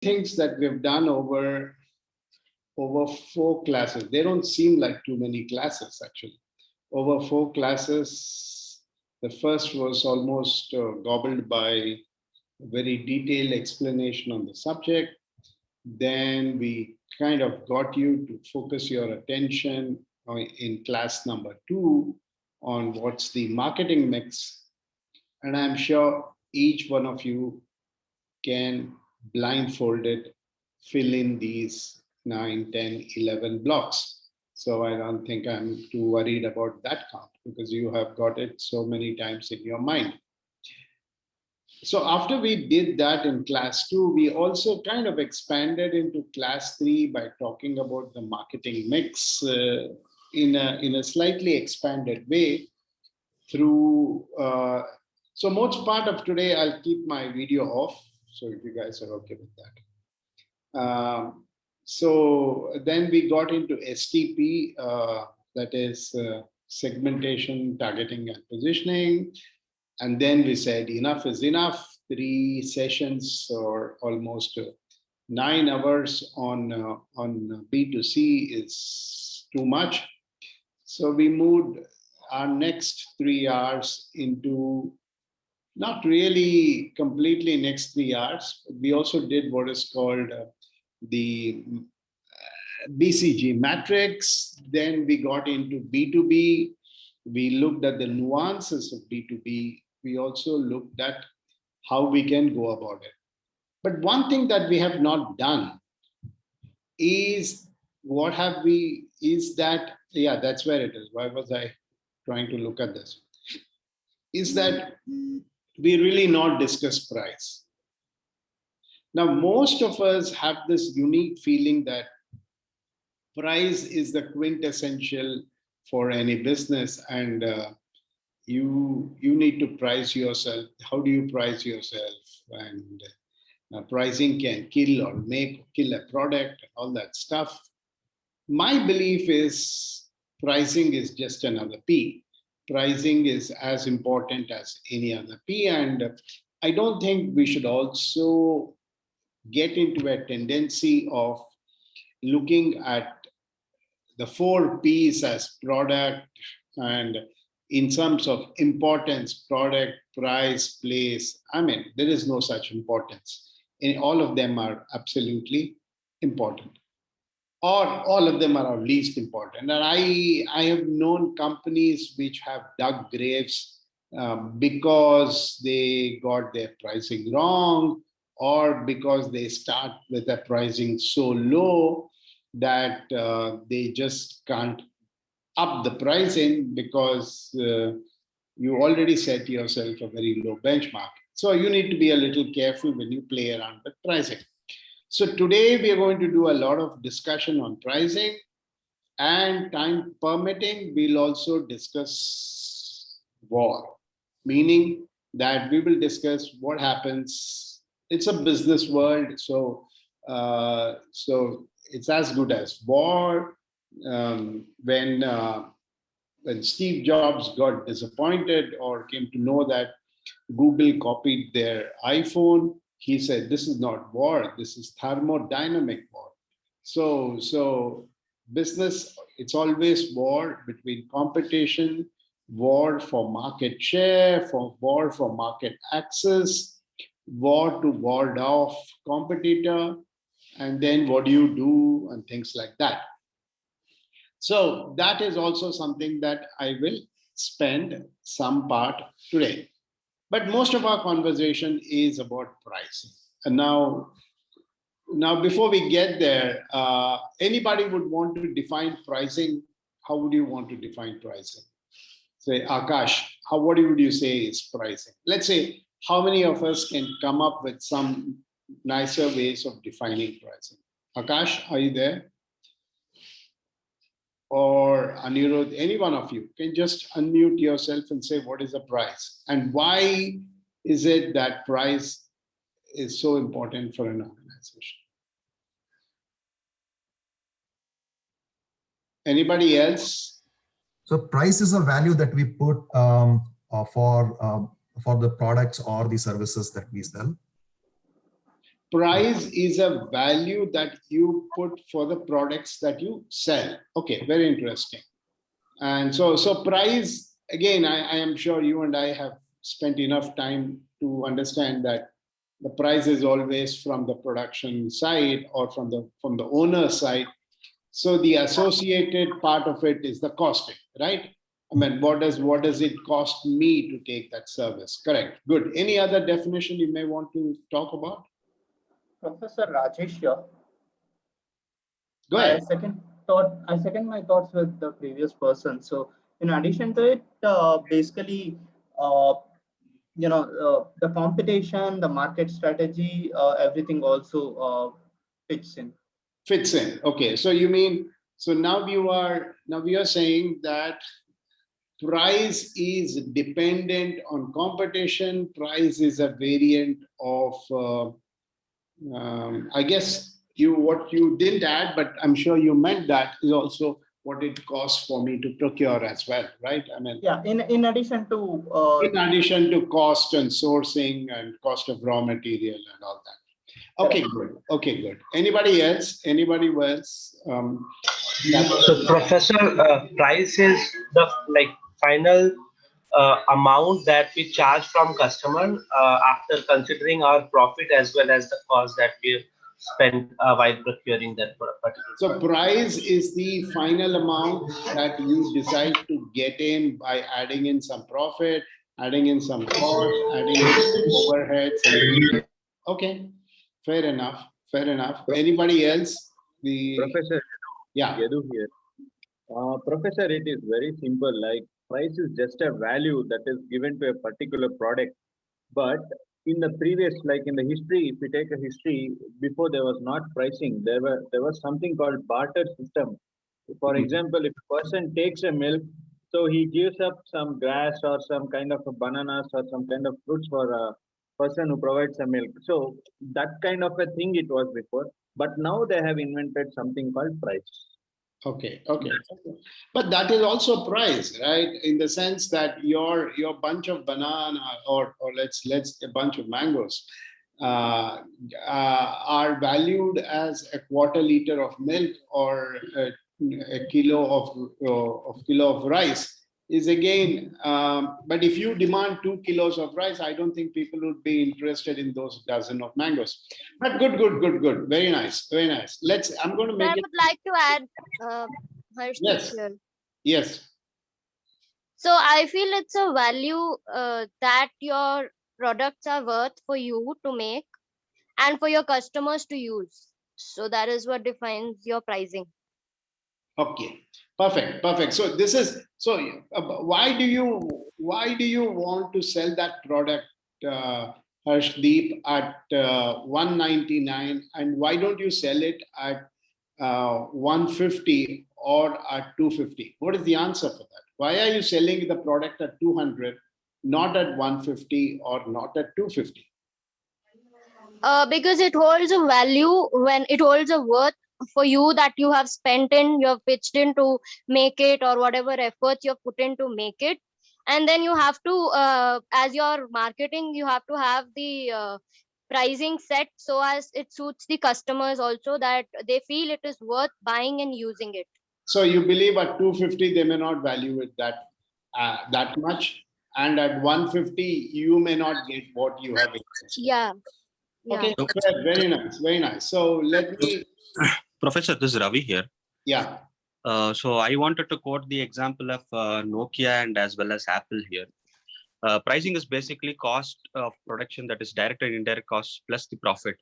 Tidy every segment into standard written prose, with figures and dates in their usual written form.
things that we've done over 4 classes. They don't seem like too many classes actually. Over 4 classes, the first was almost gobbled by a very detailed explanation on the subject. Then we kind of got you to focus your attention in class number 2 on what's the marketing mix. And I'm sure each one of you can blindfolded fill in these 9, 10, 11 blocks. So I don't think I'm too worried about that count because you have got it so many times in your mind. So after we did that in class 2, we also kind of expanded into class 3 by talking about the marketing mix in a slightly expanded way through. So most part of today, I'll keep my video off. So if you guys are okay with that. So then we got into STP, that is segmentation, targeting, and positioning. And then we said enough is enough. 3 sessions or almost 9 hours on B2C is too much. So we moved our next 3 hours into not really completely next 3 hours. We also did what is called the BCG matrix. Then we got into B2B. We looked at the nuances of B2B. We also looked at how we can go about it. But one thing that we have not done is yeah, that's where it is. Why was I trying to look at this? Is that we really not discuss price. Now, most of us have this unique feeling that price is the quintessential for any business, and you need to price yourself. How do you price yourself? And pricing can kill a product, all that stuff. My belief is pricing is just another P. Pricing is as important as any other P, and I don't think we should also get into a tendency of looking at the 4 P's as product and in terms of importance, product, price, place. I mean, there is no such importance. And all of them are absolutely important. Or all of them are least important. And I have known companies which have dug graves because they got their pricing wrong, or because they start with a pricing so low that they just can't up the pricing because you already set yourself a very low benchmark. So you need to be a little careful when you play around with pricing. So today we are going to do a lot of discussion on pricing, and time permitting, we'll also discuss war, meaning that we will discuss what happens. It's a business world, so it's as good as war. When Steve Jobs got disappointed or came to know that Google copied their iPhone, he said, "This is not war, this is thermodynamic war." So business, it's always war between competition, war for market share, war for market access, war to ward off competitor, and then what do you do and things like that. So that is also something that I will spend some part today. But most of our conversation is about pricing. And now before we get there, anybody would want to define pricing. How would you want to define pricing? Say, Akash, what would you say is pricing? Let's say, how many of us can come up with some nicer ways of defining pricing? Akash, are you there? Or Anirudh, any one of you can just unmute yourself and say, what is the price? And why is it that price is so important for an organization? Anybody else? So price is a value that we put for the products or the services that we sell. Price is a value that you put for the products that you sell. Okay, very interesting. And so price, again, I am sure you and I have spent enough time to understand that the price is always from the production side or from the owner side. So the associated part of it is the costing, right? I mean, what does it cost me to take that service? Correct. Good. Any other definition you may want to talk about? Professor Rajesh here. Go ahead. I second my thoughts with the previous person. So in addition to it, basically, the competition, the market strategy, everything also fits in. Fits in. Okay. So you mean, so now we are saying that price is dependent on competition. Price is a variant of, I guess what you didn't add, but I'm sure you meant that is also what it costs for me to procure as well, right? I mean, yeah. In addition to cost and sourcing and cost of raw material and all that. Okay, good. Okay, good. Anybody else? Anybody else? So, Professor, price is the final amount that we charge from customer after considering our profit as well as the cost that we spent while procuring that particular. So, price is the final amount that you decide to get in by adding in some profit, adding in some cost, adding in some overheads. Okay, fair enough. Fair enough. Anybody else? Professor, yeah. Yadu here. Professor, it is very simple. Like price is just a value that is given to a particular product. But in the previous, like in the history, if you take a history, before there was not pricing, there was something called barter system. For example, if a person takes a milk, so he gives up some grass or some kind of a bananas or some kind of fruits for a person who provides a milk. So that kind of a thing it was before. But now they have invented something called price. Okay. But that is also price, right? In the sense that your bunch of banana or let's a bunch of mangoes are valued as a quarter liter of milk or a kilo of rice is again. But if you demand 2 kilos of rice, I don't think people would be interested in those dozen of mangoes. But good. Very nice. I'm going to make I would like to add, Harsh, Yes. here. Yes. So I feel it's a value that your products are worth for you to make and for your customers to use. So that is what defines your pricing. Okay. Perfect. So this is why do you want to sell that product, Harshdeep, at 199, and why don't you sell it at 150 or at 250? What is the answer for that? Why are you selling the product at 200, not at 150 or not at 250? Because it holds a value, when it holds a worth for you that you have spent in, you have pitched in to make it, or whatever efforts you have put in to make it. And then you have to, as your marketing, you have to have the pricing set so as it suits the customers also, that they feel it is worth buying and using it. So you believe at 250 they may not value it that much, and at 150 you may not get what you have invested. Yeah. Okay, very nice. So let me. Professor, this is Ravi here. Yeah. So I wanted to quote the example of Nokia and as well as Apple here. Pricing is basically cost of production, that is direct and indirect costs plus the profit.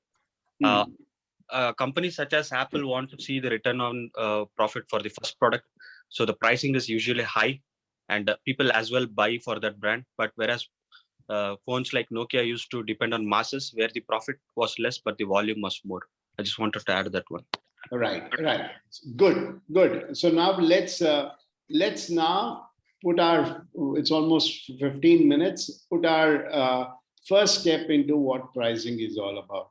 Companies such as Apple want to see the return on profit for the first product. So the pricing is usually high, and people as well buy for that brand. But whereas phones like Nokia used to depend on masses, where the profit was less, but the volume was more. I just wanted to add that one. Right. Good. So now let's now put our, it's almost 15 minutes, put our first step into what pricing is all about.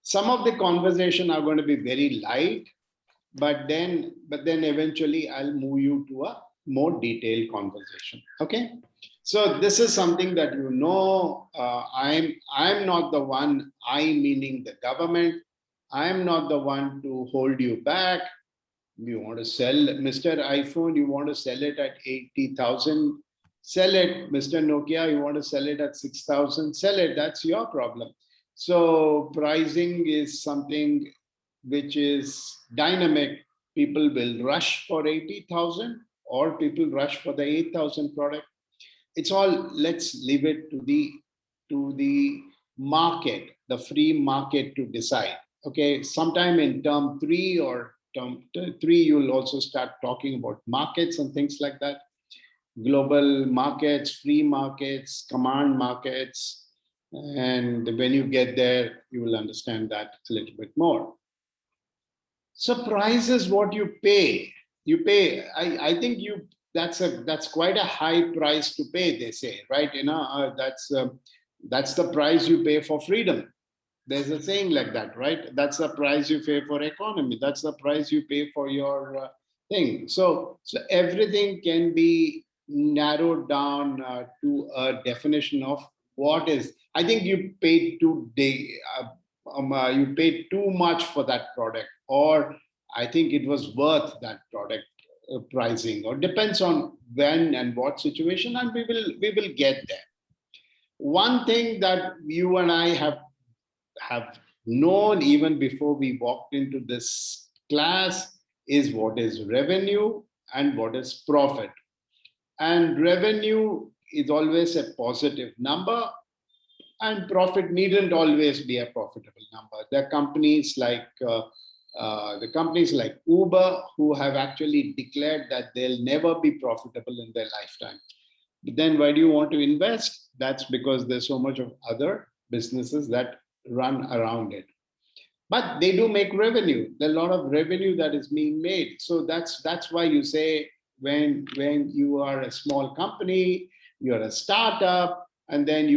Some of the conversation are going to be very light, but then eventually I'll move you to a more detailed conversation. Okay. So this is something that I'm not the one, I meaning the government. I'm not the one to hold you back. You want to sell Mr. iPhone, you want to sell it at 80,000, sell it. Mr. Nokia, you want to sell it at 6,000, sell it. That's your problem. So pricing is something which is dynamic. People will rush for 80,000 or people rush for the 8,000 product. It's all, let's leave it to the market, the free market to decide. Okay, sometime in term 3 or term 3, you'll also start talking about markets and things like that. Global markets, free markets, command markets. And when you get there, you will understand that a little bit more. So price is what you pay. You pay. I think that's quite a high price to pay. They say, right? That's the price you pay for freedom. There's a saying like that, right? That's the price you pay for economy. That's the price you pay for your thing. So everything can be narrowed down to a definition of what is. I think you paid you paid too much for that product, or I think it was worth that product pricing, or depends on when and what situation, and we will get there. One thing that you and I have known even before we walked into this class is what is revenue and what is profit. And revenue is always a positive number, and profit needn't always be a profitable number. There are companies like Uber who have actually declared that they'll never be profitable in their lifetime. But then why do you want to invest? That's because there's so much of other businesses that run around it. But they do make revenue. There's a lot of revenue that is being made. So that's why you say when you are a small company, you're a startup, and then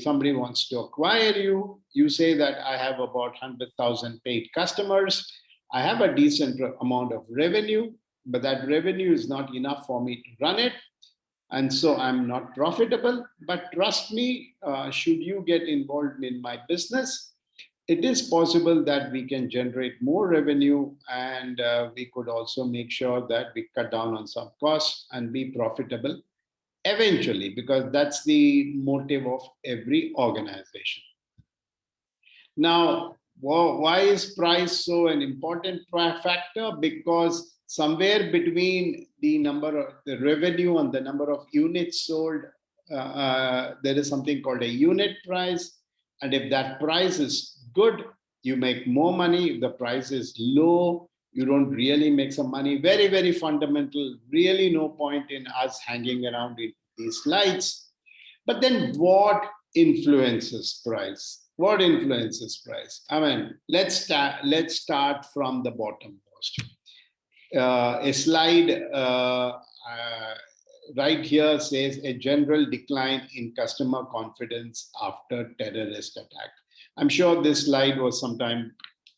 somebody wants to acquire you, you say that I have about 100,000 paid customers. I have a decent amount of revenue, but that revenue is not enough for me to run it. And so I'm not profitable. But trust me, should you get involved in my business, it is possible that we can generate more revenue, and we could also make sure that we cut down on some costs and be profitable eventually, because that's the motive of every organization. Now, why is price so an important factor? Because somewhere between the number of the revenue and the number of units sold, there is something called a unit price. And if that price is good, you make more money. If the price is low, you don't really make some money. Very, very fundamental. Really no point in us hanging around in these slides. But then what influences price? What influences price? I mean, let's start from the bottom most. A slide right here says a general decline in customer confidence after terrorist attack. I'm sure this slide was sometime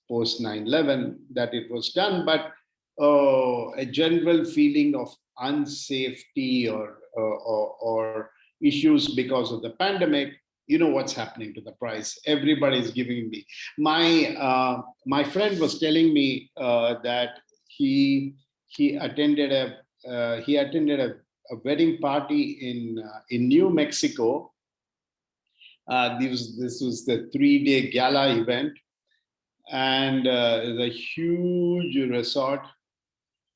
post 9/11 that it was done, but a general feeling of unsafety or issues because of the pandemic. You know what's happening to the price. Everybody's giving me. My friend was telling me that he attended a wedding party in New Mexico. This was the 3-day gala event, and the huge resort,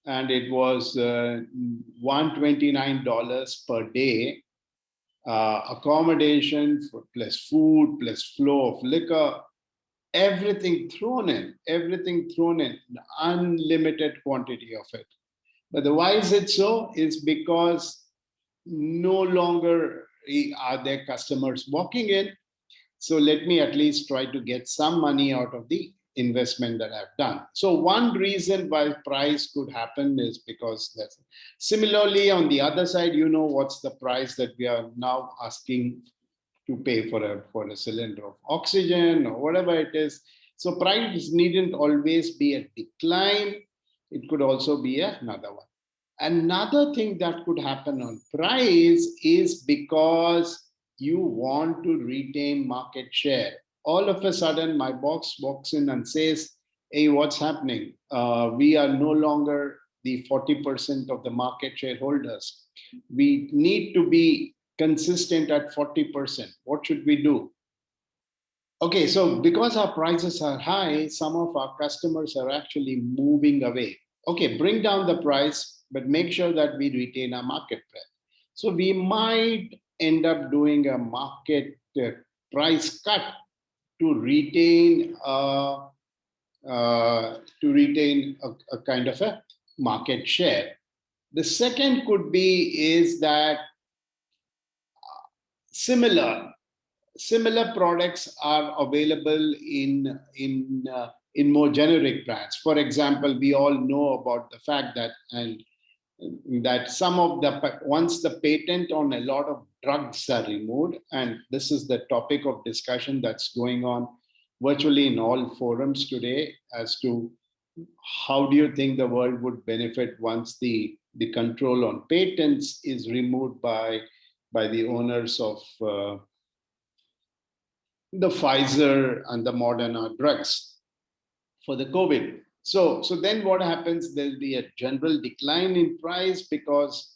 and it was $129 per day, accommodation plus food plus flow of liquor, everything thrown in, unlimited quantity of it. But why is it so? It's because no longer are there customers walking in. So let me at least try to get some money out of the investment that I've done. So one reason why price could happen is because that's. Similarly, on the other side, you know what's the price that we are now asking to pay for a cylinder of oxygen or whatever it is. So price needn't always be a decline. It could also be another one. Another thing that could happen on price is because you want to retain market share. All of a sudden, my boss walks in and says, hey, what's happening? We are no longer the 40% of the market shareholders. We need to be consistent at 40%. What should we do? Okay, so because our prices are high, some of our customers are actually moving away. Okay, bring down the price, but make sure that we retain our market share. So we might end up doing a market price cut to retain a kind of a market share. The second could be is that similar products are available in more generic brands. For example, we all know about the fact that some of the once the patent on a lot of drugs are removed, and this is the topic of discussion that's going on virtually in all forums today as to how do you think the world would benefit once the control on patents is removed by the owners of the Pfizer and the Moderna drugs for the COVID. So then what happens? There'll be a general decline in price because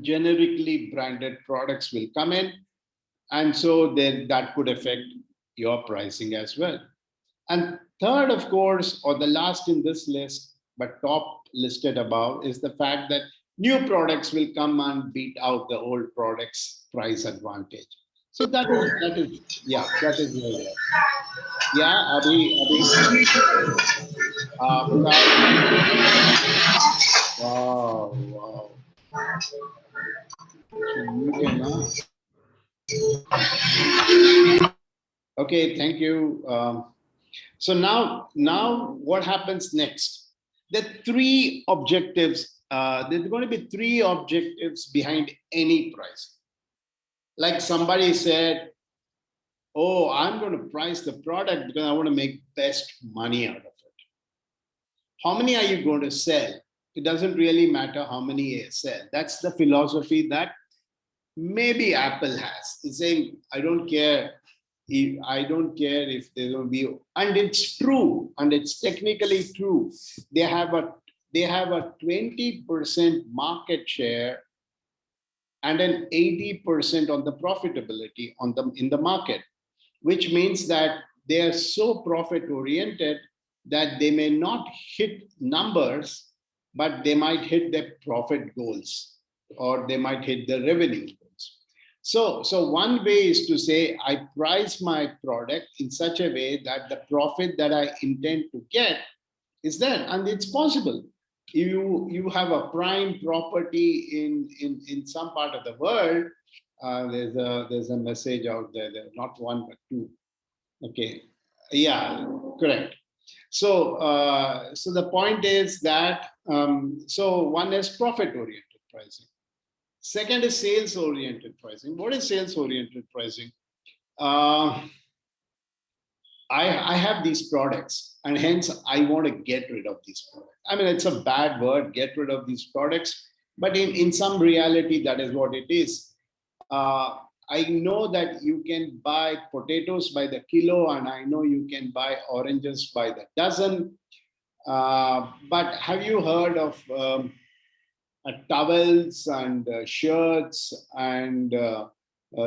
generically branded products will come in. And so then that could affect your pricing as well. And third, of course, or the last in this list, but top listed above, is the fact that new products will come and beat out the old products' price advantage. So that is yeah, that is where we are. Yeah, wow. Okay, thank you. So now what happens next? The three objectives. There's going to be three objectives behind any price. Like somebody said, oh, I'm going to price the product because I want to make best money out of it. How many are you going to sell? It doesn't really matter how many you sell. That's the philosophy that maybe Apple has. It's saying, I don't care if there will be, and it's true, and it's technically true. They have a 20% market share and an 80% on the profitability in the market, which means that they are so profit oriented that they may not hit numbers, but they might hit their profit goals, or they might hit the revenue goals. So one way is to say, I price my product in such a way that the profit that I intend to get is there, and it's possible. You have a prime property in some part of the world. There's a message out there. Not one but two. Okay, yeah, correct. So the point is that so one is profit oriented pricing. Second is sales oriented pricing. What is sales oriented pricing? I have these products, and hence I want to get rid of these products. I mean, it's a bad word, get rid of these products, but in some reality, that is what it is. I know that you can buy potatoes by the kilo, and I know you can buy oranges by the dozen. But have you heard of towels and shirts and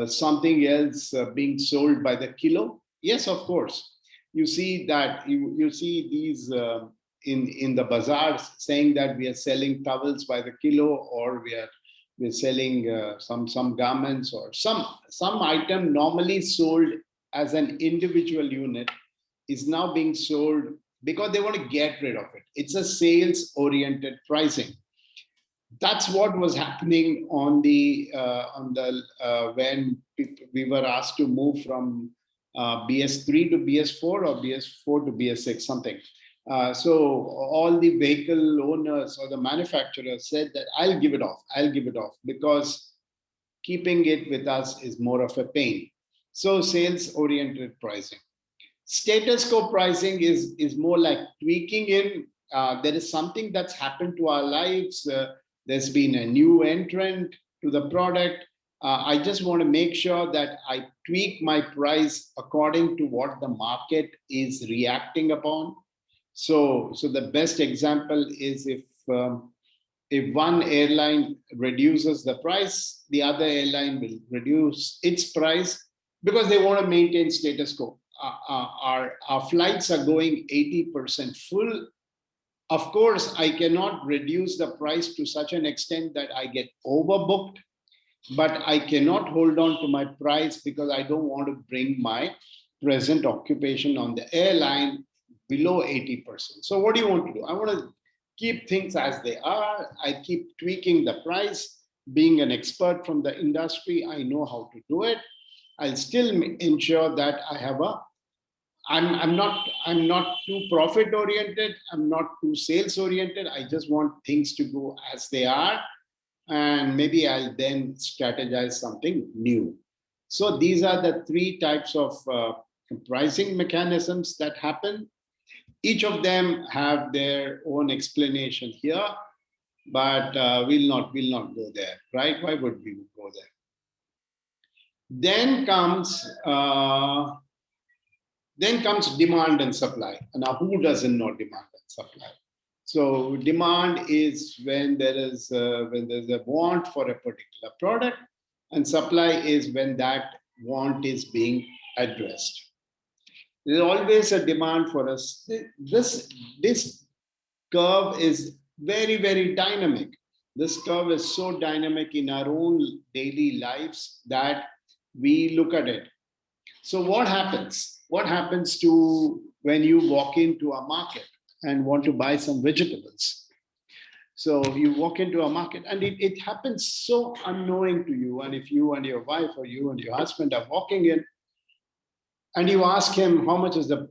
something else being sold by the kilo? Yes, of course. You see that you see these in the bazaars saying that we are selling towels by the kilo, or we're selling some garments, or some item normally sold as an individual unit is now being sold because they want to get rid of it. It's a sales oriented pricing. That's what was happening on the when we were asked to move from BS3 to BS4 or BS4 to BS6 something. So all the vehicle owners or the manufacturers said that I'll give it off because keeping it with us is more of a pain. So sales oriented pricing. Status quo pricing is more like tweaking in. There is something that's happened to our lives. there's been a new entrant to the product. I just want to make sure that I tweak my price according to what the market is reacting upon. So the best example is if one airline reduces the price, the other airline will reduce its price because they want to maintain status quo. Our flights are going 80% full. Of course, I cannot reduce the price to such an extent that I get overbooked, but I cannot hold on to my price because I don't want to bring my present occupation on the airline below 80%. So what do you want to do? I want to keep things as they are. I keep tweaking the price. Being an expert from the industry, I know how to do it. I'll still ensure that I have I'm not too profit oriented. I'm not too sales oriented. I just want things to go as they are. And maybe I'll then strategize something new. So these are the three types of pricing mechanisms that happen. Each of them have their own explanation here, but we'll not go there, right? Why would we go there? Then comes demand and supply. Now, who doesn't know demand and supply? So demand is when there's a want for a particular product, and supply is when that want is being addressed. There's always a demand for us. This curve is very, very dynamic. This curve is so dynamic in our own daily lives that we look at it. So what happens? What happens to when you walk into a market and want to buy some vegetables? So you walk into a market and it happens so unknowing to you. And if you and your wife or you and your husband are walking in and you ask him how much is a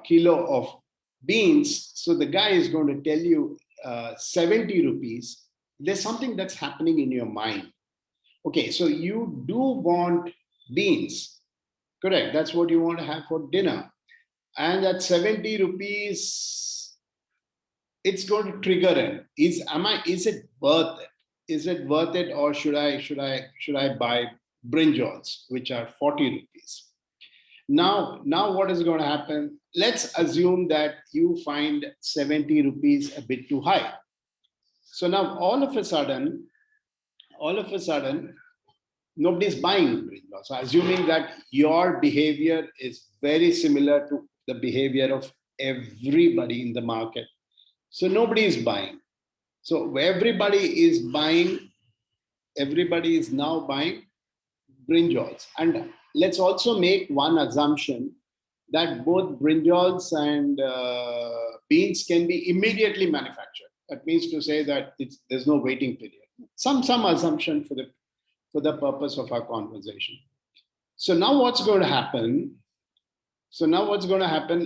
kilo of beans, so the guy is going to tell you 70 rupees. There's something that's happening in your mind. Okay, so you do want beans, correct? That's what you want to have for dinner. And at 70 rupees, it's going to trigger it. Is it worth it? Is it worth it, or should I buy brinjals, which are 40 rupees? Now what is going to happen? Let's assume that you find 70 rupees a bit too high. So now all of a sudden, nobody's buying brinjals. So assuming that your behavior is very similar to the behavior of everybody in the market. So nobody is buying. So everybody is now buying brinjals. And let's also make one assumption that both brinjals and beans can be immediately manufactured. That means to say that there's no waiting period. Some assumption for the purpose of our conversation. So now what's going to happen?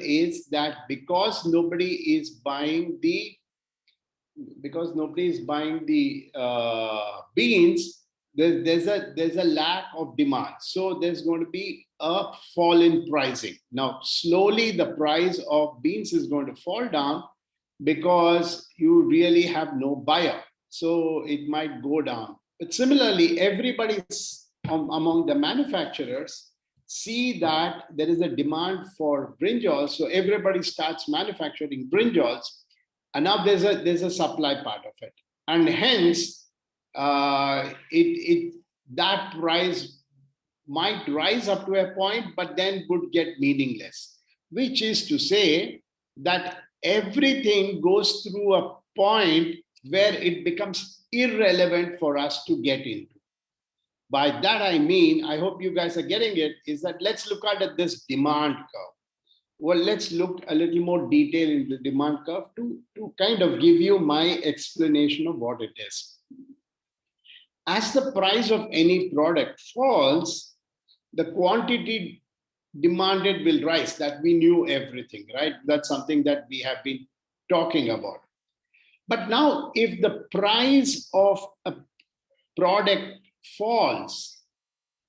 Is that because nobody is buying the beans, there's a lack of demand. So there's going to be a fall in pricing. Now, slowly the price of beans is going to fall down because you really have no buyer. So it might go down. But similarly, everybody's among the manufacturers see that there is a demand for brinjals. So everybody starts manufacturing brinjals. And now there's a supply part of it. And hence, that price might rise up to a point, but then would get meaningless, which is to say that everything goes through a point where it becomes irrelevant for us to get into. By that I mean, I hope you guys are getting it, is that let's look at this demand curve. Well, let's look a little more detail in the demand curve to kind of give you my explanation of what it is. As the price of any product falls, the quantity demanded will rise. That we knew everything, right? That's something that we have been talking about. But now, if the price of a product falls,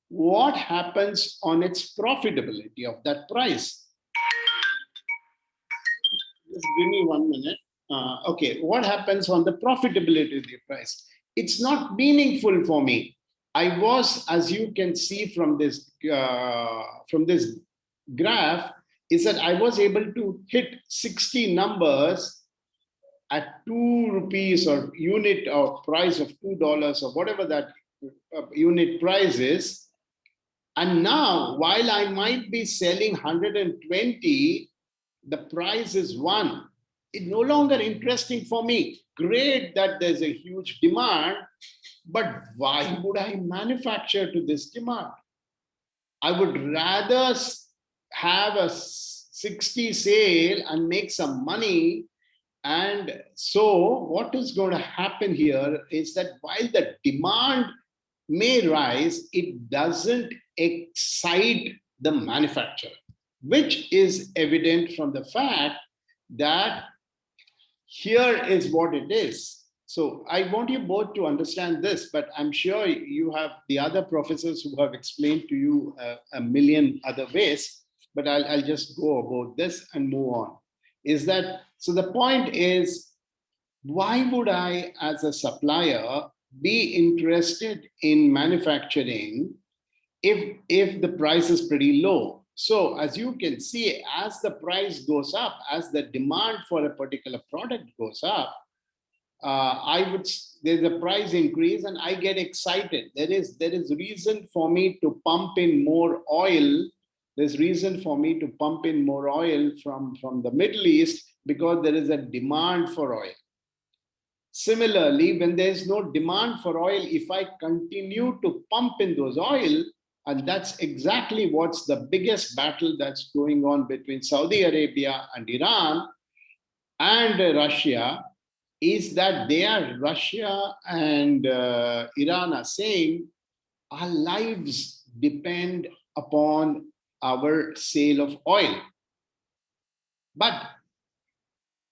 what happens on its profitability of that price? Just give me 1 minute. okay, what happens on the profitability of the price? It's not meaningful for me. I was, as you can see from this graph, is that I was able to hit 60 numbers at 2 rupees or unit or price of $2 or whatever that unit price is. And now, while I might be selling 120, the price is 1. It's no longer interesting for me. Great that there's a huge demand, but why would I manufacture to this demand? I would rather have a 60 sale and make some money. And so what is going to happen here is that while the demand may rise, it doesn't excite the manufacturer, which is evident from the fact that here is what it is. So I want you both to understand this, but I'm sure you have the other professors who have explained to you a million other ways, but I'll just go about this and move on. Is that, so the point is, why would I, as a supplier, be interested in manufacturing if the price is pretty low? So as you can see, as the price goes up, as the demand for a particular product goes up, there's a price increase and I get excited. There is reason for me to pump in more oil. There's reason for me to pump in more oil from the Middle East because there is a demand for oil. Similarly, when there's no demand for oil, if I continue to pump in those oil, and that's exactly what's the biggest battle that's going on between Saudi Arabia and Iran and Russia, is that Russia and Iran are saying our lives depend upon our sale of oil. But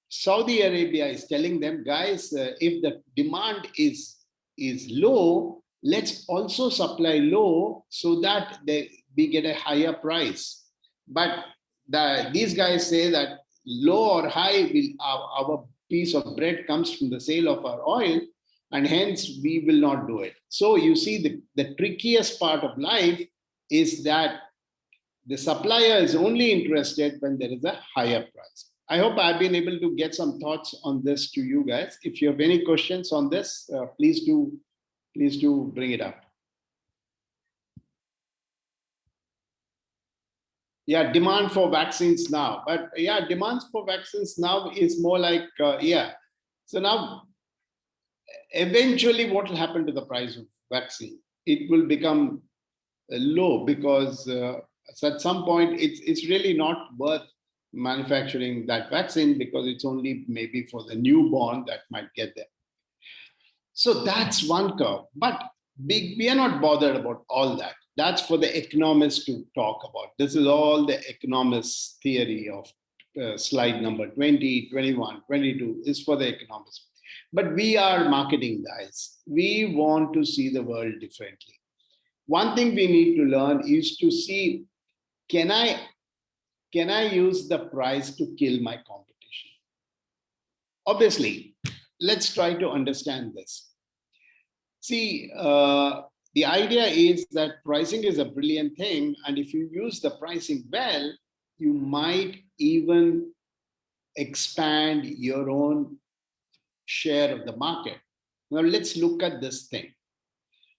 Saudi Arabia is telling them, guys, if the demand is low, let's also supply low so that we get a higher price. But these guys say that low or high, our piece of bread comes from the sale of our oil, and hence we will not do it. So you see, the trickiest part of life is that the supplier is only interested when there is a higher price. I hope I've been able to get some thoughts on this to you guys. If you have any questions on this, please do bring it up. Yeah, demand for vaccines now. But yeah, demand for vaccines now is more like, So now, eventually what will happen to the price of vaccine? It will become low because at some point it's really not worth manufacturing that vaccine because it's only maybe for the newborn that might get there. So that's one curve, but we are not bothered about all that. That's for the economists to talk about. This is all the economists' theory of slide number 20, 21, 22 is for the economists. But we are marketing guys. We want to see the world differently. One thing we need to learn is to see, can I use the price to kill my competition? Obviously, let's try to understand this. See, the idea is that pricing is a brilliant thing, and if you use the pricing well, you might even expand your own share of the market. Now, let's look at this thing.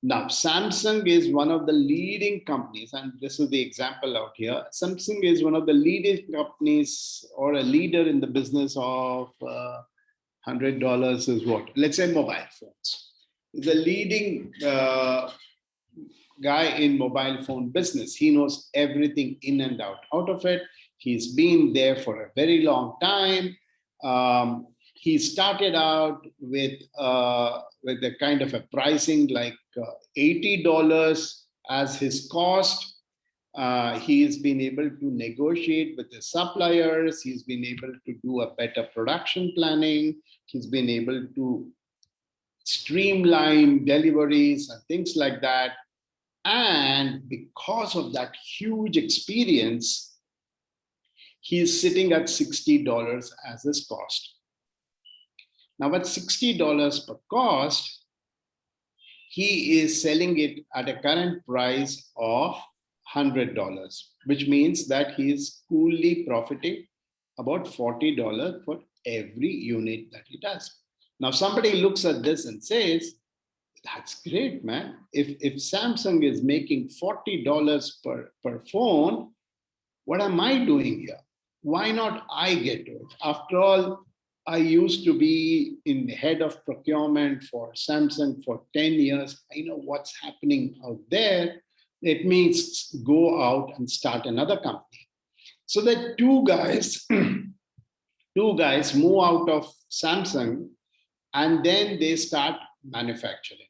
Now, Samsung is one of the leading companies, and this is the example out here. Samsung is one of the leading companies or a leader in the business of $100 is what? Let's say mobile phones. He's a leading guy in mobile phone business. He knows everything in and out of it. He's been there for a very long time. He started out with a kind of a pricing like $80 as his cost. He's been able to negotiate with the suppliers. He's been able to do a better production planning. He's been able to streamline deliveries and things like that. And because of that huge experience, he's sitting at $60 as his cost. Now at $60 per cost, he is selling it at a current price of $100, which means that he is coolly profiting about $40 for every unit that he does. Now somebody looks at this and says, that's great, man. If Samsung is making $40 per phone, what am I doing here? Why not I get to it? After all, I used to be in the head of procurement for Samsung for 10 years. I know what's happening out there. Let me go out and start another company. So the two guys move out of Samsung and then they start manufacturing.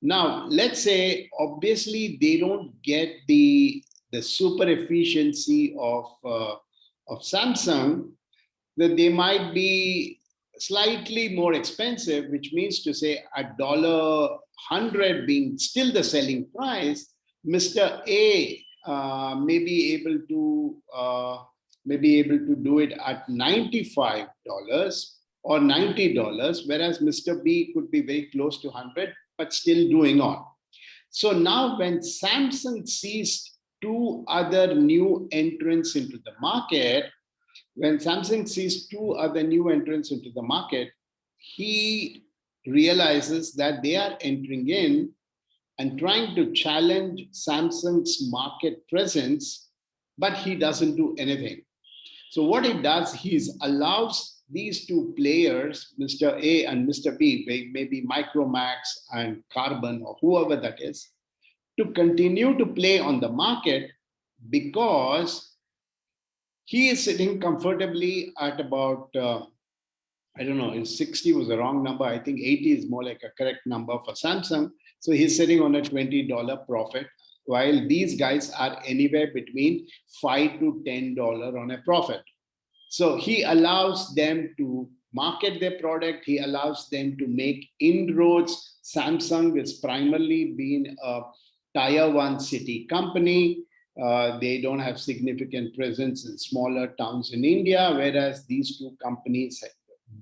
Now, let's say, obviously, they don't get the super efficiency of Samsung, that they might be slightly more expensive, which means to say $100 being still the selling price, Mr. A may be able to do it at $95 or $90, whereas Mr. B could be very close to 100, but still doing on. So now when Samsung sees two other new entrants into the market, he realizes that they are entering in and trying to challenge Samsung's market presence, but he doesn't do anything. So what he does, he allows these two players, Mr. A and Mr. B, maybe Micromax and Carbon or whoever that is, to continue to play on the market because he is sitting comfortably at about, I don't know, 60 was the wrong number. I think 80 is more like a correct number for Samsung. So he's sitting on a $20 profit, while these guys are anywhere between $5 to $10 on a profit. So he allows them to market their product. He allows them to make inroads. Samsung has primarily been a tier 1 city company. They don't have significant presence in smaller towns in India, whereas these two companies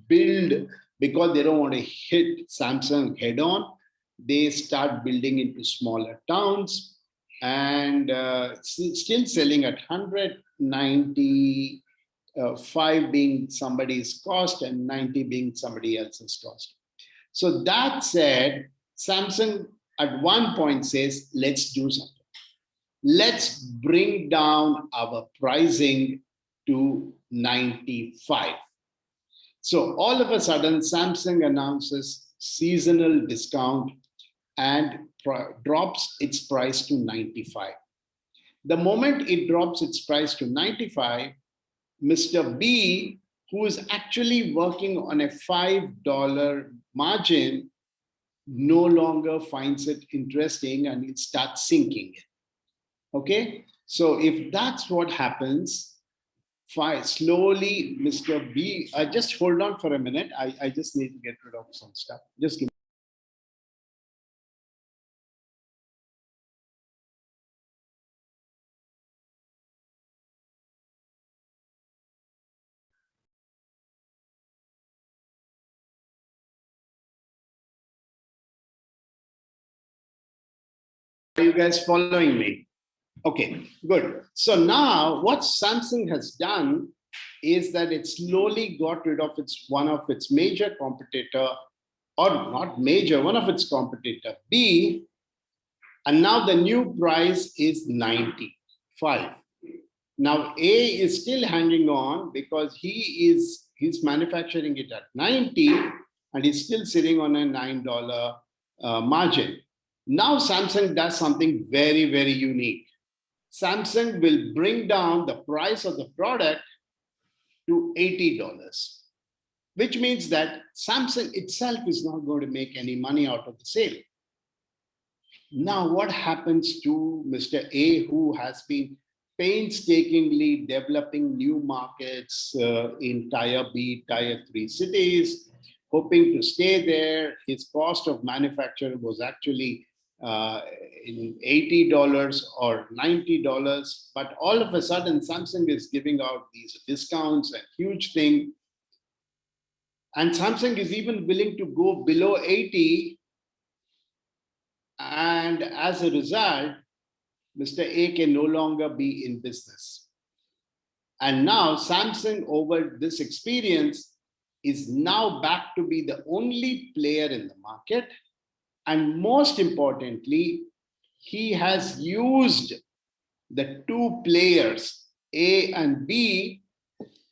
build, because they don't want to hit Samsung head on, they start building into smaller towns and still selling at 190. 5 being somebody's cost and 90 being somebody else's cost. So that said, Samsung at one point says, let's do something. Let's bring down our pricing to 95. So all of a sudden, Samsung announces seasonal discount and drops its price to 95. The moment it drops its price to 95, Mr. B, who is actually working on a $5 margin, no longer finds it interesting and it starts sinking it. Okay, so if that's what happens, slowly, Mr. B, just hold on for a minute. I just need to get rid of some stuff. Just give me. Are you guys following me? Okay, good. So now what Samsung has done is that it slowly got rid of one of its major competitor, or not major, one of its competitor, B, and now the new price is 95. Now A is still hanging on because he's manufacturing it at 90 and he's still sitting on a $9 margin. Now Samsung does something very, very unique. Samsung will bring down the price of the product to $80, which means that Samsung itself is not going to make any money out of the sale. Now, what happens to Mr. A, who has been painstakingly developing new markets in Tier B, Tier 3 cities, hoping to stay there? His cost of manufacture was actually in $80 or $90, but all of a sudden Samsung is giving out these discounts and huge thing. And Samsung is even willing to go below 80. And as a result, Mr. A can no longer be in business. And now Samsung, over this experience, is now back to be the only player in the market. And most importantly, he has used the two players, A and B,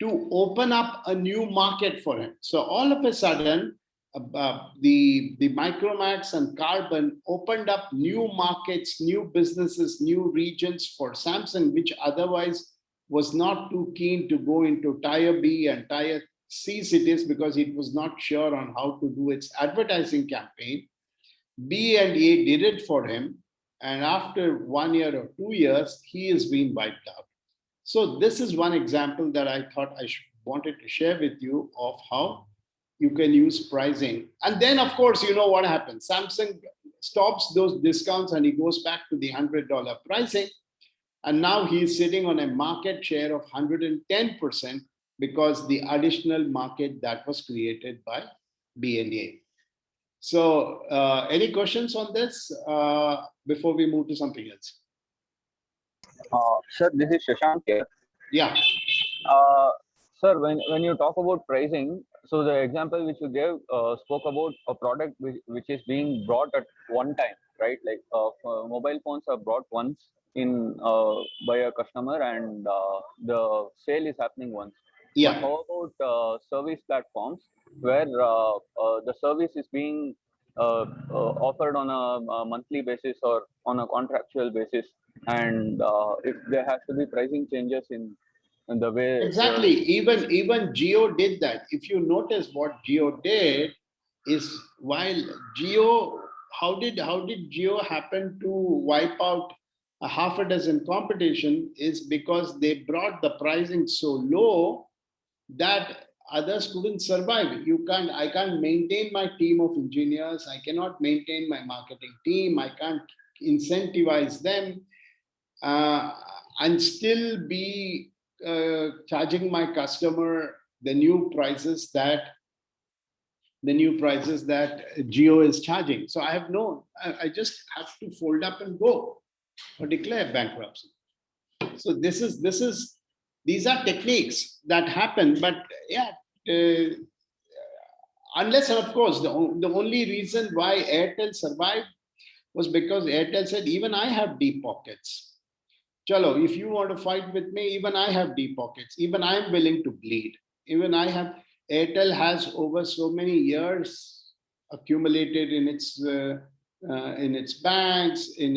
to open up a new market for him. So all of a sudden, the Micromax and Carbon opened up new markets, new businesses, new regions for Samsung, which otherwise was not too keen to go into tier B and tier C cities because it was not sure on how to do its advertising campaign. B and A did it for him. And after 1 year or 2 years, he is being wiped out. So this is one example that I thought I wanted to share with you of how you can use pricing. And then, of course, you know what happens. Samsung stops those discounts and he goes back to the $100 pricing. And now he's sitting on a market share of 110% because the additional market that was created by B&A. So any questions on this before we move to something else? Sir, this is Shashank here. Yeah. Sir, when you talk about pricing, so the example which you gave spoke about a product which is being brought at one time, right? Like mobile phones are brought once in by a customer and the sale is happening once. Yeah. But how about service platforms where the service is being offered on a monthly basis or on a contractual basis, and if there has to be pricing changes in the way Exactly. Even Geo did that. If you notice what Geo did is while Geo, how did Geo happen to wipe out a half a dozen competition is because they brought the pricing so low that others couldn't survive. I can't maintain my team of engineers. I cannot maintain my marketing team. I can't incentivize them and still be charging my customer the new prices that Geo is charging. So I just have to fold up and go or declare bankruptcy. So these are techniques that happen, but yeah, unless, of course, the only reason why Airtel survived was because Airtel said, even I have deep pockets. Chalo, if you want to fight with me, even I have deep pockets. Even I am willing to bleed. Even I have. Airtel has over so many years accumulated in its banks, in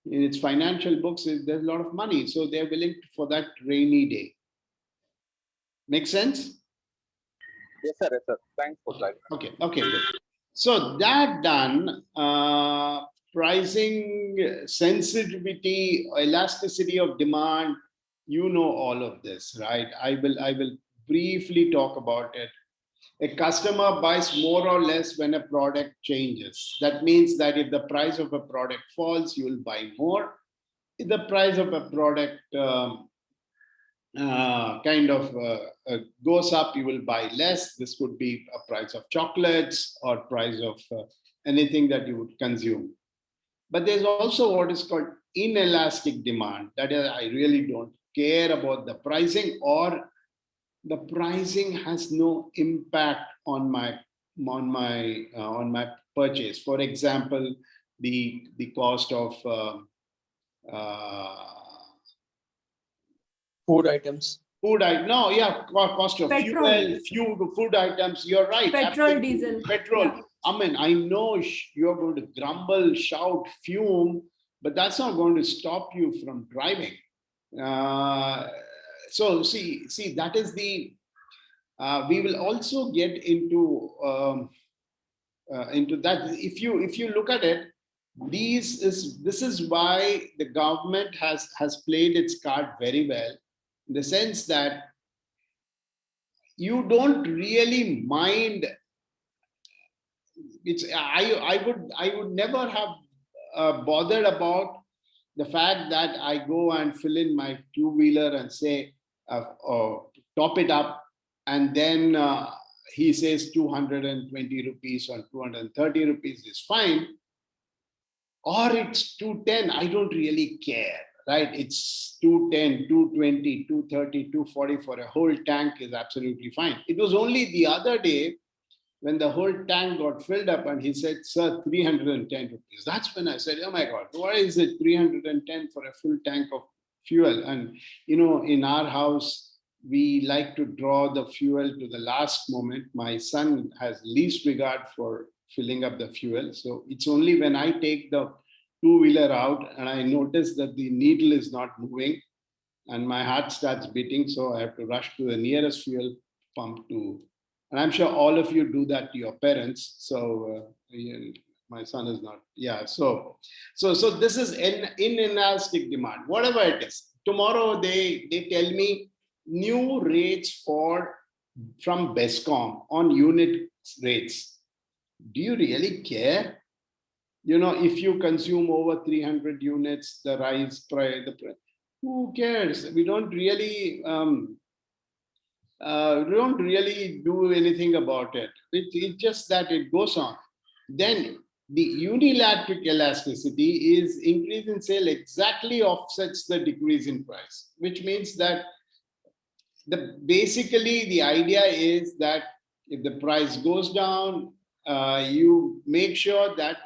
its financial books. There's a lot of money, so they're willing for that rainy day. Make sense? Yes, sir. Yes, sir. Thanks for that. Okay. Good. So that done. Pricing, sensitivity, elasticity of demand, you know all of this, right? I will briefly talk about it. A customer buys more or less when a product changes. That means that if the price of a product falls, you will buy more. If the price of a product goes up, you will buy less. This could be a price of chocolates or price of anything that you would consume. But there's also what is called inelastic demand. That is, I really don't care about the pricing, or the pricing has no impact on my purchase. For example, the cost of food items. Cost of Petrol. fuel, food items. You're right. Petrol, Absolutely. diesel. Petrol. Yeah. I mean, I know you're going to grumble, shout, fume, but that's not going to stop you from driving. So see, that is the. We will also get into that. If you look at it, this is why the government has played its card very well, in the sense that you don't really mind. I would never have bothered about the fact that I go and fill in my two-wheeler and say top it up and then he says 220 rupees or 230 rupees is fine, or it's 210, I don't really care, right? It's 210, 220, 230, 240 for a whole tank is absolutely fine. It was only the other day when the whole tank got filled up and he said, sir, 310 rupees. That's when I said, oh my God, why is it 310 for a full tank of fuel? And, you know, in our house, we like to draw the fuel to the last moment. My son has least regard for filling up the fuel. So it's only when I take the two-wheeler out and I notice that the needle is not moving and my heart starts beating. So I have to rush to the nearest fuel pump to, and I'm sure all of you do that to your parents. So my son is not, yeah. So this is inelastic demand, whatever it is. Tomorrow they tell me new rates from BESCOM on unit rates. Do you really care? You know, if you consume over 300 units, the rise price, who cares? We don't really do anything about it. It's just that it goes on. Then the unilateral elasticity is increase in sale exactly offsets the decrease in price, which means that basically the idea is that if the price goes down, you make sure that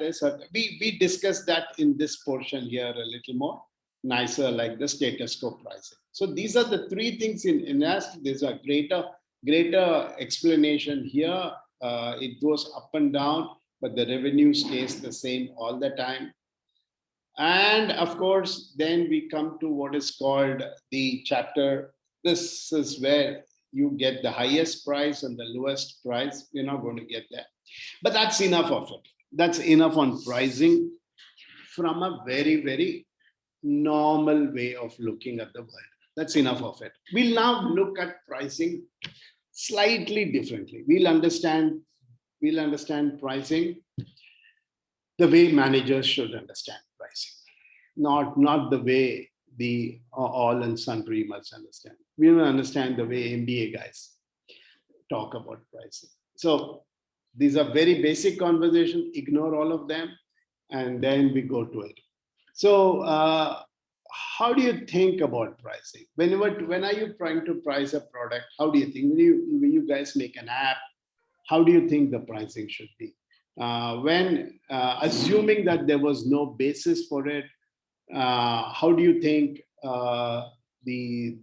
we discussed that in this portion here a little more nicer, like the status quo pricing. So these are the three things in elastic. There's a greater explanation here. It goes up and down, but the revenue stays the same all the time. And of course, then we come to what is called the chapter. This is where you get the highest price and the lowest price. We're not going to get that. But that's enough of it. That's enough on pricing from a very, very normal way of looking at the world. That's enough of it. We'll now look at pricing slightly differently. We'll understand pricing the way managers should understand pricing, not the way the all and sundry must understand. We will understand the way MBA guys talk about pricing. So these are very basic conversations. Ignore all of them, and then we go to it. So how do you think about pricing? When are you trying to price a product? How do you think? When you guys make an app, how do you think the pricing should be? When assuming that there was no basis for it, how do you think the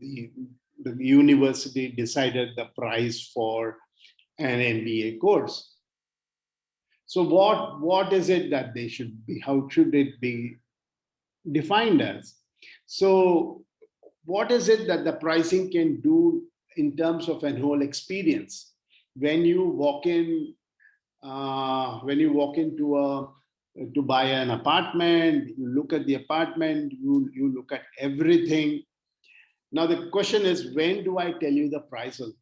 university decided the price for an MBA course? So what is it that they should be? How should it be defined as? So what is it that the pricing can do in terms of an whole experience? When you walk in, to buy an apartment, you look at the apartment, you look at everything. Now the question is, when do I tell you the price of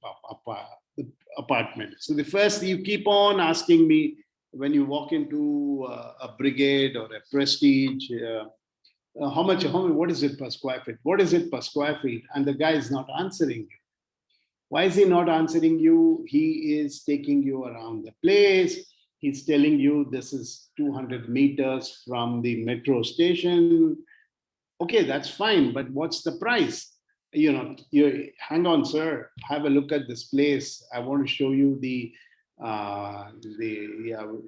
the apartment? So the first, you keep on asking me when you walk into a Brigade or a Prestige, what is it per square feet? What is it per square feet? And the guy is not answering you. Why is he not answering you? He is taking you around the place. He's telling you this is 200 meters from the metro station. Okay, that's fine, but what's the price? You hang on, sir. Have a look at this place. I want to show you the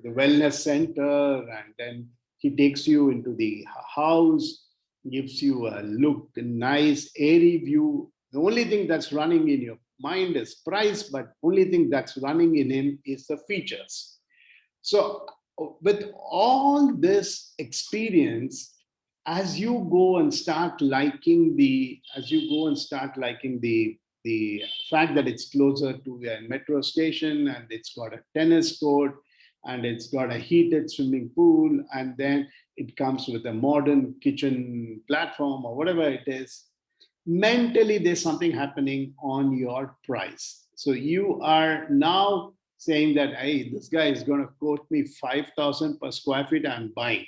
wellness center, and then he takes you into the house, gives you a look, a nice airy view. The only thing that's running in your mind is price, but only thing that's running in him is the features. So with all this experience, as you go and start liking the fact that it's closer to a metro station and it's got a tennis court and it's got a heated swimming pool, and then it comes with a modern kitchen platform or whatever it is, mentally there's something happening on your price. So you are now saying that, hey, this guy is going to quote me 5,000 per square feet, I'm buying.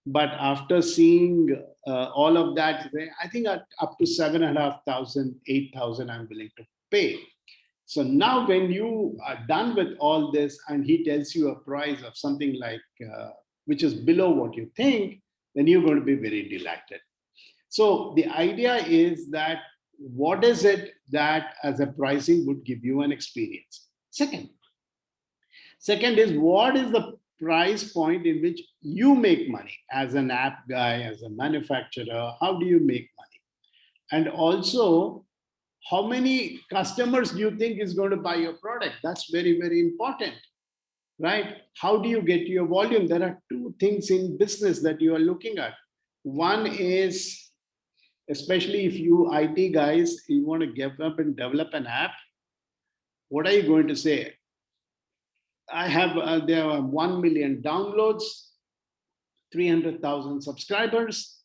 But after seeing all of that, I think up to 7,500, 8,000, I'm willing to pay. So now when you are done with all this and he tells you a price of something like, which is below what you think, then you're going to be very delighted. So the idea is that what is it that as a pricing would give you an experience? Second is what is the price point in which you make money as an app guy, as a manufacturer? How do you make money? And also, how many customers do you think is going to buy your product? That's very, very important, right? How do you get your volume? There are two things in business that you are looking at. One is, especially if you IT guys, you want to give up and develop an app, what are you going to say? I have, there are 1 million downloads, 300,000 subscribers,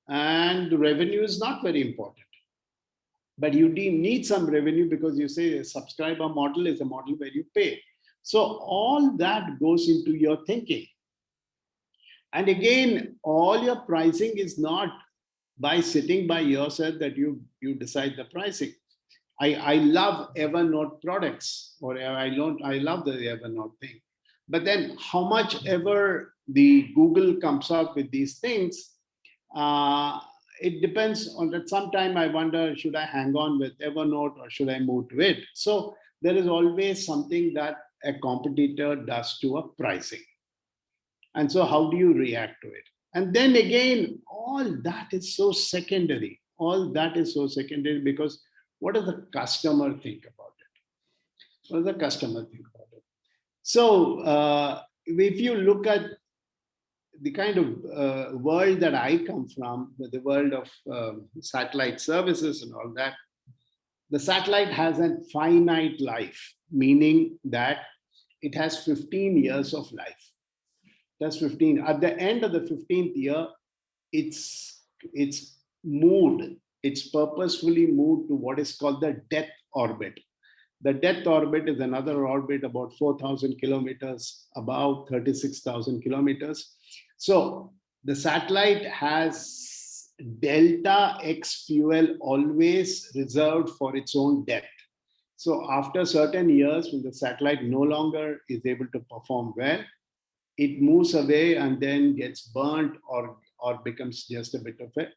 and the revenue is not very important. But you need some revenue because you say a subscriber model is a model where you pay. So all that goes into your thinking. And again, all your pricing is not by sitting by yourself that you decide the pricing. I love Evernote products, or I love the Evernote thing. But then how much ever the Google comes up with these things, it depends on that. Sometime I wonder, should I hang on with Evernote or should I move to it? So there is always something that a competitor does to a pricing. And so how do you react to it? And then again, all that is so secondary. All that is so secondary because what does the customer think about it? What does the customer think about it? So if you look at the kind of world that I come from, the world of satellite services and all that, the satellite has a finite life, meaning that it has 15 years of life. That's 15. At the end of the 15th year, it's moved. It's purposefully moved to what is called the death orbit. The death orbit is another orbit about 4,000 kilometers, about 36,000 kilometers. So the satellite has delta X fuel always reserved for its own death. So after certain years, when the satellite no longer is able to perform well, it moves away and then gets burnt or becomes just a bit of a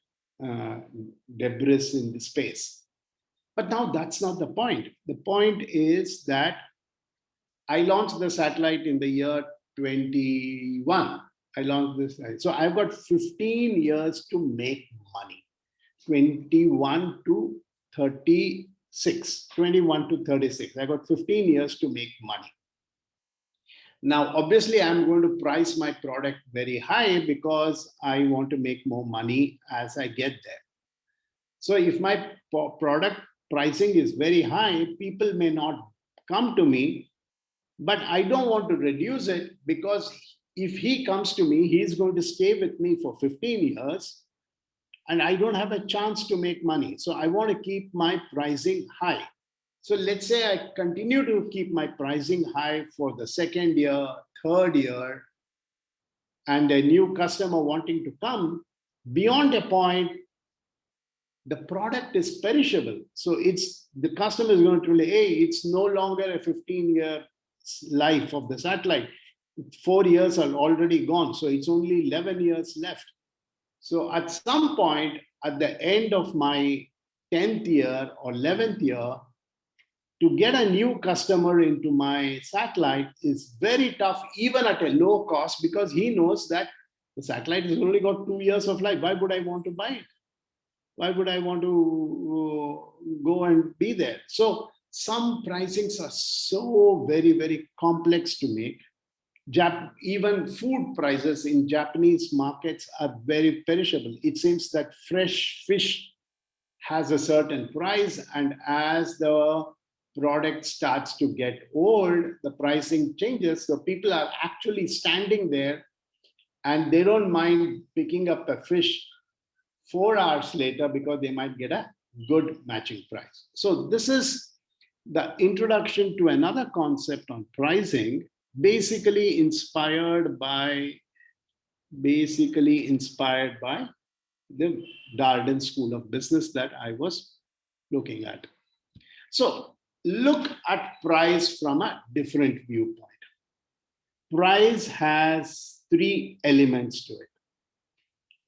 debris in the space. But now that's not the point. The point is that I launched the satellite in the year 21. I launched this. So I've got 15 years to make money. 21 to 36. 21 to 36. I got 15 years to make money. Now, obviously, I'm going to price my product very high because I want to make more money as I get there. So if my product pricing is very high, people may not come to me, but I don't want to reduce it because if he comes to me, he's going to stay with me for 15 years and I don't have a chance to make money. So I want to keep my pricing high. So let's say I continue to keep my pricing high for the second year, third year, and a new customer wanting to come, beyond a point, the product is perishable. So the customer is going to say, hey, it's no longer a 15-year life of the satellite. 4 years are already gone. So it's only 11 years left. So at some point, at the end of my 10th year or 11th year, to get a new customer into my satellite is very tough, even at a low cost, because he knows that the satellite has only got 2 years of life. Why would I want to buy it? Why would I want to go and be there? So some pricings are so very, very complex to make. Even food prices in Japanese markets are very perishable. It seems that fresh fish has a certain price, and as the product starts to get old, the pricing changes. So people are actually standing there and they don't mind picking up a fish 4 hours later because they might get a good matching price. So this is the introduction to another concept on pricing, basically inspired by the Darden School of Business that I was looking at. So look at price from a different viewpoint. Price has three elements to it.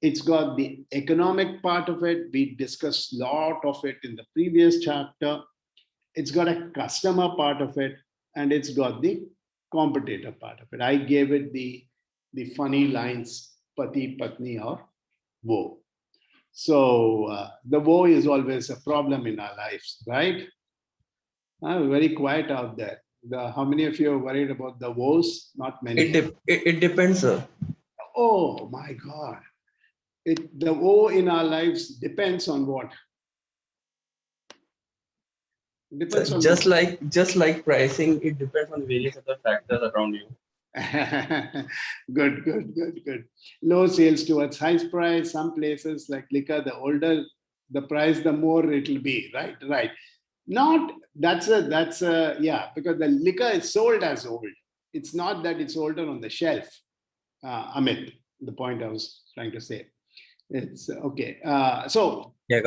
It's got the economic part of it. We discussed a lot of it in the previous chapter. It's got a customer part of it, and it's got the competitor part of it. I gave it the funny lines, pati, patni, or wo. So the woe is always a problem in our lives, right? Very quiet out there. How many of you are worried about the woes? Not many. It depends, sir. Oh my God. The woe in our lives depends on what? Depends on Just like pricing, it depends on various other factors around you. Good. Low sales towards high price. Some places like liquor, the older the price, the more it will be. Right. Not that's a yeah, because the liquor is sold as old. It's not that it's older on the shelf. Amit, the point I was trying to say. It's okay. So Yeah,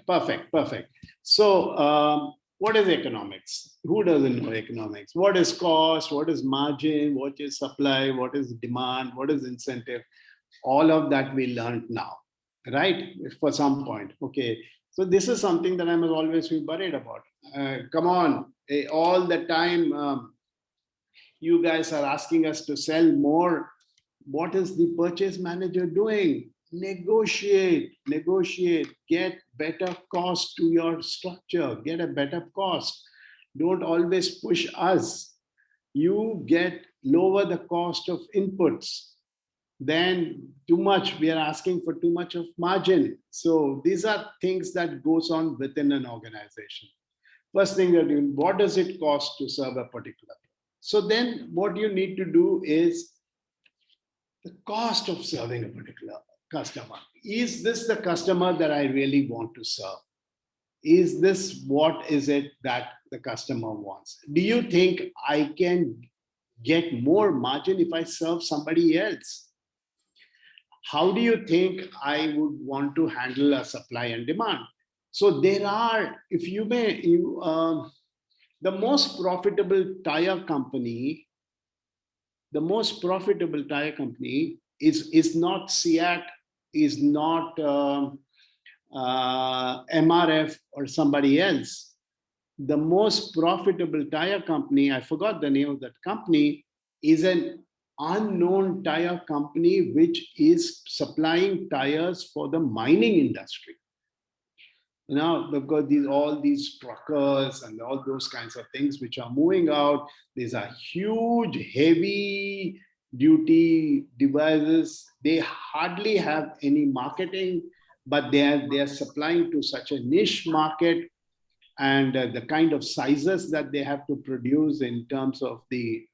perfect. So what is economics? Who doesn't know economics? What is cost? What is margin? What is supply? What is demand? What is incentive? All of that we learned now, right? For some point. Okay. So this is something that I must always be worried about. Come on, all the time you guys are asking us to sell more. What is the purchase manager doing? Negotiate, get better cost to your structure, get a better cost. Don't always push us. You get lower the cost of inputs. Then too much, we are asking for too much of margin. So these are things that goes on within an organization. First thing that you, what does it cost to serve a particular? So then what you need to do is the cost of serving a particular customer. Is this the customer that I really want to serve? Is this what is it that the customer wants? Do you think I can get more margin if I serve somebody else? How do you think I would want to handle a supply and demand? So there are, if you may, the most profitable tire company is not SEAT, is not MRF or somebody else. The most profitable tire company, I forgot the name of that company, is an unknown tire company which is supplying tires for the mining industry. You know, because all these truckers and all those kinds of things which are moving out, these are huge, heavy duty devices. They hardly have any marketing, but they are supplying to such a niche market, and the kind of sizes that they have to produce in terms of the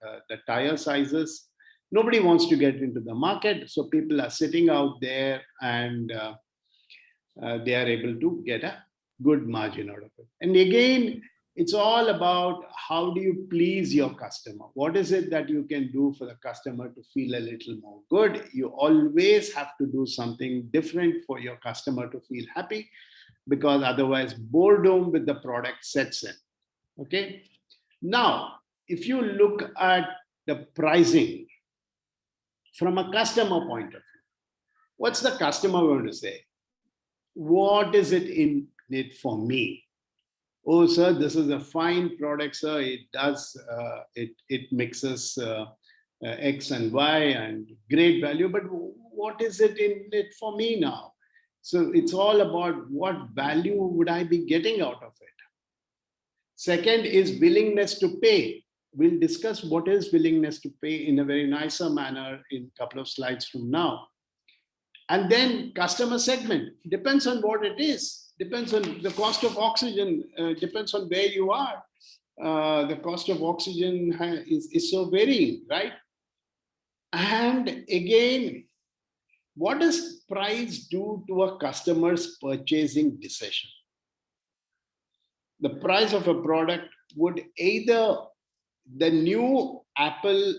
tire sizes. Nobody wants to get into the market, so people are sitting out there, and they are able to get a good margin out of it. And again, it's all about how do you please your customer? What is it that you can do for the customer to feel a little more good? You always have to do something different for your customer to feel happy, because otherwise boredom with the product sets in. Okay. Now, if you look at the pricing from a customer point of view, what's the customer going to say? What is it in it for me? Oh, sir, this is a fine product, sir. It does, it mixes X and Y and great value, but what is it in it for me now? So it's all about what value would I be getting out of it. Second is willingness to pay. We'll discuss what is willingness to pay in a very nicer manner in a couple of slides from now. And then customer segment, depends on what it is, depends on the cost of oxygen, depends on where you are. The cost of oxygen is so varying, right? And again, what does price do to a customer's purchasing decision? The price of a product would either, the new Apple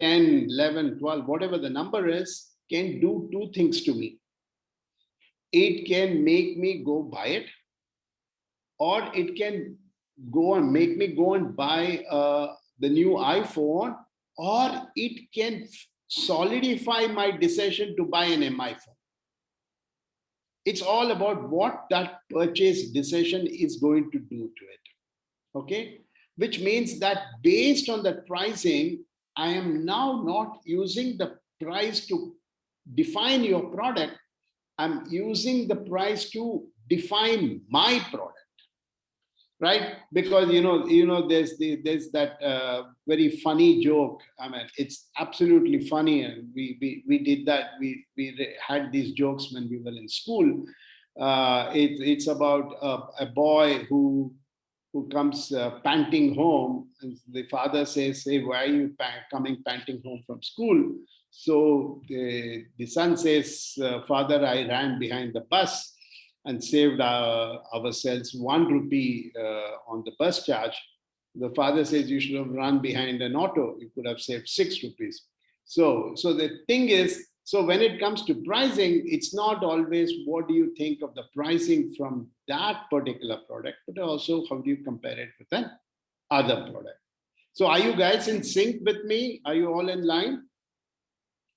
10, 11, 12, whatever the number is, can do two things to me. It can make me go buy it, or it can go and make me go and buy the new iPhone, or it can solidify my decision to buy an MI phone. It's all about what that purchase decision is going to do to it. Okay, which means that based on the pricing, I am now not using the price to define your product. I'm using the price to define my product, right? Because there's that very funny joke. I mean, it's absolutely funny, and we did that. We had these jokes when we were in school. It's about a boy who comes panting home, and the father says, "Hey, why are you coming panting home from school?" So the son says, "Father, I ran behind the bus and saved ourselves 1 rupee on the bus charge." The father says, "You should have run behind an auto. You could have saved 6 rupees." So the thing is, so when it comes to pricing, it's not always what do you think of the pricing from that particular product, but also how do you compare it with an other product. So are you guys in sync with me? Are you all in line?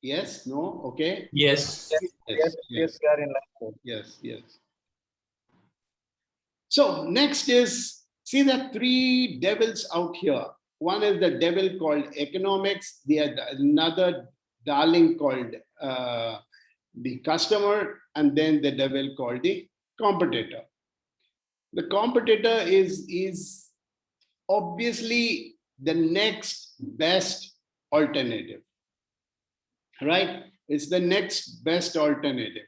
Yes, no, okay. Yes. Yes, we are in line. yes. So next is, see the three devils out here. One is the devil called economics, the another darling called the customer, and then the devil called the competitor. The competitor is obviously the next best alternative, right? It's the next best alternative.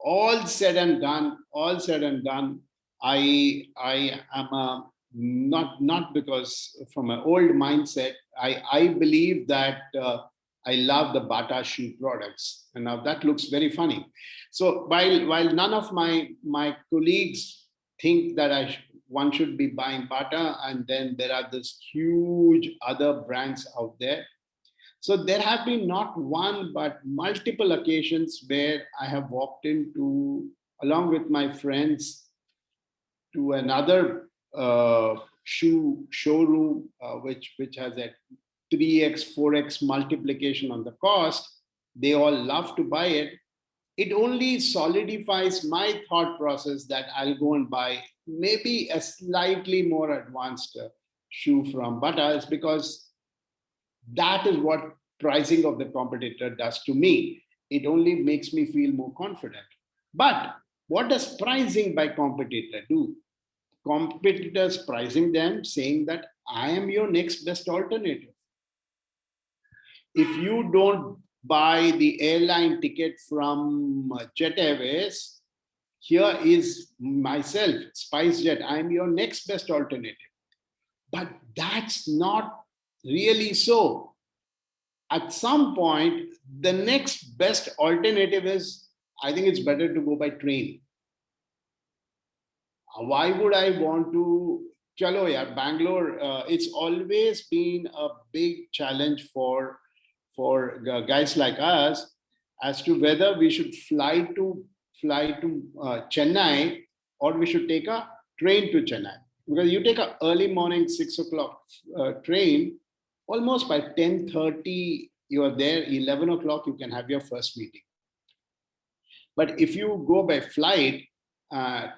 All said and done, I am not because from an old mindset, I believe that I love the Bata shoe products, and now that looks very funny. So while none of my colleagues think that one should be buying Bata, and then there are this huge other brands out there. So there have been not one, but multiple occasions where I have walked into, along with my friends, to another shoe showroom, which has a 3x, 4x multiplication on the cost. They all love to buy it. It only solidifies my thought process that I'll go and buy maybe a slightly more advanced shoe from Bata, is because that is what pricing of the competitor does to me. It only makes me feel more confident. But what does pricing by competitor do? Competitors pricing them, saying that I am your next best alternative. If you don't buy the airline ticket from Jet Airways, here is myself, SpiceJet. I am your next best alternative. But that's not really so. At some point, the next best alternative is, I think it's better to go by train. Why would I want to? Chalo, yeah, Bangalore. It's always been a big challenge for guys like us as to whether we should fly to Chennai, or we should take a train to Chennai. Because you take an early morning 6 o'clock train, almost by 10:30 you are there. 11 o'clock you can have your first meeting. But if you go by flight,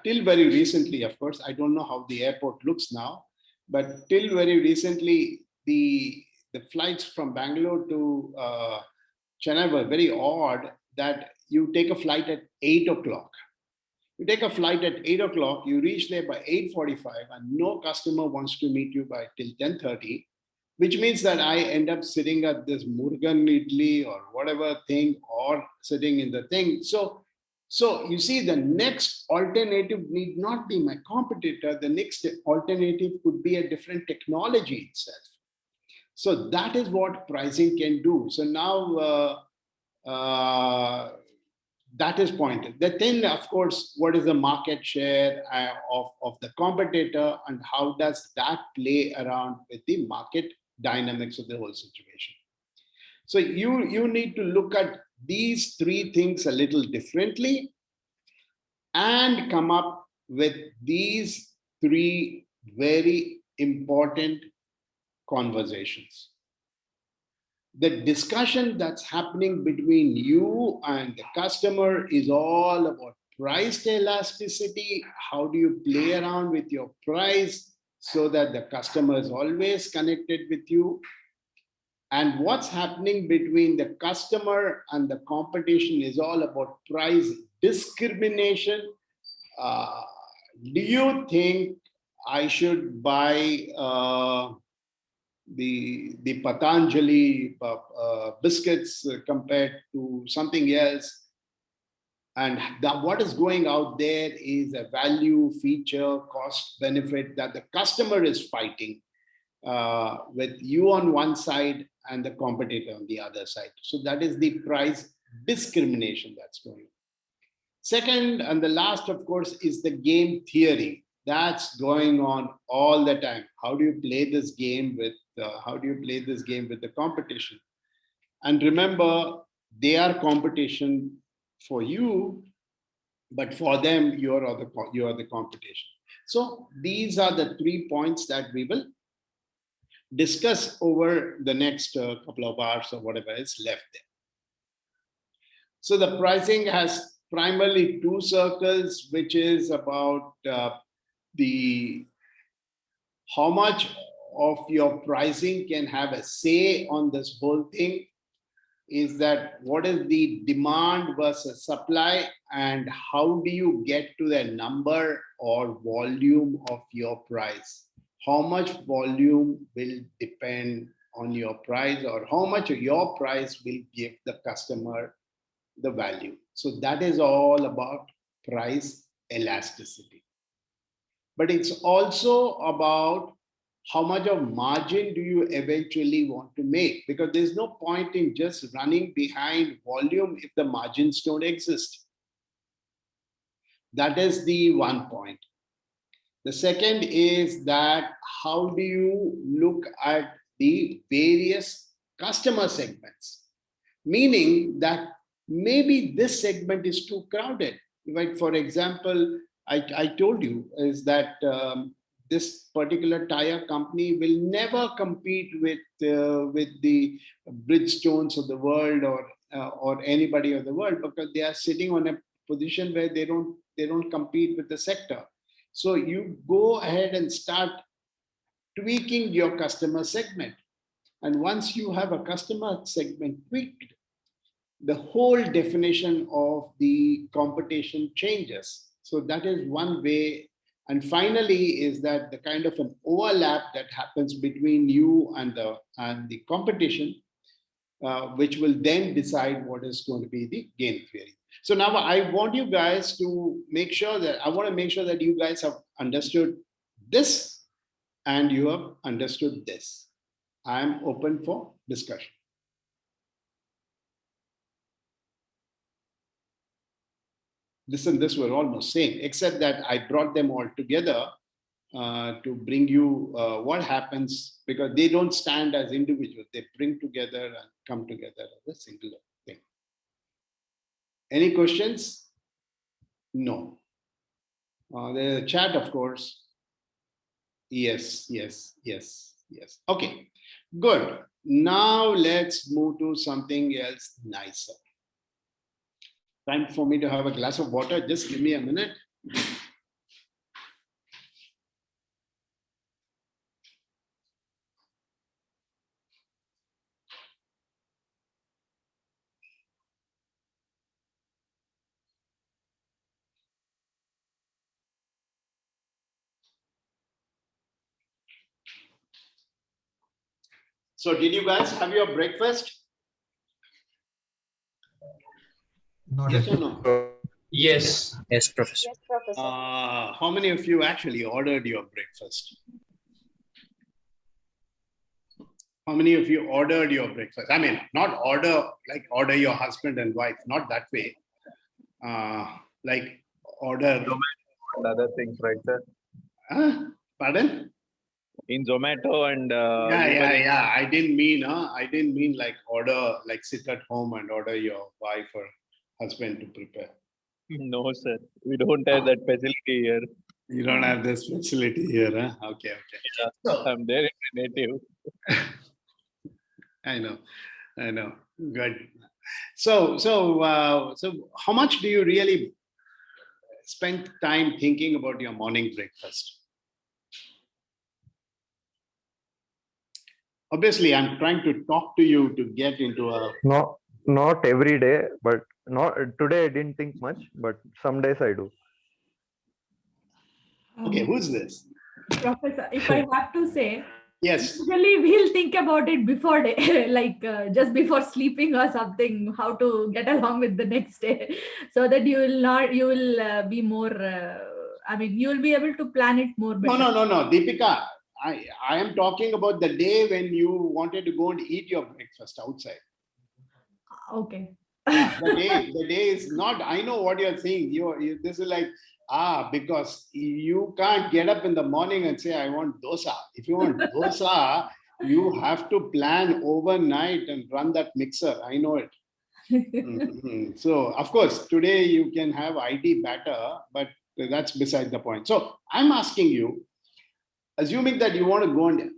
till very recently, of course, I don't know how the airport looks now, but till very recently, the flights from Bangalore to Chennai were very odd, that you take a flight at 8 o'clock. You take a flight at 8 o'clock, you reach there by 8:45, and no customer wants to meet you by till 10:30, which means that I end up sitting at this Murugan Idli or whatever thing, or sitting in the thing. So you see, the next alternative need not be my competitor. The next alternative could be a different technology itself. So that is what pricing can do. So now that is pointed. The thing, of course, what is the market share of the competitor, and how does that play around with the market dynamics of the whole situation? So you need to look at these three things a little differently and come up with these three very important conversations. The discussion that's happening between you and the customer is all about price elasticity. How do you play around with your price so that the customer is always connected with you? And what's happening between the customer and the competition is all about price discrimination. Uh, do you think I should buy the Patanjali biscuits compared to something else? And what is going out there is a value, feature, cost, benefit that the customer is fighting with you on one side and the competitor on the other side. So that is the price discrimination that's going on. Second, and the last, of course, is the game theory. That's going on all the time. How do you play this game with the competition? And remember, they are competition for you, but for them, you are the competition. So these are the 3 points that we will discuss over the next couple of hours or whatever is left there. So the pricing has primarily 2 circles, which is about how much of your pricing can have a say on this whole thing. Is that what is the demand versus supply, and how do you get to the number or volume of your price? How much volume will depend on your price, or how much of your price will give the customer the value? So that is all about price elasticity. But it's also about how much of margin do you eventually want to make? Because there's no point in just running behind volume if the margins don't exist. That is the one point. The second is that how do you look at the various customer segments? Meaning that maybe this segment is too crowded. Like, for example, I told you is that this particular tire company will never compete with the Bridgestones of the world or anybody of the world, because they are sitting on a position where they don't compete with the sector. So you go ahead and start tweaking your customer segment. And once you have a customer segment tweaked, the whole definition of the competition changes. So that is one way. And finally, is that the kind of an overlap that happens between you and the competition, which will then decide what is going to be the game theory. So now I want you guys to make sure that you guys have understood this and you have understood this. I am open for discussion. This and this were almost same, except that I brought them all together to bring you what happens, because they don't stand as individuals. They bring together and come together as a singular thing. Any questions? No. The chat, of course. Yes. Okay, good. Now let's move to something else nicer. Time for me to have a glass of water. Just give me a minute. So did you guys have your breakfast? Not Yes yet. or no? Yes, Professor. Yes, Professor. How many of you actually ordered your breakfast? How many of you ordered your breakfast? I mean, not order your husband and wife, not that way. Like order. And other things, right, sir? Pardon? In Zomato and Yeah. I didn't mean like order, like sit at home and order your wife or husband to prepare. No, sir. We don't have that facility here. You don't have this facility here, huh? Okay, okay. Yeah, So I'm there in my native. I know. Good. So how much do you really spend time thinking about your morning breakfast? Obviously, I'm trying to talk to you to get into a. No, not every day, but not today. I didn't think much, but some days I do. Okay, who's this? Professor, if I have to say, Yes. usually we'll think about it before day, like just before sleeping or something, how to get along with the next day, so that you will be more. You will be able to plan it more better. No, Deepika. I am talking about the day when you wanted to go and eat your breakfast outside. Okay. The day is not. I know what you're saying. This is like because you can't get up in the morning and say I want dosa. If you want dosa, you have to plan overnight and run that mixer. I know it. Mhm. So of course today you can have ID batter, but that's beside the point. So I'm asking you, assuming that you want to go and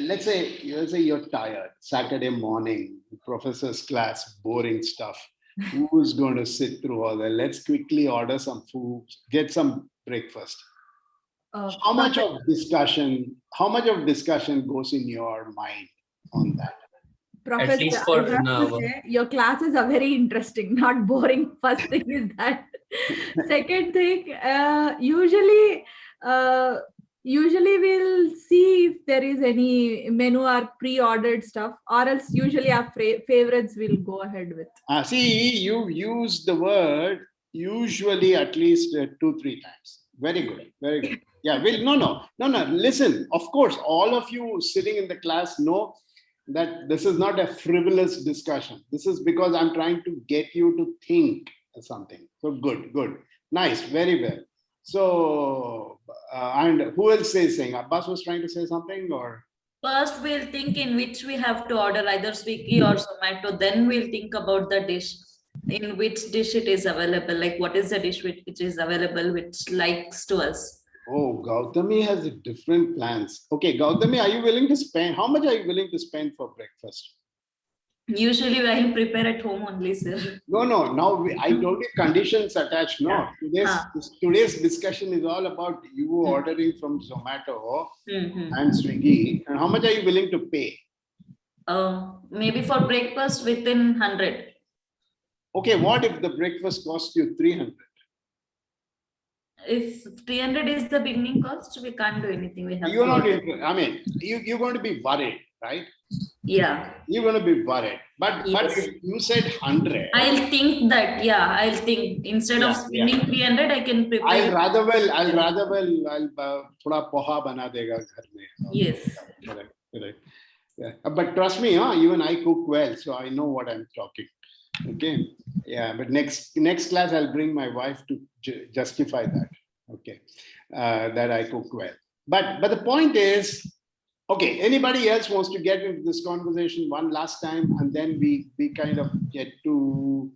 let's say you're tired, Saturday morning, professor's class, boring stuff. Who's going to sit through all that? Let's quickly order some food, get some breakfast. How much of discussion goes in your mind on that? Professor, At least for I have an to hour. say, your classes are very interesting, not boring. First thing is that. Second thing, usually we'll see if there is any menu or pre-ordered stuff, or else usually our favorites will go ahead with. See, you use the word usually at least 2-3 times. Very good, very good. Yeah, no. Listen, of course, all of you sitting in the class know that this is not a frivolous discussion. This is because I'm trying to get you to think something. So good. Nice, very well. So, and who else is saying? Abbas was trying to say something or? First, we'll think in which we have to order either Swiggy or Zomato. Then we'll think about the dish, in which dish it is available. Like what is the dish which is available, which likes to us. Oh, Gautami has different plans. Okay, Gautami, how much are you willing to spend for breakfast? Usually I'll prepare at home only, sir. No. Now I told you conditions attached. No, today's discussion is all about you ordering from Zomato and Swiggy. And how much are you willing to pay? Maybe for breakfast within 100. Okay, what if the breakfast costs you 300? If 300 is the beginning cost, we can't do anything. We have You're to not order. you're going to be worried, right? Yeah. You're going to be worried. But if you said 100. I'll think instead of spending 300, I can prepare. I'll rather thoda poha bana dega ghar mein. Yes. Correct. Yeah. But trust me, even I cook well, so I know what I'm talking. Okay. Yeah, but next class I'll bring my wife to justify that. Okay, that I cook well. But the point is, okay. Anybody else wants to get into this conversation one last time, and then we kind of get to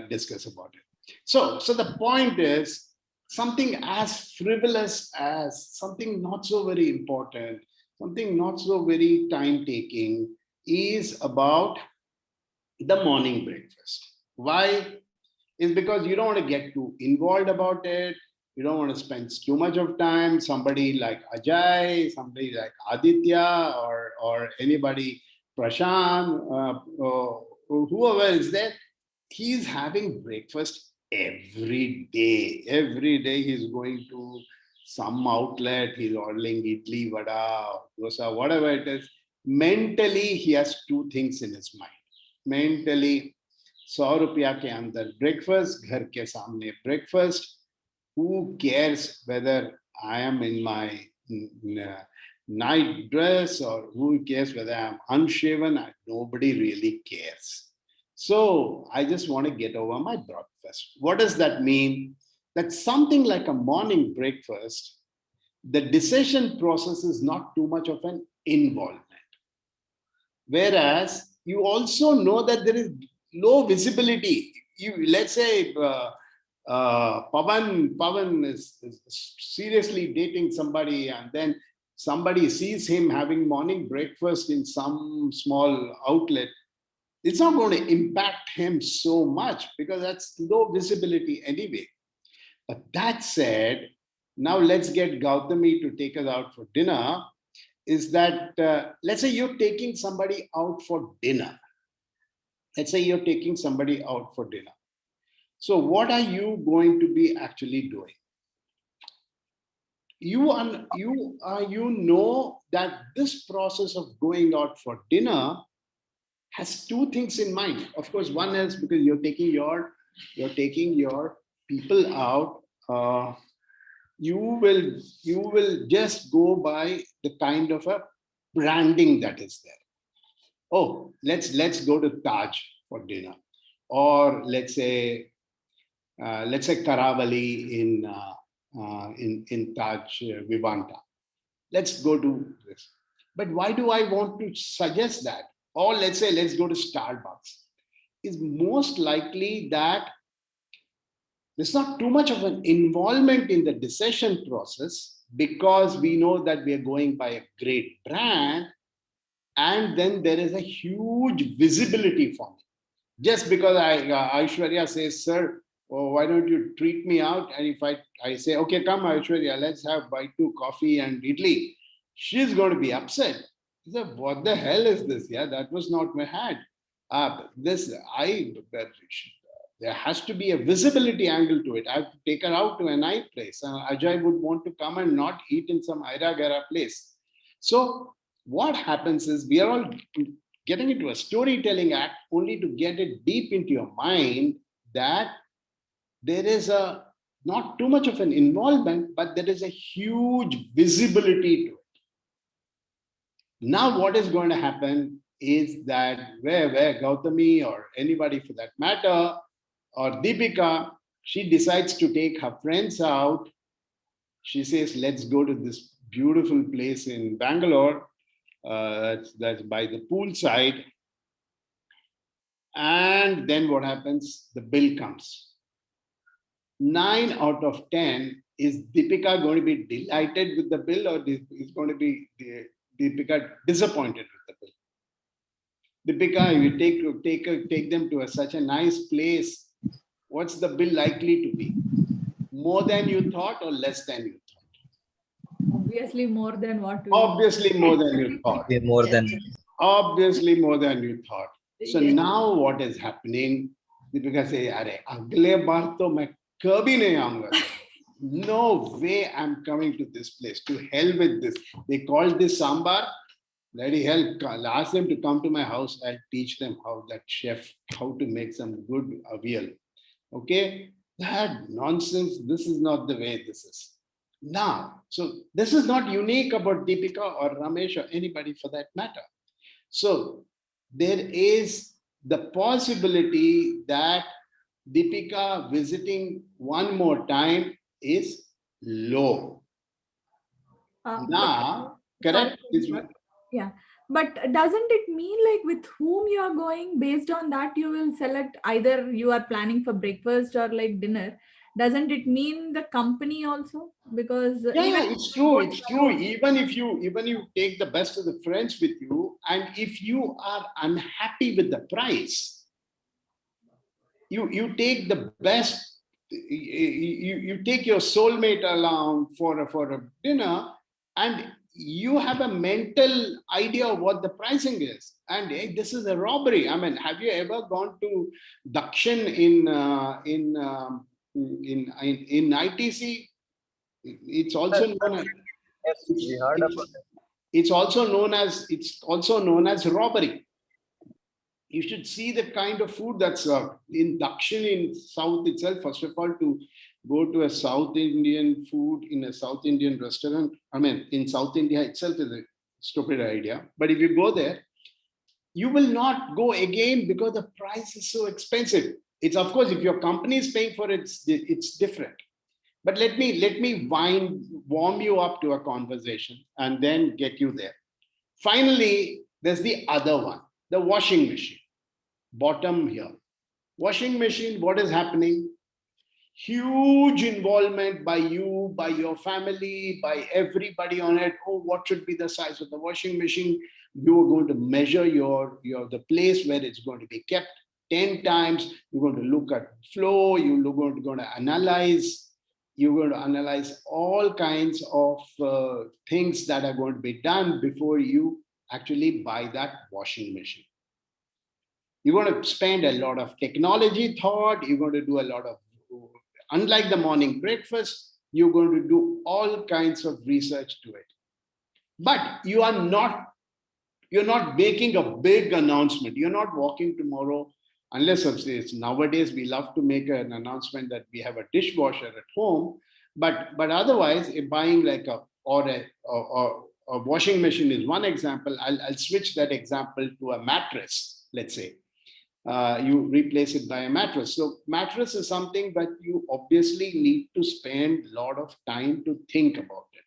discuss about it. So the point is something as frivolous as something not so very important, something not so very time taking is about the morning breakfast. Why? Is because you don't want to get too involved about it. You don't want to spend too much of time. Somebody like Ajay, somebody like Aditya, or anybody, Prashant, whoever is there, he's having breakfast every day. Every day he's going to some outlet, he's ordering idli, vada, dosa, whatever it is. Mentally, he has two things in his mind. Mentally, 100 रुपया के अंदर breakfast, घर के सामने breakfast. Who cares whether I am in my night dress or who cares whether I'm unshaven? Nobody really cares. So I just want to get over my breakfast. What does that mean? That something like a morning breakfast, the decision process is not too much of an involvement. Whereas you also know that there is low visibility. let's say Pavan is seriously dating somebody, and then somebody sees him having morning breakfast in some small outlet. It's not going to impact him so much because that's low visibility anyway. But that said, now let's get Gautami to take us out for dinner. Is that, let's say you're taking somebody out for dinner. Let's say you're taking somebody out for dinner. So what are you going to be actually doing? You know that this process of going out for dinner has two things in mind. Of course, one is because you're taking your people out. You will just go by the kind of a branding that is there. Oh, let's go to Taj for dinner, or let's say Karavali in Taj Vivanta. Let's go to this. But why do I want to suggest that? Or let's say let's go to Starbucks. Is most likely that there's not too much of an involvement in the decision process because we know that we are going by a great brand, and then there is a huge visibility for me. Just because Aishwarya says, sir, why don't you treat me out? And if I say, okay, come Aishwarya, let's have bite two coffee and idli, she's going to be upset. She said, what the hell is this? Yeah, that was not my hat. There has to be a visibility angle to it. I have to take her out to a nice place. Ajay would want to come and not eat in some Aira Gara place. So what happens is we are all getting into a storytelling act only to get it deep into your mind that there is not too much of an involvement, but there is a huge visibility to it. Now what is going to happen is that where Gautami or anybody for that matter, or Deepika, she decides to take her friends out. She says, let's go to this beautiful place in Bangalore. That's by the poolside. And then what happens? The bill comes. 9 out of 10, is Deepika going to be delighted with the bill, or is going to be Deepika disappointed with the bill? Deepika, you take them to such a nice place. What's the bill likely to be? More than you thought or less than you thought? Obviously more than what we Obviously more than you thought. More than. Obviously more than you thought. So Yes. now what is happening? Deepika say, "Arey, agle baar to main kabhi nahi aunga. No way I'm coming to this place. To hell with this. They called this sambar. Bloody hell, ask them to come to my house. I'll teach them how to make some good avial. Okay? That nonsense. This is not the way this is. Now, so this is not unique about Deepika or Ramesh or anybody for that matter. So there is the possibility that Deepika visiting one more time is low. Now, correct? Yeah, but doesn't it mean like with whom you are going, based on that you will select either you are planning for breakfast or like dinner? Doesn't it mean the company also? Because Yeah, it's true. It's true. Even if you take the best of the friends with you, and if you are unhappy with the price, you take the best. You take your soulmate along for a dinner, and you have a mental idea of what the pricing is. And hey, this is a robbery. I mean, have you ever gone to Dakshin in ITC? It's also known as, Yes, we heard about it. it's also known as robbery. You should see the kind of food that's served in Dakshin in South itself. First of all, to go to a South Indian food in a South Indian restaurant, I mean, in South India itself is a stupid idea. But if you go there, you will not go again because the price is so expensive. It's, of course, if your company is paying for it, it's different. But let me warm you up to a conversation and then get you there. Finally, there's the other one, the washing machine. Bottom here. Washing machine, what is happening? Huge involvement by you, by your family, by everybody on it. Oh, what should be the size of the washing machine? You're going to measure the place where it's going to be kept 10 times. You're going to look at flow. You're going to analyze. You're going to analyze all kinds of things that are going to be done before you actually buy that washing machine. You're going to spend a lot of technology thought. You're going to do a lot of, unlike the morning breakfast, you're going to do all kinds of research to it. But you're not making a big announcement. You're not walking tomorrow, unless it's nowadays we love to make an announcement that we have a dishwasher at home. But otherwise, if buying like a washing machine is one example. I'll switch that example to a mattress, let's say. You replace it by a mattress. So mattress is something that you obviously need to spend a lot of time to think about it,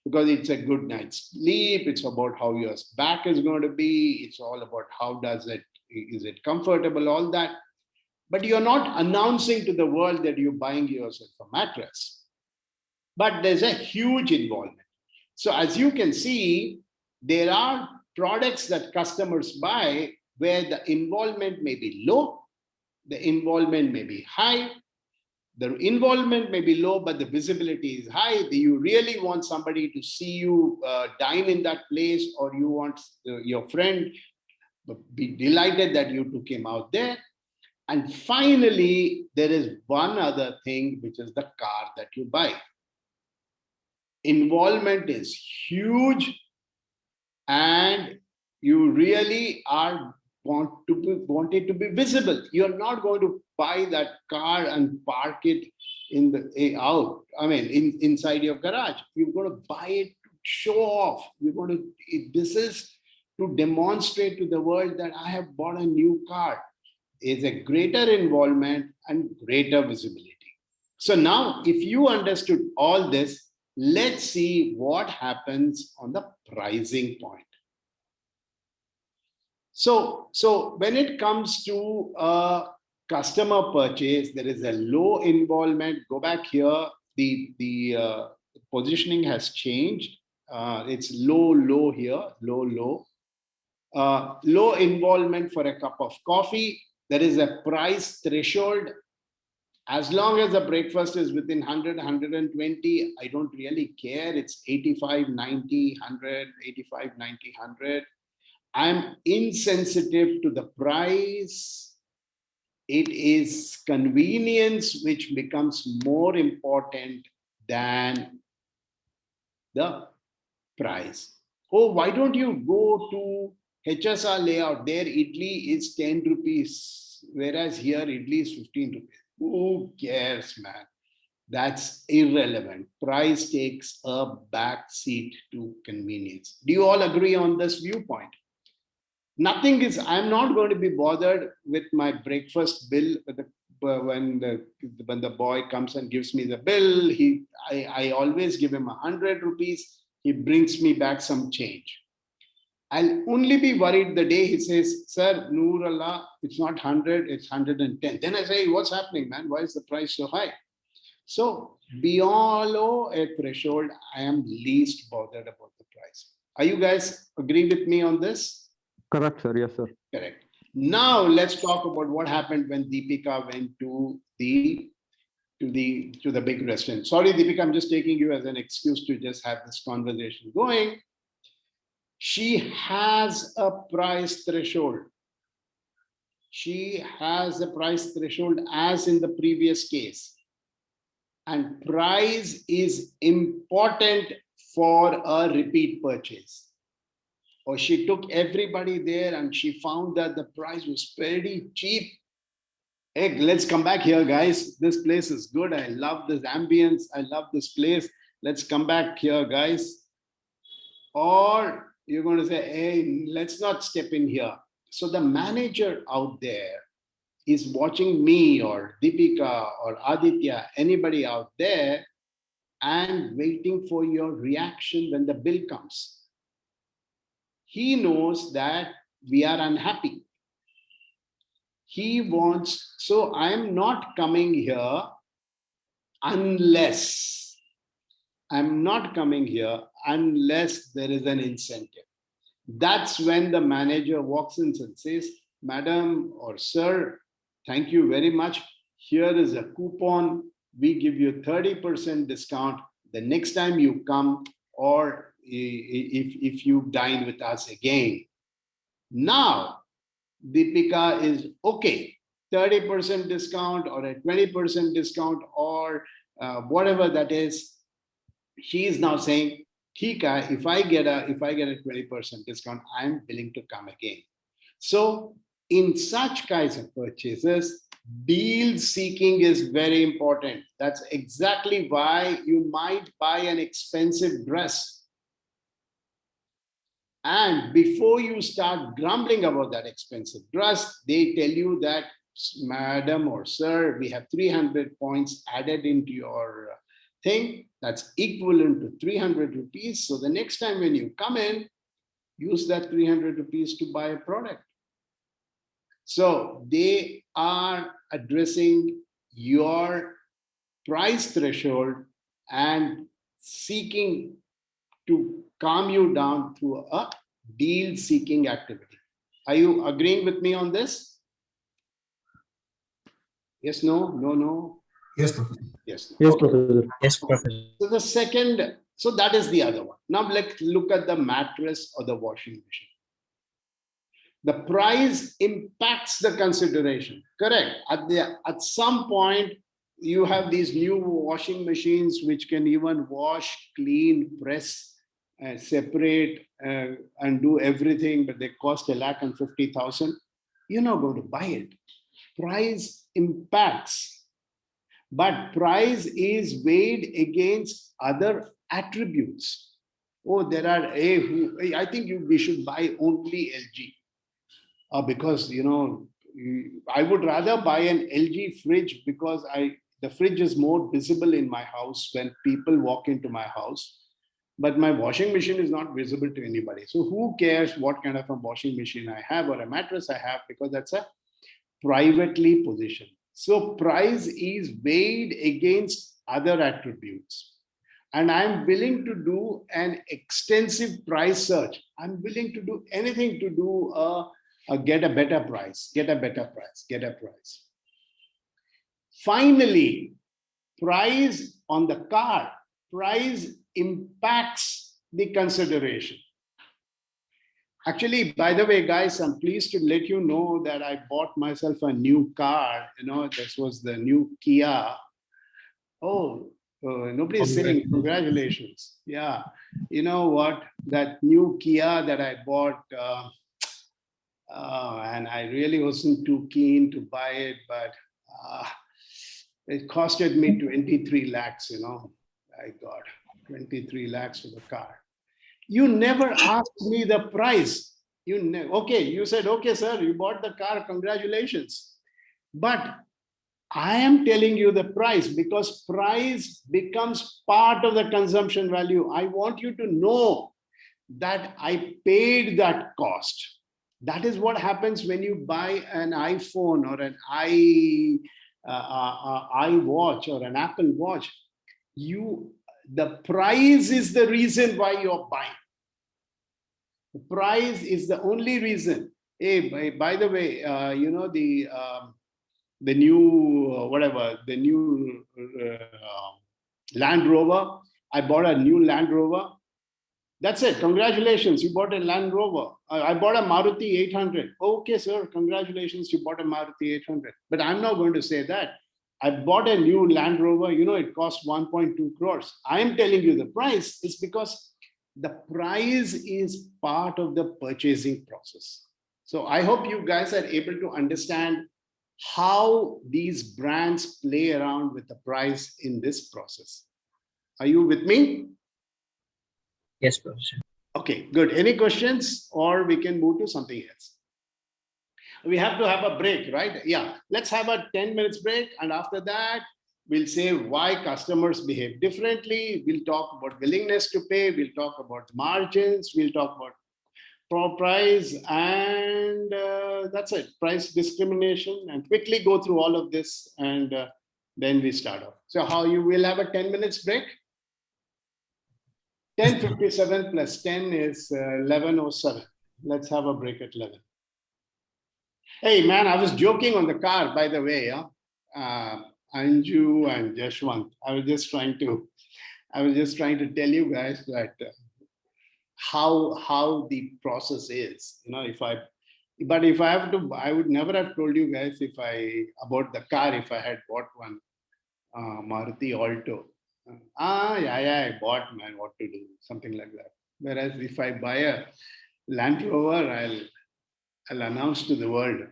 because it's a good night's sleep. It's about how your back is going to be. It's all about is it comfortable, all that. But you're not announcing to the world that you're buying yourself a mattress. But there's a huge involvement. So as you can see, there are products that customers buy where the involvement may be low, the involvement may be high, the involvement may be low, but the visibility is high. Do you really want somebody to see you dine in that place, or you want your friend to be delighted that you took him out there? And finally, there is one other thing, which is the car that you buy. Involvement is huge, and you really want it to be visible. You're not going to buy that car and park it inside your garage. You're going to buy it to show off. This is to demonstrate to the world that I have bought a new car. It's a greater involvement and greater visibility. So now, if you understood all this, let's see what happens on the pricing point. So when it comes to customer purchase, there is a low involvement. Go back here. The positioning has changed. It's low here, low. Low involvement for a cup of coffee. There is a price threshold. As long as the breakfast is within 100, 120, I don't really care. It's 85, 90, 100, 85, 90, 100. I'm insensitive to the price. It is convenience which becomes more important than the price. Oh, why don't you go to HSR layout? There, idli is 10 rupees, whereas here, idli is 15 rupees. Who cares, man? That's irrelevant. Price takes a back seat to convenience. Do you all agree on this viewpoint? I'm not going to be bothered with my breakfast bill when the boy comes and gives me the bill. I always give him 100 rupees. He brings me back some change. I'll only be worried the day he says, "Sir, Noor Allah, it's not 100, it's 110. Then I say, what's happening, man? Why is the price so high? So below a threshold, I am least bothered about the price. Are you guys agree with me on this? Correct, sir. Yes, sir. Correct. Now let's talk about what happened when Deepika went to the big restaurant. Sorry, Deepika, I'm just taking you as an excuse to just have this conversation going. She has a price threshold. She has a price threshold as in the previous case. And price is important for a repeat purchase. Or she took everybody there and she found that the price was very cheap. Hey, let's come back here, guys. This place is good. I love this ambience. I love this place. Let's come back here, guys. Or you're going to say, hey, let's not step in here. So the manager out there is watching me or Deepika or Aditya, anybody out there, and waiting for your reaction when the bill comes. He knows that we are unhappy. He wants, so I'm not coming here unless, I'm not coming here unless there is an incentive. That's when the manager walks in and says, Madam or Sir, thank you very much. Here is a coupon. We give you 30% discount the next time you come, or if you dine with us again. Now, Deepika is okay, 30% discount or a 20% discount or whatever that is. She is now saying, Tika, if I get a 20% discount, I'm willing to come again. So in such kinds of purchases, deal seeking is very important. That's exactly why you might buy an expensive dress. And before you start grumbling about that expensive dress, they tell you that, Madam or Sir, we have 300 points added into your thing. That's equivalent to 300 rupees. So the next time when you come in, use that 300 rupees to buy a product. So they are addressing your price threshold and seeking to calm you down through a deal seeking activity. Are you agreeing with me on this? Yes, no, no, no. Yes, Professor. Yes. Yes, Okay. Professor. Yes, Professor. So the second, so that is the other one. Now let's look at the mattress or the washing machine. The price impacts the consideration. Correct. At some point, you have these new washing machines which can even wash, clean, press, separate, and do everything, but they cost 1,50,000. You're not going to buy it. Price impacts, but price is weighed against other attributes. Oh, there are I think we should buy only LG. Because I would rather buy an LG fridge because the fridge is more visible in my house when people walk into my house, but my washing machine is not visible to anybody. So who cares what kind of a washing machine I have or a mattress I have, because that's a privately positioned. So price is weighed against other attributes. And I'm willing to do an extensive price search. I'm willing to do anything to do get a better price, get a better price, get a price. Finally, price on the car, price impacts the consideration. Actually, by the way, guys, I'm pleased to let you know that I bought myself a new car. This was the new Kia. Oh, nobody's saying congratulations. Yeah. You know what? That new Kia that I bought, and I really wasn't too keen to buy it, but it costed me 23 lakhs, My God, 23 lakhs for the car. You never asked me the price. Okay, you said, okay, sir, you bought the car, congratulations. But I am telling you the price because price becomes part of the consumption value. I want you to know that I paid that cost. That is what happens when you buy an iPhone or an iWatch or an Apple Watch. The price is the reason why you're buying. The price is the only reason. Hey, by the way, the new the new Land Rover. I bought a new Land Rover. That's it. Congratulations, you bought a Land Rover. I bought a Maruti 800. Okay, sir, congratulations, you bought a Maruti 800. But I'm not going to say that. I bought a new Land Rover. It costs 1.2 crores. I am telling you the price is because the price is part of the purchasing process. So I hope you guys are able to understand how these brands play around with the price in this process. Are you with me? Yes, Professor. Okay, good. Any questions, or we can move to something else? We have to have a break, right? Yeah, let's have a 10 minutes break. And after that, we'll say why customers behave differently. We'll talk about willingness to pay. We'll talk about margins. We'll talk about price, and that's it. Price discrimination, and quickly go through all of this, and then we start off. So how you will have a 10 minutes break? 10:57 plus 10 is 11:07. Let's have a break at 11. Hey man, I was joking on the car, by the way. Anju and Jashwant. I was just trying to tell you guys that how the process is. If I have to, I would never have told you guys about the car if I had bought one Maruti Alto. I bought, man, what to do, something like that. Whereas if I buy a Land Rover, I'll announce to the world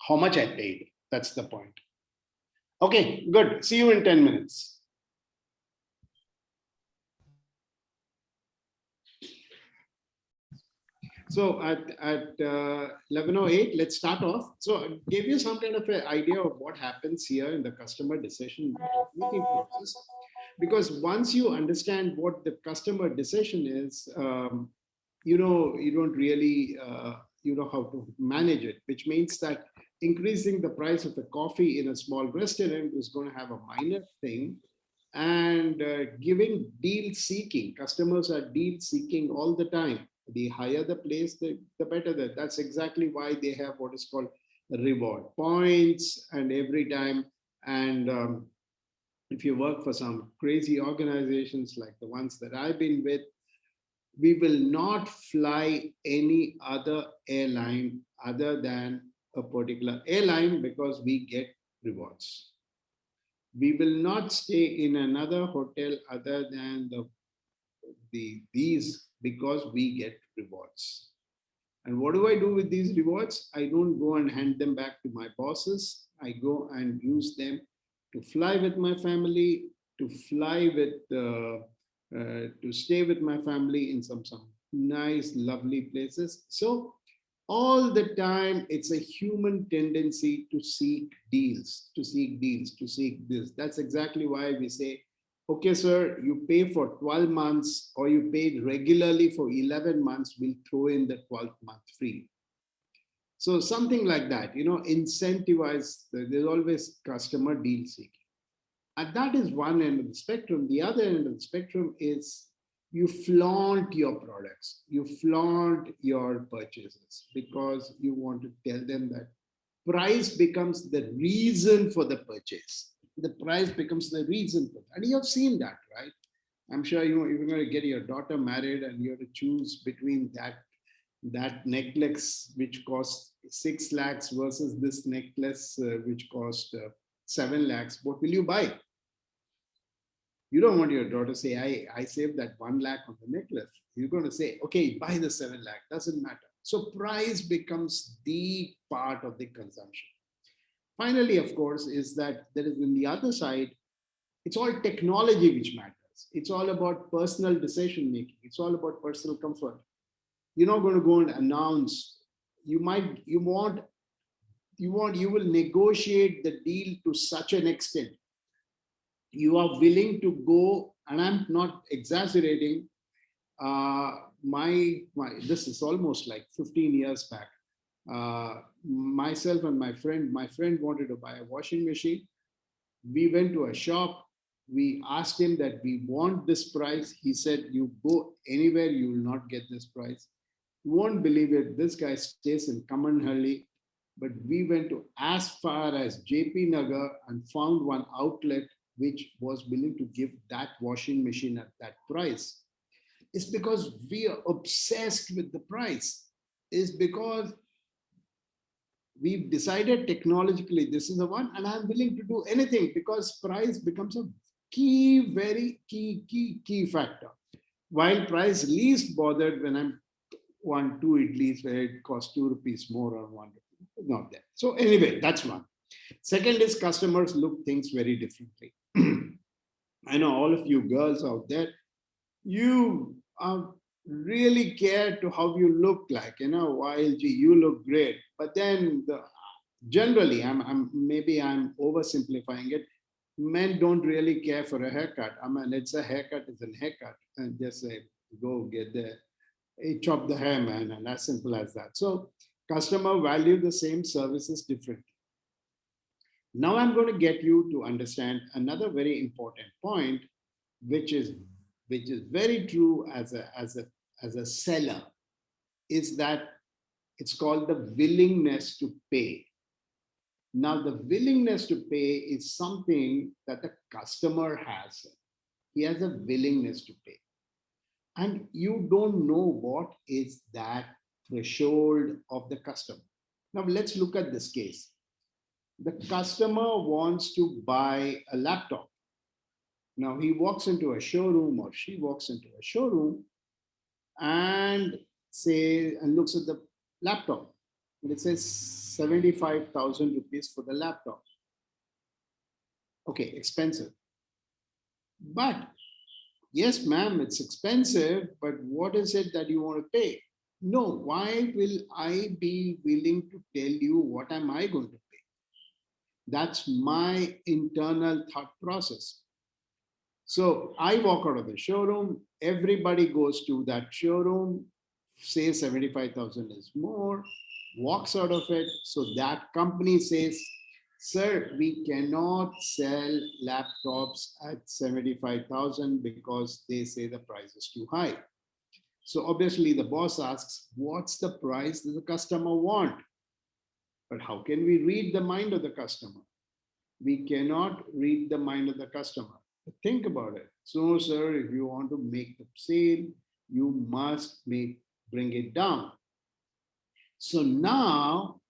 how much I paid. That's the point. Okay, good. See you in 10 minutes. So at 11:08, let's start off. So I gave you some kind of an idea of what happens here in the customer decision making process. Because once you understand what the customer decision is, you don't really how to manage it, which means that increasing the price of a coffee in a small restaurant is going to have a minor thing, and giving deal seeking. Customers are deal seeking all the time. The higher the place, the better. That's exactly why they have what is called reward points, and every time. And if you work for some crazy organizations like the ones that I've been with, we will not fly any other airline other than a particular airline because we get rewards. We will not stay in another hotel other than these because we get rewards. And what do I do with these rewards? I don't go and hand them back to my bosses. I go and use them to fly with my family, to stay with my family in some nice, lovely places. So all the time, it's a human tendency to seek deals, to seek this. That's exactly why we say, okay, sir, you pay for 12 months or you paid regularly for 11 months, we'll throw in the 12th month free. So something like that, incentivize, there's always customer deal seeking. And that is one end of the spectrum. The other end of the spectrum is you flaunt your products, you flaunt your purchases because you want to tell them that price becomes the reason for the purchase. The price becomes the reason for that. And you have seen that, right? I'm sure you're going to get your daughter married and you have to choose between that necklace which costs 6 lakhs versus this necklace which cost 7 lakhs. What will you buy? You don't want your daughter to say, I saved that 1 lakh on the necklace. You're going to say, okay, buy the 7 lakh, doesn't matter. So price becomes the part of the consumption. Finally, of course, is that there is on the other side, it's all technology which matters. It's all about personal decision making. It's all about personal comfort. You're not going to go and announce. You will negotiate the deal to such an extent. You are willing to go, and I'm not exaggerating. This is almost like 15 years back. Myself and my friend wanted to buy a washing machine. We went to a shop. We asked him that we want this price. He said, you go anywhere, you will not get this price. You won't believe it. This guy stays in Kamanhalli, but we went to as far as JP Nagar and found one outlet which was willing to give that washing machine at that price. It's because we are obsessed with the price. It's because we've decided technologically this is the one, and I'm willing to do anything because price becomes a key, very key factor. While price least bothered when I'm 1, 2 idlis where it costs 2 rupees more or 1 rupee, not there. So anyway, that's one. Second is customers look things very differently. I know all of you girls out there, you really care to how you look like, YLG, you look great. But then generally, maybe I'm oversimplifying it. Men don't really care for a haircut. I mean, it's a haircut, it's a haircut. And just say, go get the chop the hair, man, and as simple as that. So customer value the same services differently. Now I'm going to get you to understand another very important point, which is very true as a seller, is that it's called the willingness to pay. Now, the willingness to pay is something that the customer has. He has a willingness to pay. And you don't know what is that threshold of the customer. Now, let's look at this case. The customer wants to buy a laptop. Now, he walks into a showroom or she walks into a showroom and looks at the laptop. And it says 75,000 rupees for the laptop. Okay, expensive. But yes, ma'am, it's expensive, but what is it that you want to pay? No, why will I be willing to tell you what am I going to pay? That's my internal thought process. So I walk out of the showroom, everybody goes to that showroom, says 75,000 is more, walks out of it. So that company says, sir, we cannot sell laptops at 75,000 because they say the price is too high. So obviously the boss asks, what's the price that the customer want? But how can we read the mind of the customer? We cannot read the mind of the customer. Think about it. So, sir, if you want to make the sale, you must bring it down. So now,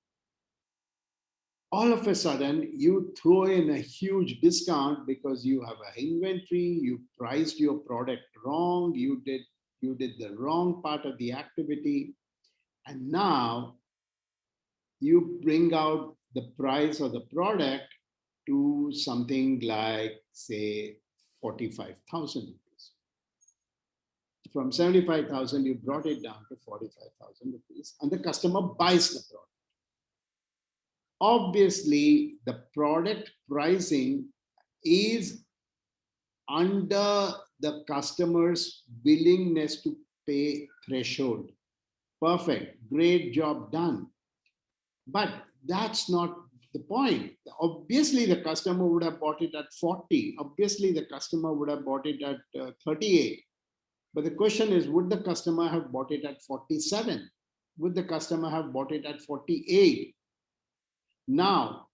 all of a sudden, you throw in a huge discount because you have an inventory, you priced your product wrong, you did the wrong part of the activity, and now you bring out the price of the product to something like, say, 45,000 rupees. From 75,000, you brought it down to 45,000 rupees, and the customer buys the product. Obviously, the product pricing is under the customer's willingness to pay threshold. Perfect, great job done. But that's not the point. Obviously, the customer would have bought it at 40. Obviously, the customer would have bought it at 38. But the question is, would the customer have bought it at 47? Would the customer have bought it at 48? Now,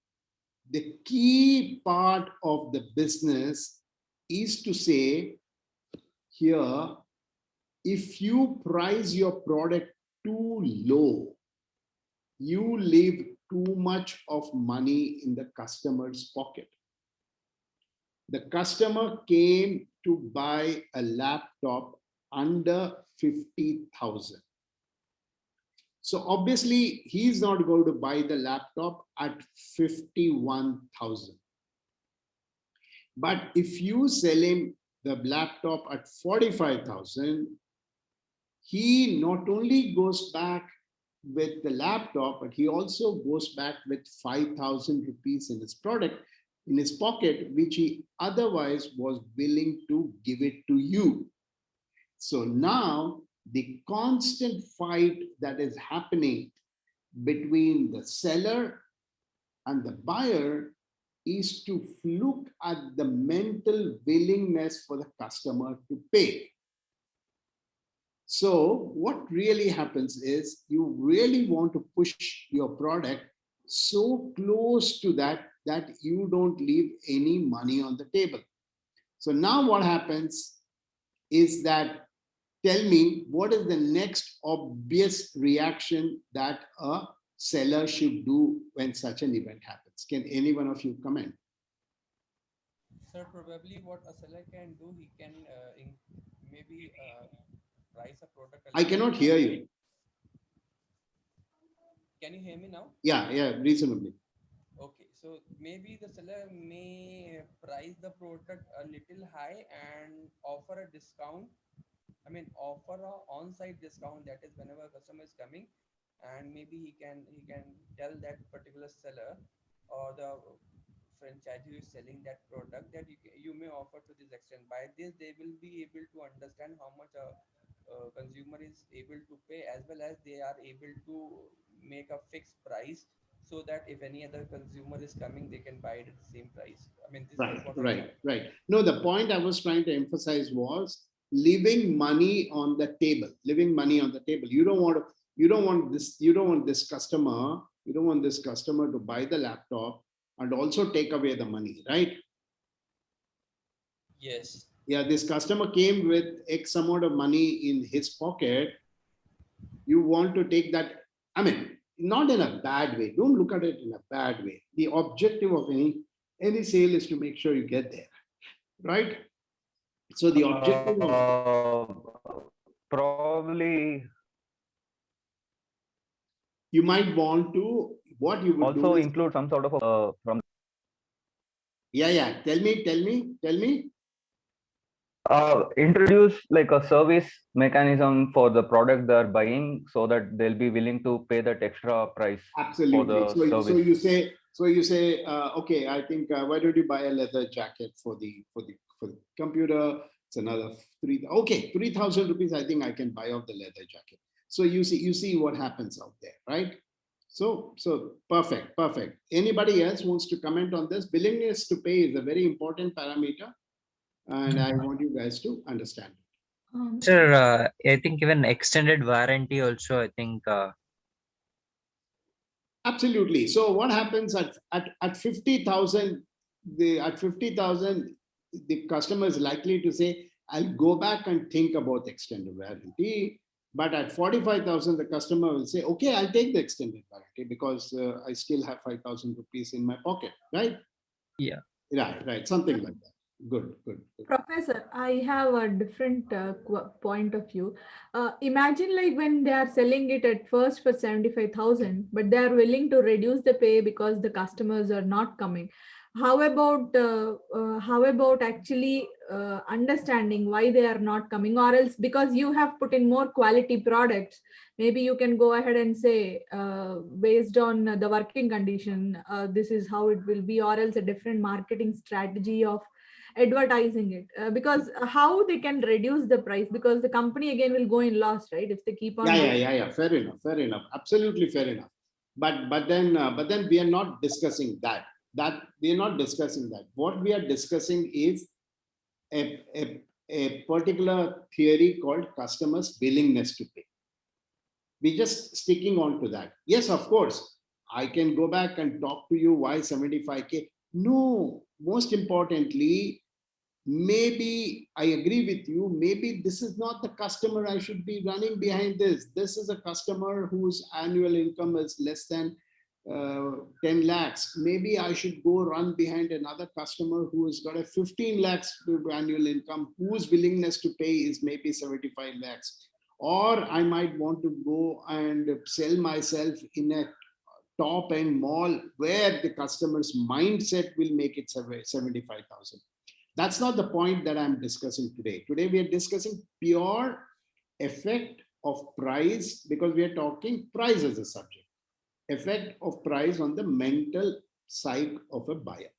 the key part of the business is to say here, if you price your product too low, you leave too much of money in the customer's pocket. The customer came to buy a laptop under 50,000. So obviously, he's not going to buy the laptop at 51,000. But if you sell him the laptop at 45,000, he not only goes back with the laptop, but he also goes back with 5,000 rupees in his pocket, which he otherwise was willing to give it to you. So now the constant fight that is happening between the seller and the buyer is to look at the mental willingness for the customer to pay. So what really happens is you really want to push your product so close to that you don't leave any money on the table. So now what happens is that, tell me, what is the next obvious reaction that a seller should do when such an event happens? Can any one of you comment? Sir, probably what a seller can do, he can maybe price a product. I cannot hear you. Can you hear me now? Yeah, reasonably. Okay, so maybe the seller may price the product a little high and offer a discount. I mean, offer a on-site discount, that is whenever a customer is coming, and maybe he can tell that particular seller or the franchisee who is selling that product that you may offer to this extent. By this, they will be able to understand how much consumer is able to pay, as well as they are able to make a fixed price, so that if any other consumer is coming, they can buy it at the same price. I mean, this is Right, what I right, thought. right. No, the point I was trying to emphasize was leaving money on the table, leaving money on the table. You don't want to, you don't want this customer, to buy the laptop and also take away the money, right? Yes. Yeah, this customer came with X amount of money in his pocket. You want to take that, I mean, not in a bad way. Don't look at it in a bad way. The objective of any sale is to make sure you get there, right? So the objective of Probably you might want to, what you would also do is, include some sort of from yeah. Tell me. introduce like a service mechanism for the product they're buying, so that they'll be willing to pay that extra price for Absolutely. the So service. you say, okay, I think why don't you buy a leather jacket for the computer? It's another 3,000 rupees. I think I can buy off the leather jacket. So you see what happens out there, right? So perfect. Anybody else wants to comment on this? Willingness to pay is a very important parameter, and I want you guys to understand it. Sir, I think even extended warranty also, I think. Absolutely. So what happens at 50,000, the customer is likely to say, I'll go back and think about extended warranty. But at 45,000, the customer will say, okay, I'll take the extended warranty because I still have 5,000 rupees in my pocket, right? Yeah. Right. Something like that. Good. Professor, I have a different point of view. Imagine like when they are selling it at first for 75,000, but they are willing to reduce the pay because the customers are not coming. How about actually understanding why they are not coming, or else because you have put in more quality products, maybe you can go ahead and say based on the working condition, this is how it will be, or else a different marketing strategy of advertising it, because how they can reduce the price, because the company again will go in loss, right, if they keep on Yeah. Fair enough. Absolutely fair enough. But then we are not discussing that. We are not discussing that. What we are discussing is a particular theory called customers' willingness to pay. We're just sticking on to that. Yes, of course, I can go back and talk to you why 75K. No, most importantly, maybe I agree with you. Maybe this is not the customer I should be running behind this. This is a customer whose annual income is less than 10 lakhs. Maybe I should go run behind another customer who has got a 15 lakhs annual income, whose willingness to pay is maybe 75 lakhs. Or I might want to go and sell myself in a top end mall where the customer's mindset will make it 75,000. That's not the point that I'm discussing today. Today we are discussing pure effect of price, because we are talking price as a subject. Effect of price on the mental psyche of a buyer.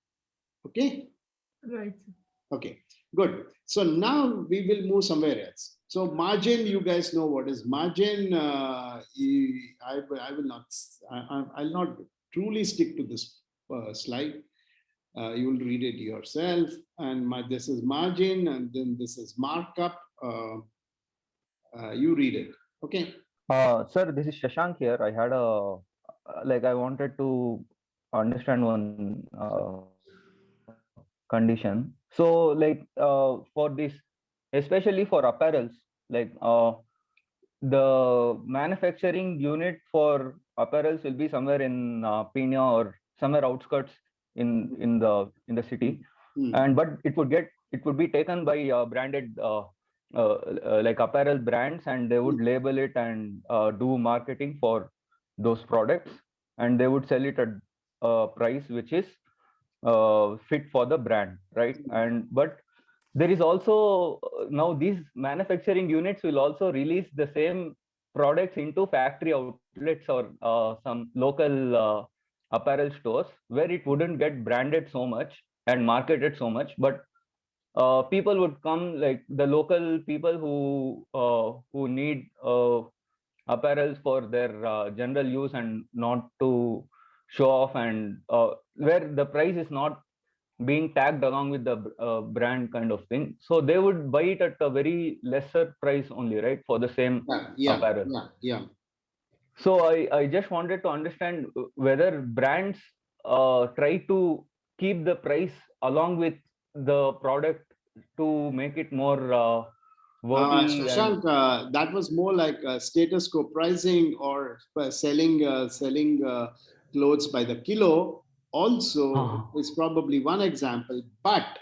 Okay? right. Okay, good. So now we will move somewhere else. So margin, you guys know what is margin. I'll not truly stick to this slide. You will read it yourself. And this is margin, and then this is markup. You read it. Okay. Sir, this is Shashank here. I had I wanted to understand one condition. So for this, especially for apparels, the manufacturing unit for apparels will be somewhere in Pina or somewhere outskirts in the city, and but it would be taken by branded apparel brands, and they would label it and do marketing for those products, and they would sell it at a price which is fit for the brand, right? And but there is also now these manufacturing units will also release the same products into factory outlets or some local apparel stores where it wouldn't get branded so much and marketed so much, but people would come, like the local people who need apparels for their general use and not to show off, and where the price is not being tagged along with the brand kind of thing. So they would buy it at a very lesser price only, right, for the same apparel. Yeah. So I just wanted to understand whether brands try to keep the price along with the product to make it more worthy. Shashank, that was more like status quo pricing or selling clothes by the kilo. Also, is probably one example. But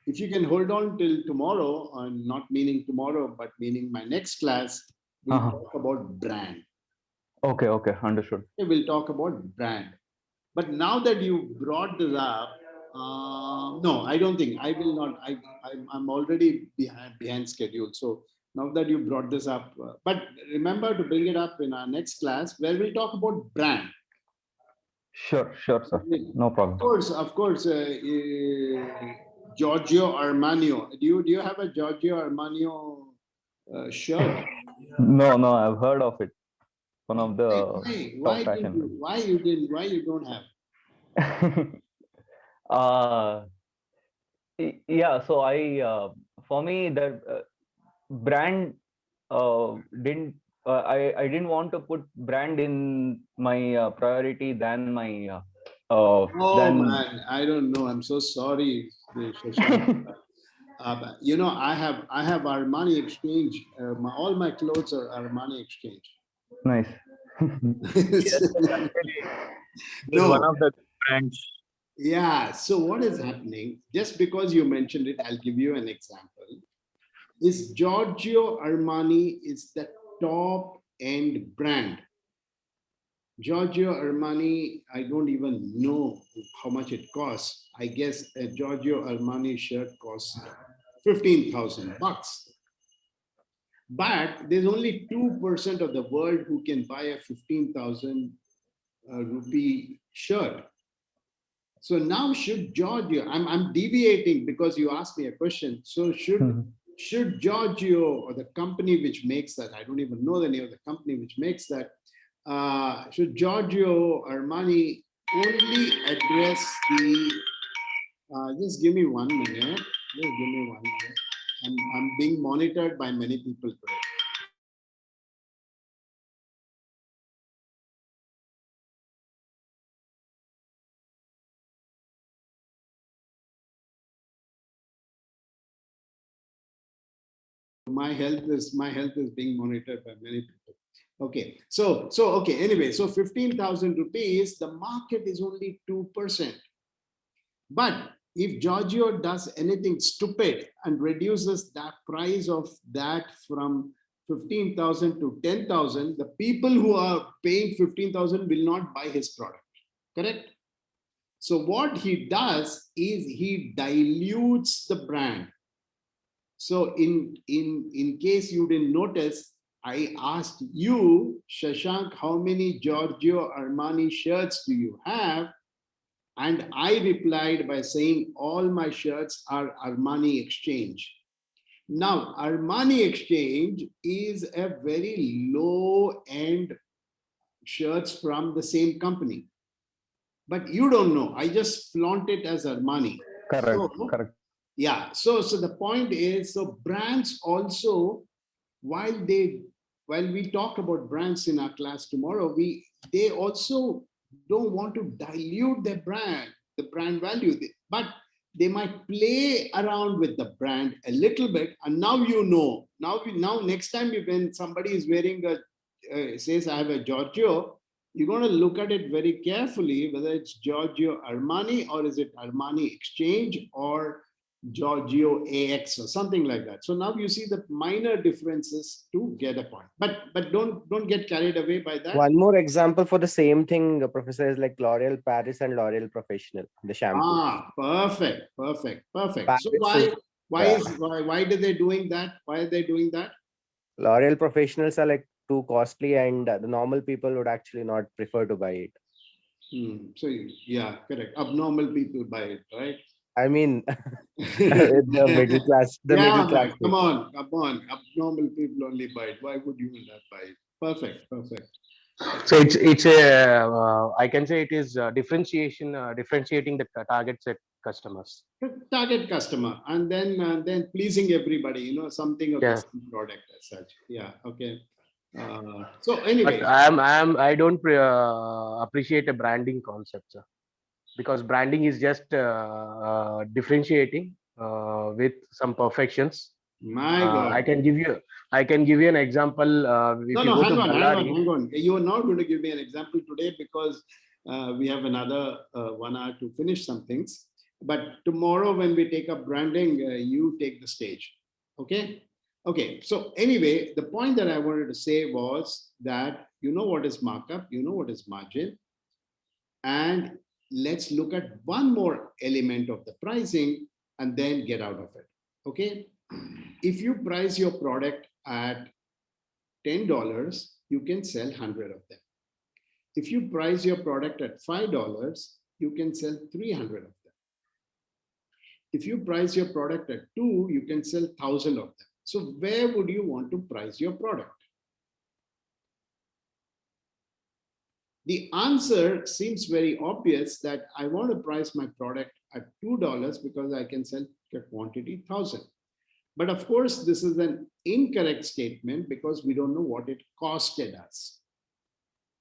if you can hold on till tomorrow, not meaning tomorrow, but meaning my next class, we'll talk about brand. Okay, understood. We'll talk about brand. But now that you brought this up, no, I don't think I will not. I'm already behind schedule. So now that you brought this up, but remember to bring it up in our next class where we'll talk about brand. Sure, sir. No problem. Of course. Giorgio Armani. Do you have a Giorgio Armani shirt? No, I've heard of it. One of the why top fashion. Why you don't have? Yeah, so for me, the brand didn't. I didn't want to put brand in my priority than my. Man, I don't know. I'm so sorry, Shashank. I have Armani Exchange. All my clothes are Armani Exchange. Nice. Yes, No. One of the brands. Yeah. So what is happening? Just because you mentioned it, I'll give you an example. Is Giorgio Armani is the top end brand. Giorgio Armani, I don't even know how much it costs. I guess a Giorgio Armani shirt costs $15,000. But there's only 2% of the world who can buy a 15,000 rupee shirt. So now should Giorgio, I'm deviating because you asked me a question. So should Giorgio or the company which makes that, I don't even know the name of the company which makes that, should Giorgio Armani only address the, just give me 1 minute. Just give me 1 minute. I'm being monitored by many people today. My health is being monitored by many people. Okay, so okay. Anyway, so 15,000 rupees. The market is only 2%. But if Giorgio does anything stupid and reduces that price of that from 15,000 to 10,000, the people who are paying 15,000 will not buy his product. Correct? So what he does is he dilutes the brand. So in case you didn't notice, I asked you, Shashank, how many Giorgio Armani shirts do you have? And I replied by saying all my shirts are Armani Exchange. Now, Armani Exchange is a very low-end shirts from the same company. But you don't know. I just flaunt it as Armani. Correct. Yeah, so the point is, so brands also, while we talk about brands in our class tomorrow, they also don't want to dilute the brand value, but they might play around with the brand a little bit. And now you know, now next time when somebody is wearing says I have a Giorgio, you're going to look at it very carefully, whether it's Giorgio Armani or is it Armani Exchange or Giorgio AX or something like that. So now you see the minor differences to get a point. But don't get carried away by that. One more example for the same thing, Professor, is like L'Oreal Paris and L'Oreal Professional, the shampoo. Perfect. Paris So why are they doing that? Why are they doing that? L'Oreal Professionals are like too costly, and the normal people would actually not prefer to buy it. So yeah, correct. Abnormal people buy it, right? I mean, the middle class, the middle Yeah, class. man, come on. Abnormal people only buy it. Why would you not buy it? Perfect. So it's a I can say it is differentiating the target set customers. Target customer, and then pleasing everybody. Something of the Yeah. same product as such. Yeah. Okay. So But anyway, I don't appreciate a branding concept, sir, because branding is just differentiating with some perfections. my God. I can give you an example. If you No, go hang to on. Ballari, You are not going to give me an example today because we have another 1 hour to finish some things. But tomorrow, when we take up branding, you take the stage. Okay. Okay. So anyway, the point that I wanted to say was that you know what is markup, you know what is margin, and let's look at one more element of the pricing and then get out of it. Okay. If you price your product at $10, you can sell 100 of them. If you price your product at $5, you can sell 300 of them. If you price your product at 2, you can sell 1,000 of them. So where would you want to price your product? The answer seems very obvious that I want to price my product at $2 because I can sell a quantity 1,000. But of course, this is an incorrect statement because we don't know what it costed us.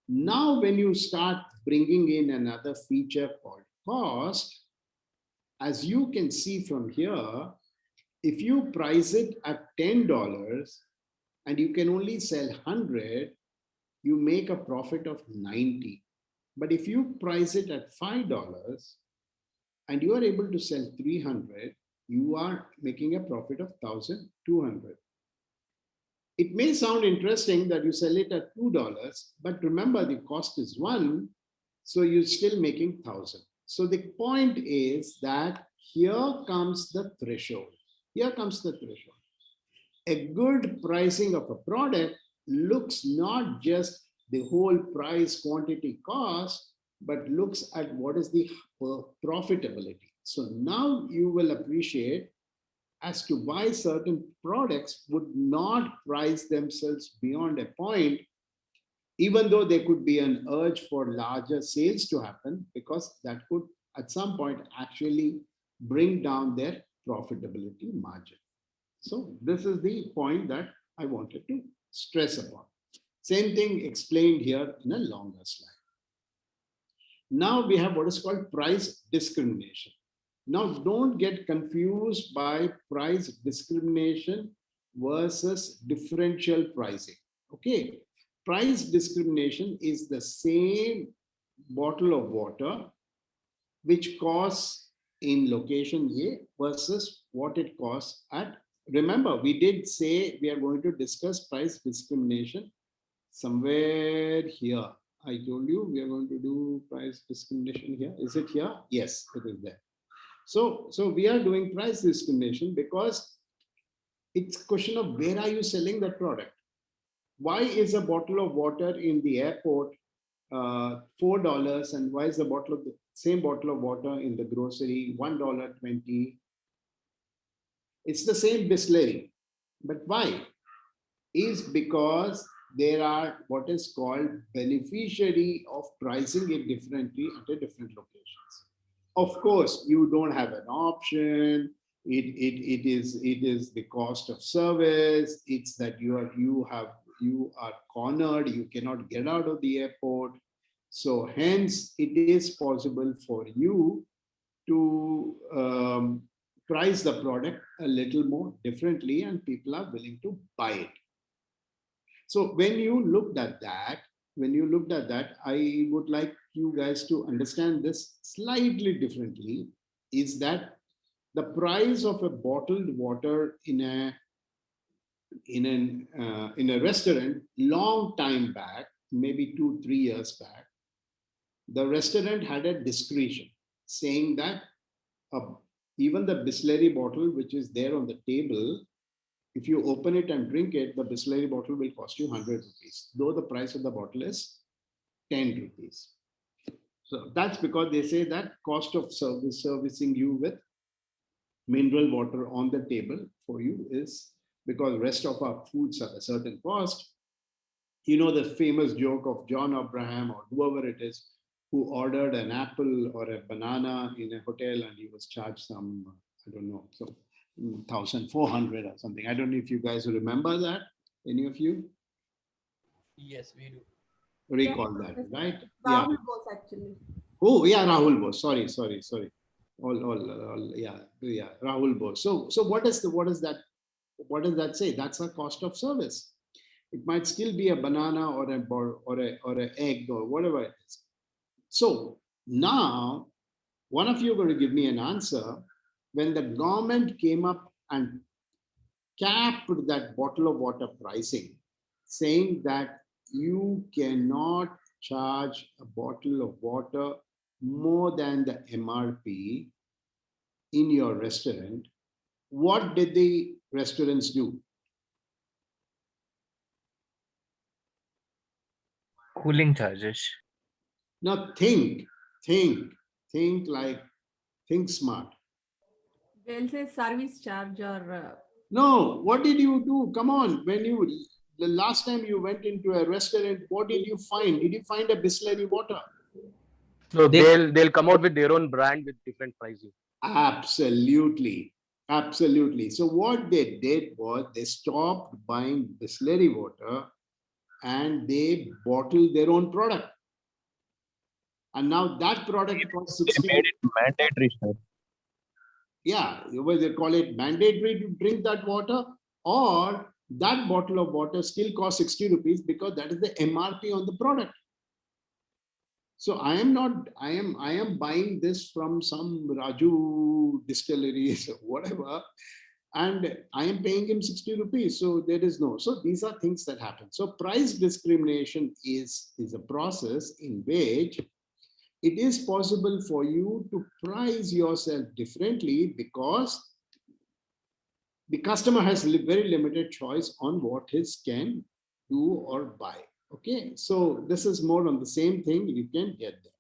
Now, when you start bringing in another feature called cost, as you can see from here, if you price it at $10 and you can only sell 100, you make a profit of 90. But if you price it at $5 and you are able to sell 300, you are making a profit of 1,200. It may sound interesting that you sell it at $2, but remember the cost is 1, so you're still making 1,000. So the point is that here comes the threshold. Here comes the threshold. A good pricing of a product looks not just the whole price, quantity, cost, but looks at what is the profitability. So now you will appreciate as to why certain products would not price themselves beyond a point, even though there could be an urge for larger sales to happen, because that could at some point actually bring down their profitability margin. So this is the point that I wanted to stress upon. Same thing explained here in a longer slide. Now we have what is called price discrimination. Now, don't get confused by price discrimination versus differential pricing. Okay, price discrimination is the same bottle of water which costs in location A versus what it costs at. Remember, we did say we are going to discuss price discrimination somewhere here. I told you we are going to do price discrimination here. Is it here? Yes, it is there. So we are doing price discrimination because it's a question of where are you selling that product? Why is a bottle of water in the airport $4 and why is the same bottle of water in the grocery $1.20? It's the same Bisleri, but why? Is because there are what is called beneficiary of pricing it differently at a different locations. Of course, you don't have an option. It is the cost of service. It's that you are cornered. You cannot get out of the airport. So hence, it is possible for you to price the product a little more differently, and people are willing to buy it. So when you looked at that, I would like you guys to understand this slightly differently, is that the price of a bottled water in a restaurant long time back, maybe 2-3 years back, the restaurant had a discretion saying that even the Bisleri bottle, which is there on the table, if you open it and drink it, the Bisleri bottle will cost you 100 rupees, though the price of the bottle is 10 rupees. So that's because they say that cost of servicing you with mineral water on the table for you is because rest of our foods are a certain cost. You know the famous joke of John Abraham or whoever it is who ordered an apple or a banana in a hotel and he was charged some, I don't know, so 1,400 or something. I don't know if you guys remember that. Any of you Yes, we do. recall that, right? Yeah. Rahul Bose actually. Oh, yeah, Rahul Bose. Sorry. Yeah, Rahul Bose. So what does that say? That's a cost of service. It might still be a banana or an egg or whatever it is. So now, one of you are going to give me an answer. When the government came up and capped that bottle of water pricing, saying that you cannot charge a bottle of water more than the MRP in your restaurant, what did the restaurants do? Cooling charges. Now think smart. They'll say service charge or. No, what did you do? Come on, the last time you went into a restaurant, what did you find? Did you find a Bisleri water? So they'll come out with their own brand with different pricing. Absolutely. So what they did was they stopped buying Bisleri water and they bottled their own product. And now that product costs 60. They made it mandatory, sir. Yeah, they call it mandatory to drink that water, or that bottle of water still costs 60 rupees because that is the MRP on the product. So I am buying this from some Raju distilleries or whatever, and I am paying him 60 rupees. So there is no. So these are things that happen. So price discrimination is a process in which it is possible for you to price yourself differently because the customer has very limited choice on what he can do or buy. Okay, so this is more on the same thing. You can get there.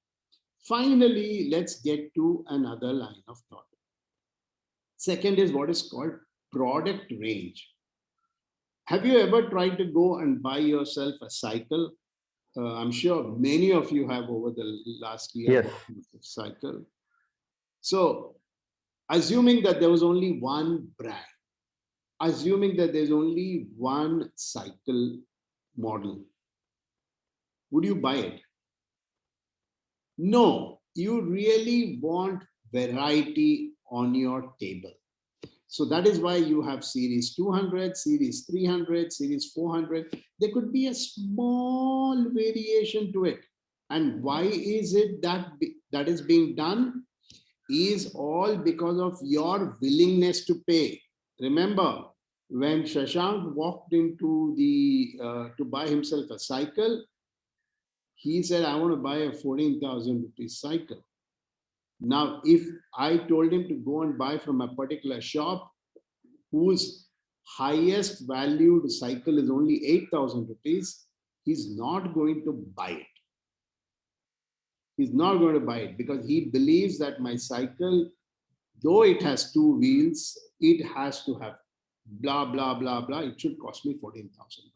Finally, let's get to another line of thought. Second is what is called product range. Have you ever tried to go and buy yourself a cycle? I'm sure many of you have over the last year. Yes. Cycle. So, assuming that there was only one brand, assuming that there's only one cycle model, would you buy it? No, you really want variety on your table. So that is why you have series 200, series 300, series 400. There could be a small variation to it. And why is it that is being done? Is all because of your willingness to pay. Remember, when Shashank walked into to buy himself a cycle, he said, I want to buy a 14,000 rupees cycle. Now, if I told him to go and buy from a particular shop whose highest valued cycle is only 8,000 rupees, he's not going to buy it. He's not going to buy it because he believes that my cycle, though it has two wheels, it has to have blah, blah, blah, blah. It should cost me 14,000.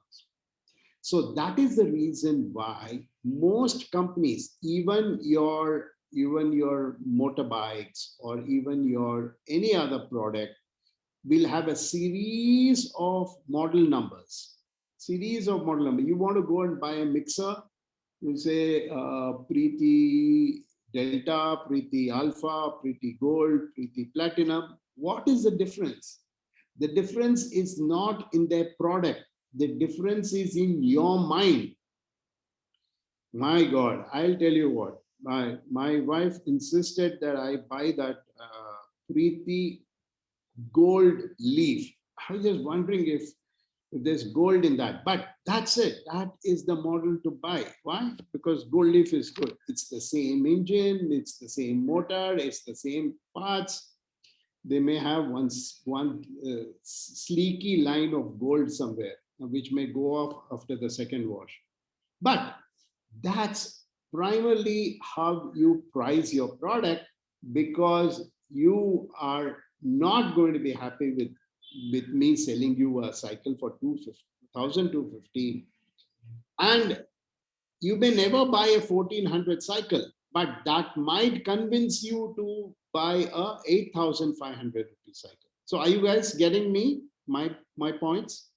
So that is the reason why most companies, even your motorbikes or even your any other product, will have a series of model numbers. You want to go and buy a mixer, you say Preeti Delta, Preeti Alpha, Preeti Gold, Preeti Platinum. What is the difference? The difference is not in their product. The difference is in your mind. My God, I'll tell you what. My wife insisted that I buy that Preeti Gold Leaf. I was just wondering if there's gold in that, but that's it. That is the model to buy. Why? Because Gold Leaf is good. It's the same engine, it's the same motor, it's the same parts. They may have one sleeky line of gold somewhere, which may go off after the second wash. But that's primarily how you price your product, because you are not going to be happy with me selling you a cycle for 1,250. And you may never buy a 1,400 cycle, but that might convince you to buy a 8,500 rupee cycle. So are you guys getting me, my points?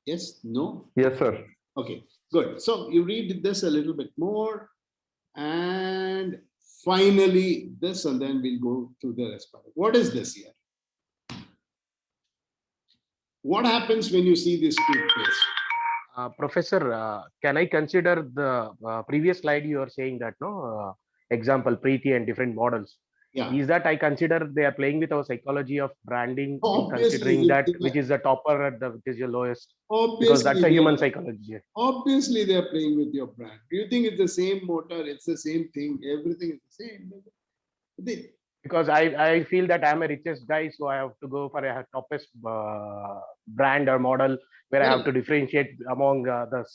Yes, no? Yes, sir. Okay, good. So you read this a little bit more, and finally this, and then we'll go to the rest part. What is this here? What happens when you see this toothpaste? Professor, can I consider the previous slide you are saying that, no, example, Preeti and different models? Yeah. Is that I consider they are playing with our psychology of branding, Obviously, considering that which is the topper at the which is your lowest? Obviously, because that's a human psychology. Obviously, they are playing with your brand. Do you think it's the same motor? It's the same thing. Everything is the same. Because I feel that I'm a richest guy, so I have to go for a toppest brand or model where I have to differentiate among the.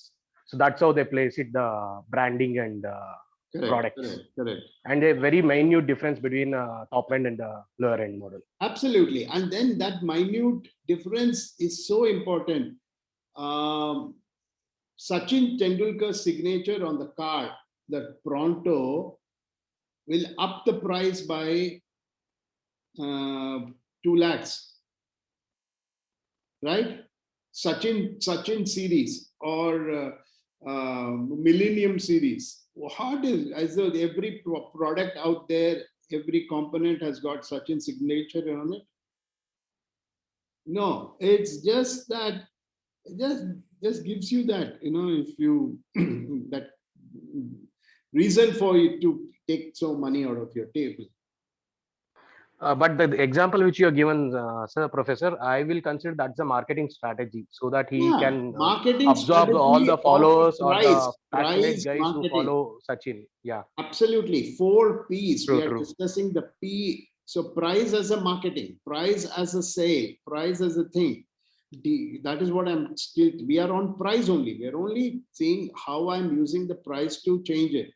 So that's how they place it, the branding and products. Correct. And a very minute difference between top end and the lower end model. Absolutely. And then that minute difference is so important. Sachin Tendulkar's signature on the card, the Pronto, will up the price by 2 lakhs, right? Sachin series or Millennium series. How is every product out there, every component has got Sachin signature on it? No, it's just that it just gives you that, if you that reason for you to take so money out of your table. But the example which you have given, Sir Professor, I will consider that's a marketing strategy so that he can absorb all the followers or the passionate guys who follow Sachin. Yeah, absolutely. 4 P's. True, we are discussing the P. So price as a marketing, price as a sale, price as a thing. That is what I'm still. We are on price only. We are only seeing how I'm using the price to change it.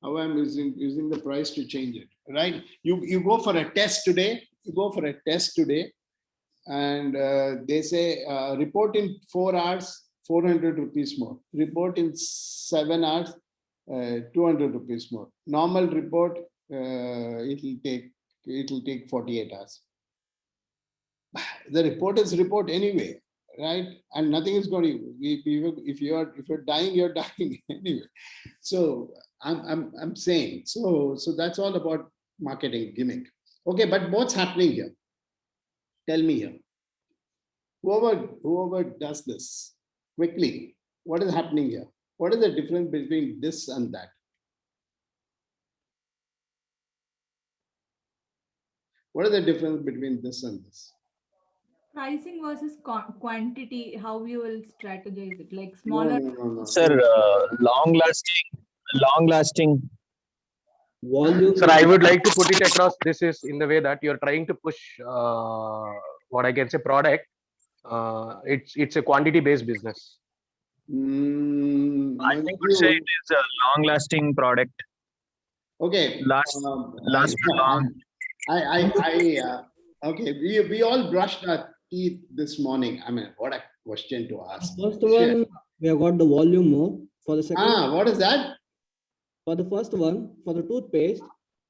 How I'm using the price to change it, right? You go for a test today. You go for a test today, and they say report in 4 hours, 400 rupees more. Report in 7 hours, 200 rupees more. Normal report, it'll take 48 hours. The report is report anyway, right? And nothing is going to. If you're dying, you're dying anyway. So I'm saying so that's all about marketing gimmick. Okay, but what's happening here? Tell me here. Whoever does this quickly, what is happening here? What is the difference between this and that? What is the difference between this and this? Pricing versus quantity, how you will strategize it, like smaller. No. Sir, long lasting volume. Sir, I would like to put it across. This is in the way that you're trying to push what I can say product. It's a quantity based business. I would say it is a long lasting product. Okay. Last long. Okay. We all brushed our teeth this morning. I mean, what a question to ask. First one, we have got the volume more. For the second, what is that? For the first one, for the toothpaste,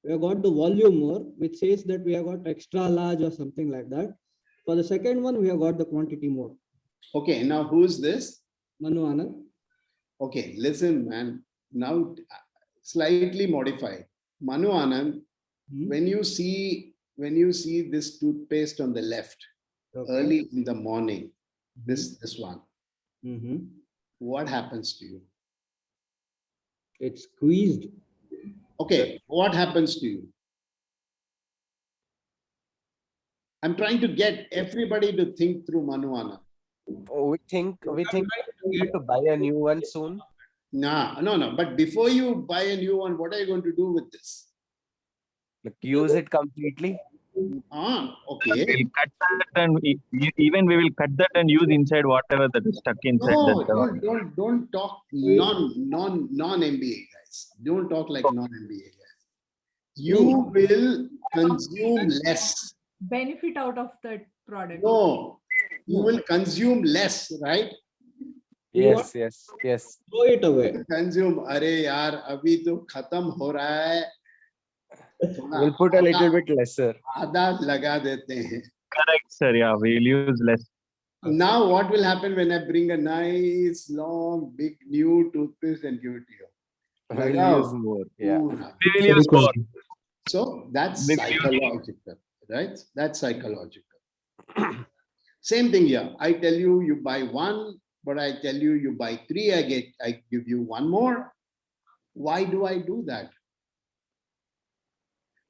we have got the volume more, which says that we have got extra large or something like that. For the second one, we have got the quantity more. Okay, now who's this? Manu Anand. Okay, listen, man. Now slightly modified. Manu Anand, when you see this toothpaste on the left, early in the morning, this one, what happens to you? It's squeezed. Okay, what happens to you? I'm trying to get everybody to think through Manu Anand. We think we have to buy a new one soon. No. But before you buy a new one, what are you going to do with this? Like use it completely. Okay. We'll cut that and even we will cut that and use inside whatever that is stuck inside. No, don't talk non-MBA guys. Don't talk like non-MBA guys. you will consume less. Benefit out of that product. No, you will consume less, right? Yes, yes, yes. Throw it away. Consume. अरे यार अभी तो खत्म हो रहा है. We'll put a little bit lesser. आधा लगा देते हैं. Correct, sir. Yeah, we'll use less. Now what will happen when I bring a nice, long, big, new toothpaste and give it to you? We'll use more. Yeah. We will use more. So that's We will use psychological, right? That's psychological. Same thing here. I tell you, you buy one, but I tell you, you buy three. I give you one more. Why do I do that?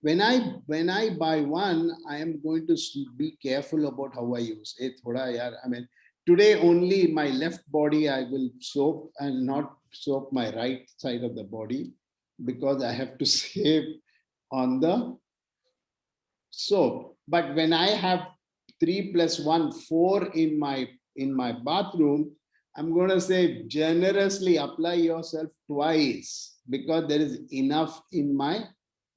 When I buy one, I am going to be careful about how I use it. I mean, today only my left body I will soap and not soap my right side of the body because I have to save on the soap. But when I have 3 + 1, 4 in my bathroom, I'm going to say generously apply yourself twice because there is enough in my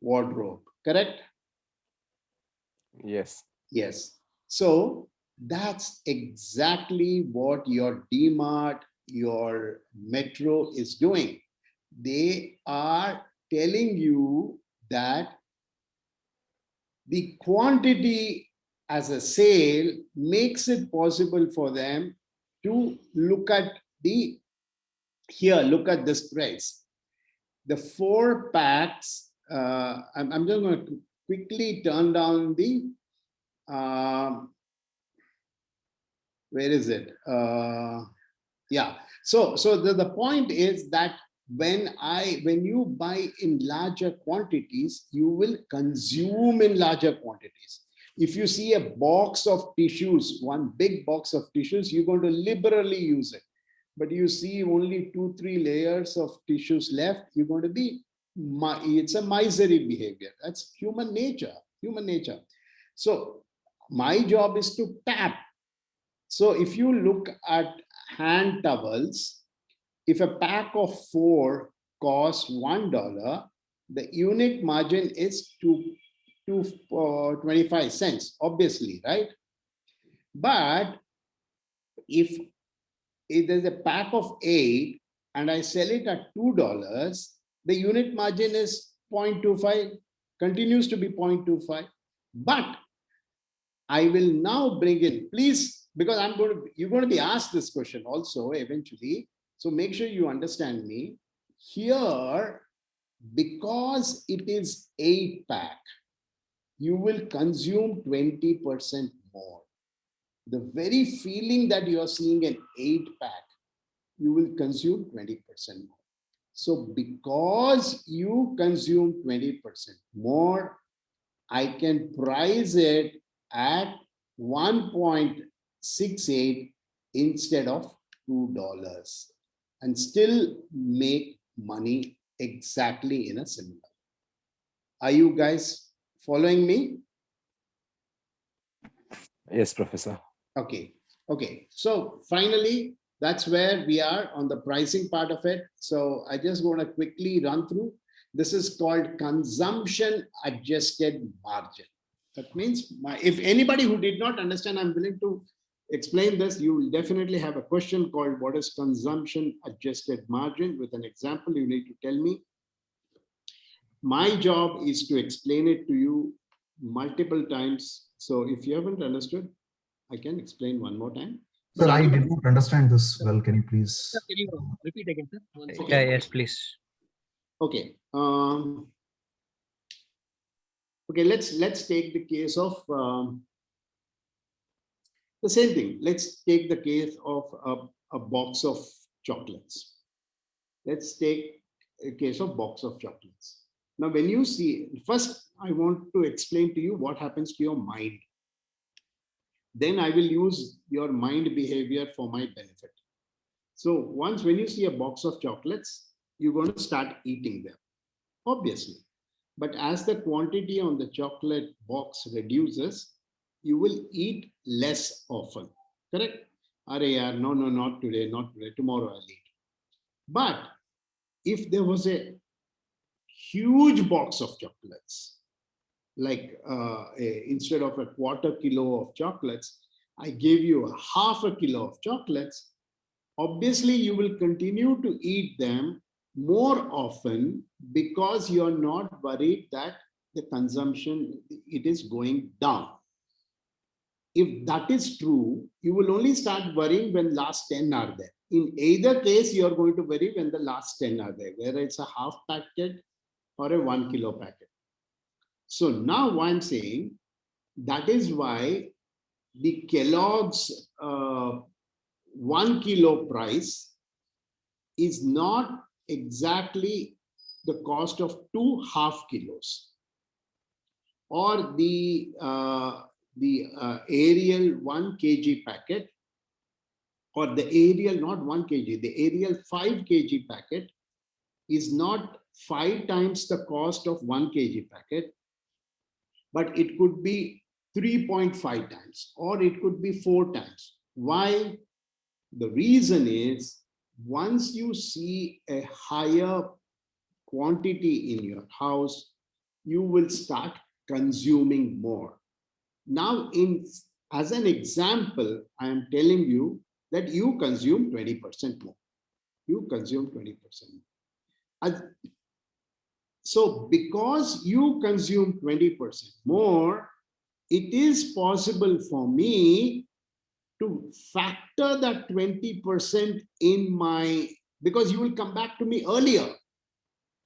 wardrobe. Correct? Yes. Yes. So that's exactly what your DMart, your Metro is doing. They are telling you that the quantity as a sale makes it possible for them to look at look at this price. The 4 packs, I'm just going to quickly turn down the, where is it? Yeah. So the point is that when you buy in larger quantities, you will consume in larger quantities. If you see a box of tissues, one big box of tissues, you're going to liberally use it. But you see only 2-3 layers of tissues left, you're going to be, it's a misery behavior. That's human nature, So my job is to tap. So if you look at hand towels, if a pack of 4 costs $1, the unit margin is 25 cents, obviously, right? But if there's a pack of 8 and I sell it at $2, the unit margin is 0.25, continues to be 0.25. But I will now bring in, please, because you're going to be asked this question also eventually. So make sure you understand me. Here, because it is 8-pack, you will consume 20% more. The very feeling that you are seeing an 8-pack, you will consume 20% more. So because you consume 20% more, I can price it at 1.68 instead of $2 and still make money exactly in a similar. Are you guys following me? Yes, Professor. Okay. So finally, that's where we are on the pricing part of it. So I just want to quickly run through. This is called consumption adjusted margin. That means if anybody who did not understand, I'm willing to explain this. You will definitely have a question called what is consumption adjusted margin? With an example, you need to tell me. My job is to explain it to you multiple times. So if you haven't understood, I can explain one more time. Sir, I did not understand this well. Can you please? Sir, can you repeat again, sir? Yeah, yes, please. Okay. Okay, let's take the case of the same thing. Let's take the case of a box of chocolates. Let's take a case of box of chocolates. Now, when you see, first, I want to explain to you what happens to your mind. Then I will use your mind behavior for my benefit. So when you see a box of chocolates, you're going to start eating them, obviously. But as the quantity on the chocolate box reduces, you will eat less often, correct? No, not today, tomorrow I'll eat. But if there was a huge box of chocolates, like instead of a quarter kilo of chocolates, I gave you a half a kilo of chocolates, obviously you will continue to eat them more often because you're not worried that the consumption, it is going down. If that is true, you will only start worrying when last 10 are there. In either case, you're going to worry when the last 10 are there, whether it's a half packet or a 1 kilo packet. So now what I'm saying, that is why the Kellogg's 1 kilo price is not exactly the cost of 2 half kilos, or the Ariel 1 kg packet, or the Ariel not 1 kg, the Ariel 5 kg packet is not 5 times the cost of 1 kg packet, but it could be 3.5 times, or it could be 4 times. Why? The reason is, once you see a higher quantity in your house, you will start consuming more. Now, as an example, I am telling you that you consume 20% more. You consume 20% more. So because you consume 20% more, it is possible for me to factor that 20% in my, because you will come back to me earlier.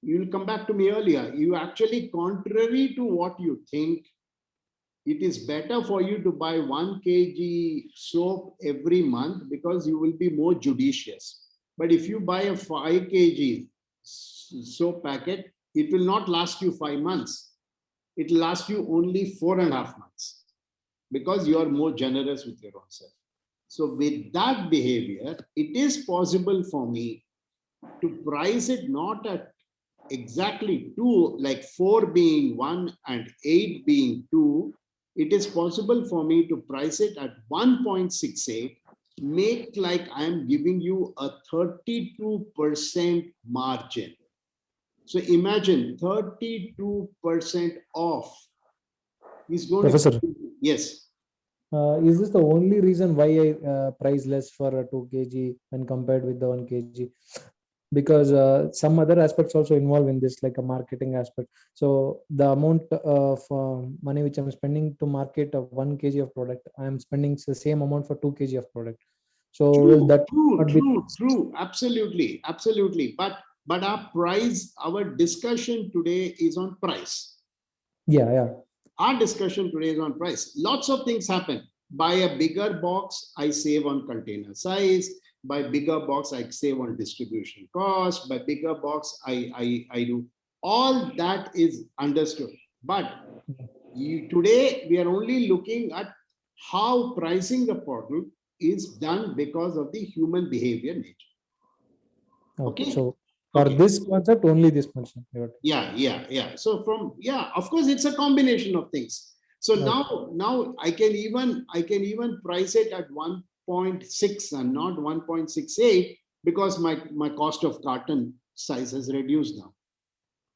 You will come back to me earlier. You actually, contrary to what you think, it is better for you to buy 1 kg soap every month because you will be more judicious. But if you buy a 5 kg soap packet, it will not last you 5 months. It will last you only 4.5 months because you are more generous with your own self. So with that behavior, it is possible for me to price it not at exactly 2, like 4 being 1 and 8 being 2. It is possible for me to price it at 1.68, make like I'm giving you a 32% margin. So imagine 32% off is going Professor, to, yes. is this the only reason why I price less for a 2 kg when compared with the 1 kg? Because some other aspects also involve in this, like a marketing aspect. So the amount of money which I'm spending to market of 1 kg of product, I'm spending the same amount for 2 kg of product. So will that not be... True, absolutely, absolutely. But our price, our discussion today is on price. Yeah. Our discussion today is on price. Lots of things happen. Buy a bigger box, I save on container size. By bigger box, I save on distribution cost. By bigger box, I do. All that is understood. But today, we are only looking at how pricing the product is done because of the human behavior nature. Okay. So for this concept, only this concept. Yeah. So of course, it's a combination of things. So now I can even price it at 1.6 and not 1.68 because my cost of carton size has reduced now.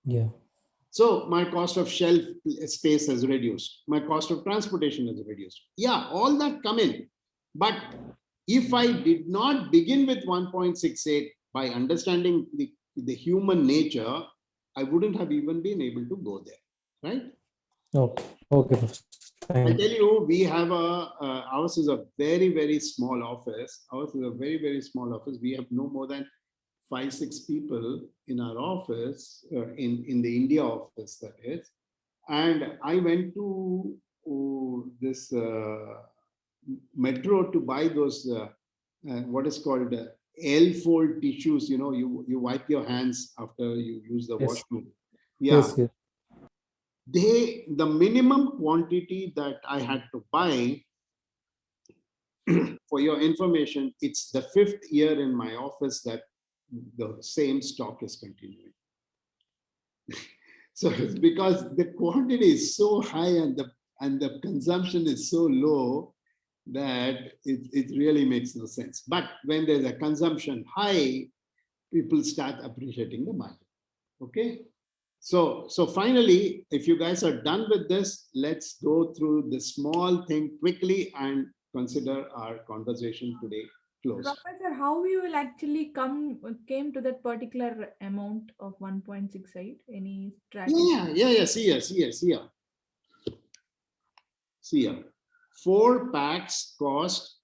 Yeah. So my cost of shelf space has reduced. My cost of transportation has reduced. Yeah, all that come in. But if I did not begin with 1.68 by understanding the human nature, I wouldn't have even been able to go there, right? Okay. I tell you, we have ours is a very, very small office. Ours is a very, very small office. We have no more than 5-6 people in our office, in the India office, that is. And I went to this metro to buy those, what is called L-fold tissues. You know, you wipe your hands after you use the washroom. Yeah. Yes. The minimum quantity that I had to buy, for your information, it's the 5th year in my office that the same stock is continuing. So it's because the quantity is so high and the consumption is so low that it really makes no sense. But when there's a consumption high, people start appreciating the market. Okay. So finally, if you guys are done with this, let's go through this small thing quickly and consider our conversation today closed. Professor, how you will actually came to that particular amount of 1.68? Any strategy? Yeah. See here. 4 packs cost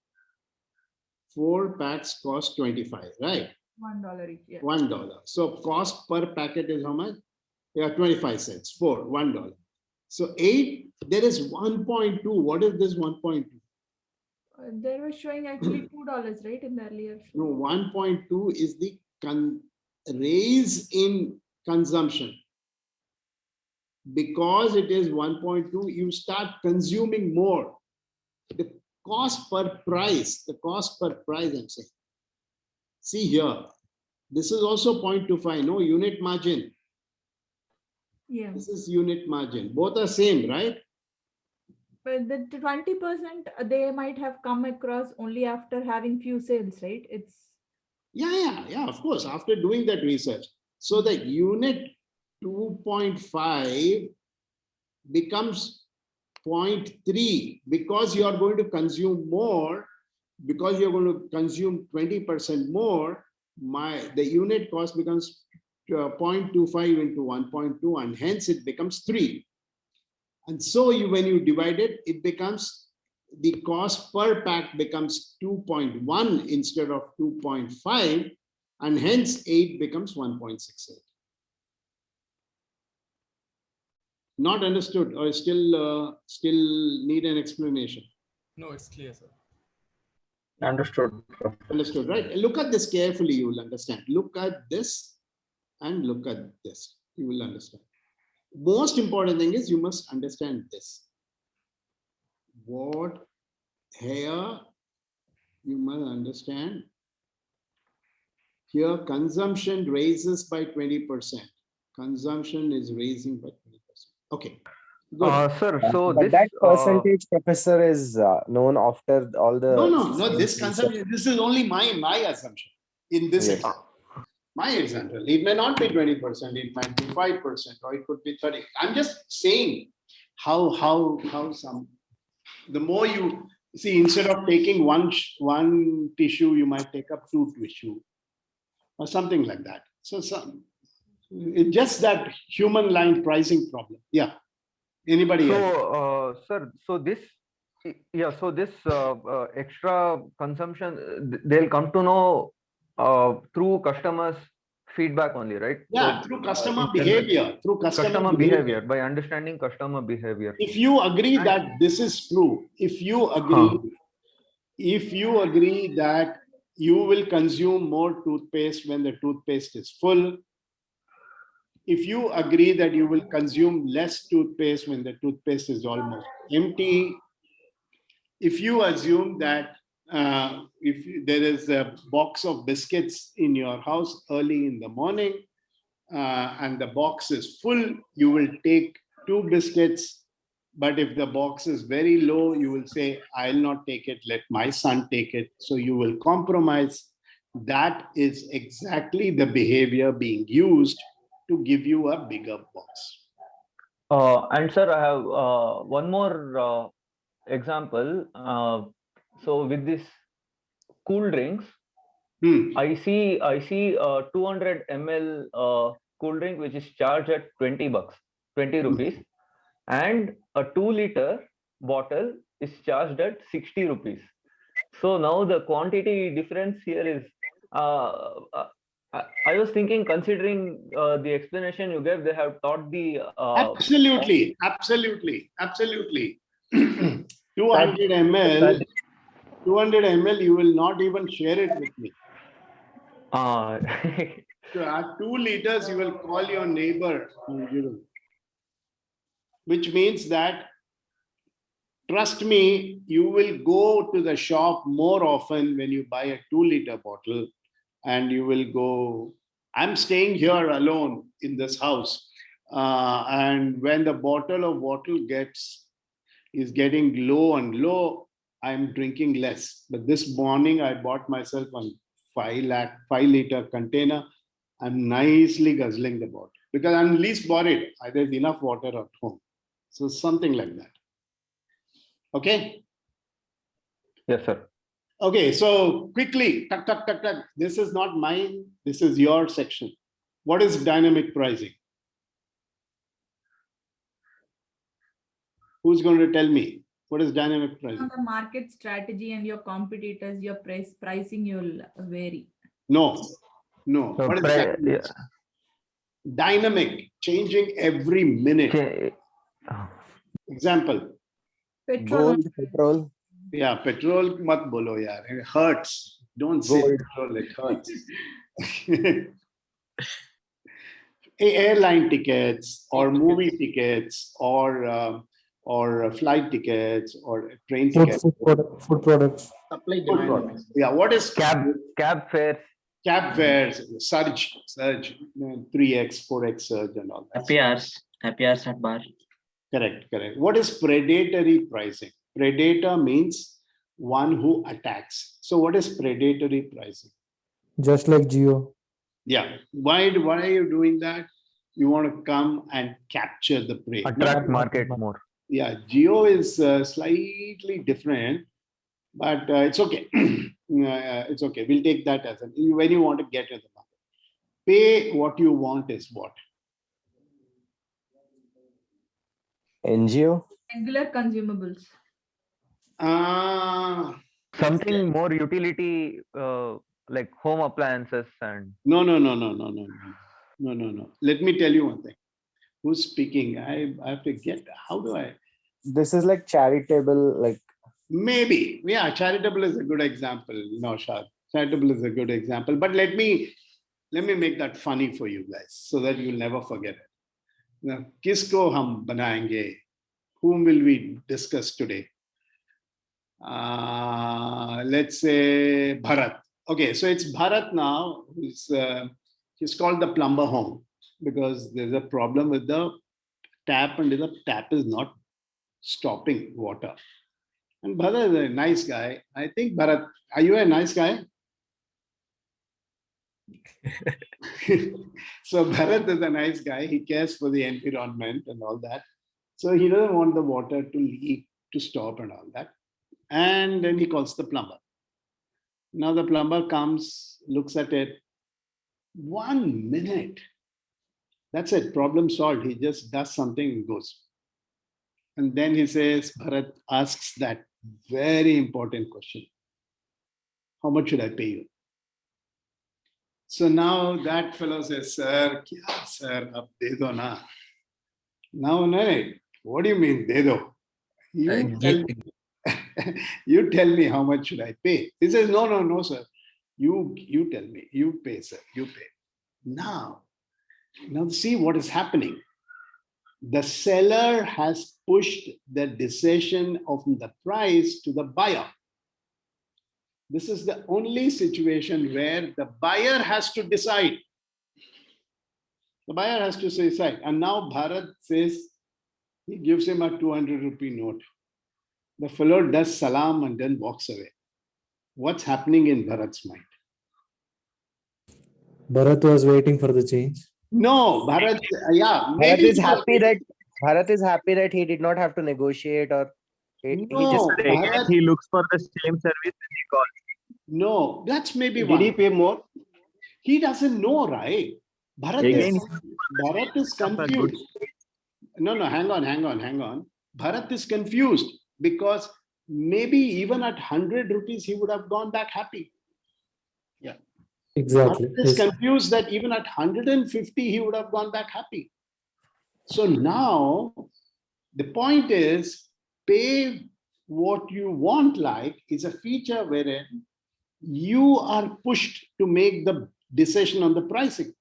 25, right? $1 each. Yeah. $1. So cost per packet is how much? Yeah, 25 cents. 4, $1. So 8, there is 1.2. What is this 1.2? They were showing actually $2, right, in the earlier. No, 1.2 is the raise in consumption. Because it is 1.2, you start consuming more. The cost per price, I'm saying. See here, this is also 0.25, no unit margin. Yeah. This is unit margin. Both are same, right? But the 20% they might have come across only after having few sales, right? It's Yeah, of course, after doing that research. So the unit 2.5 becomes 0.3 because you are going to consume more, because you're going to consume 20% more, the unit cost becomes 0.25 into 1.2, and hence it becomes 3. And so when you divide it, it becomes, the cost per pack becomes 2.1 instead of 2.5, and hence 8 becomes 1.68. Not understood, or still need an explanation? No, it's clear, sir. Understood. Understood, right? Look at this carefully, you will understand. Look at this and look at this. You will understand. Most important thing is you must understand this. What here you must understand. Here consumption raises by 20%. Consumption is raising by 20%. Okay. Sir, so but this that percentage, professor, is known after all the. No. This consumption. This is only my assumption in this example. My example. It may not be 20%. It might be 5%, or it could be 30%. I'm just saying how some. The more you see, instead of taking one tissue, you might take up 2 tissue, or something like that. So it's just that human line pricing problem. Yeah. Anybody else? So, sir, so this extra consumption, they'll come to know through customers' feedback only, right? Yeah, So, through customer behavior. Through customer behavior, by understanding customer behavior. If you agree that this is true, if you agree that you will consume more toothpaste when the toothpaste is full, if you agree that you will consume less toothpaste when the toothpaste is almost empty, if you assume that if there is a box of biscuits in your house early in the morning and the box is full, you will take 2 biscuits. But if the box is very low, you will say, I'll not take it, let my son take it. So you will compromise. That is exactly the behavior being used to give you a bigger box. And sir, I have one more example. So with this cool drinks, I see 200 ml cool drink which is charged at 20 rupees, and a 2-liter bottle is charged at 60 rupees. So now the quantity difference here is. I was thinking, considering the explanation you gave, they have taught the. Absolutely. 200 ml, you will not even share it with me. So at 2 liters, you will call your neighbor, which means that, trust me, you will go to the shop more often when you buy a 2-liter bottle, and you will go. I'm staying here alone in this house, and when the bottle of water is getting low and low, I'm drinking less. But this morning, I bought myself a 5-liter container. I'm nicely guzzling the bottle. because I'm least worried. There's enough water at home. So something like that. Okay. Yes, sir. Okay, so quickly, tuck, tuck, tuck, tuck. This is not mine. This is your section. What is dynamic pricing? Who's going to tell me what is dynamic pricing? On the market strategy and your competitors, your pricing will vary. No. What is dynamic? Yeah. Dynamic, changing every minute. Example. Petrol. Petrol. Yeah, petrol mat bolo yaar. It hurts. Don't say Gold. petrol, it hurts. Airline tickets or movie tickets or flight tickets or train tickets. Food products. Supply Food demand. products. Yeah, what is Cab fares. Cab fares, surge, 3x, 4x surge and all that. Happy hours at bar. Correct. What is predatory pricing? Predator means one who attacks. So what is predatory pricing? Just like Geo. Yeah. Why are you doing that? You want to come and capture the prey. Attract market more. Yeah, Geo is slightly different, but it's okay. It's okay. We'll take that as when you want to get to the market. Pay what you want is what? NGO? Regular consumables. Something more utility, like home appliances and. No. Let me tell you one thing. Who's speaking? I have to get. How do I? This is like charitable, like. Maybe. Yeah, charitable is a good example. No, Shad. Charitable is a good example. But let me make that funny for you guys so that you'll never forget it. Now, kisko hum banayenge? Whom will we discuss today? Let's say Bharat. Okay, so it's Bharat now. He's called the plumber home because there's a problem with the tap and the tap is not stopping water. And Bharat is a nice guy. I think Bharat, are you a nice guy? So Bharat is a nice guy. He cares for the environment and all that. So he doesn't want the water to leak, to stop and all that. And then he calls the plumber. Now the plumber comes, looks at it. 1 minute. That's it. Problem solved. He just does something and goes. And then he says, Bharat asks that very important question. How much should I pay you? So now that fellow says, Sir, kya sir, ab de do na. Now, no, what do you mean, de do? You tell me how much should I pay. He says, no, sir. You tell me. You pay, sir. You pay. Now see what is happening. The seller has pushed the decision of the price to the buyer. This is the only situation where the buyer has to decide. The buyer has to decide. And now Bharat says, he gives him a 200 rupee note. The fellow does salam and then walks away. What's happening in Bharat's mind? Bharat was waiting for the change. No, Bharat, yeah. Bharat is happy that he did not have to negotiate or he just. Again, he looks for the same service and he calls. No, that's maybe one. Did he pay more? He doesn't know, right? Bharat is confused. No, hang on. Bharat is confused because maybe even at 100 rupees, he would have gone back happy. Yeah. Exactly. Bharat is confused that even at 150, he would have gone back happy. So now the point is, pay what you want like is a feature wherein you are pushed to make the decision on the pricing.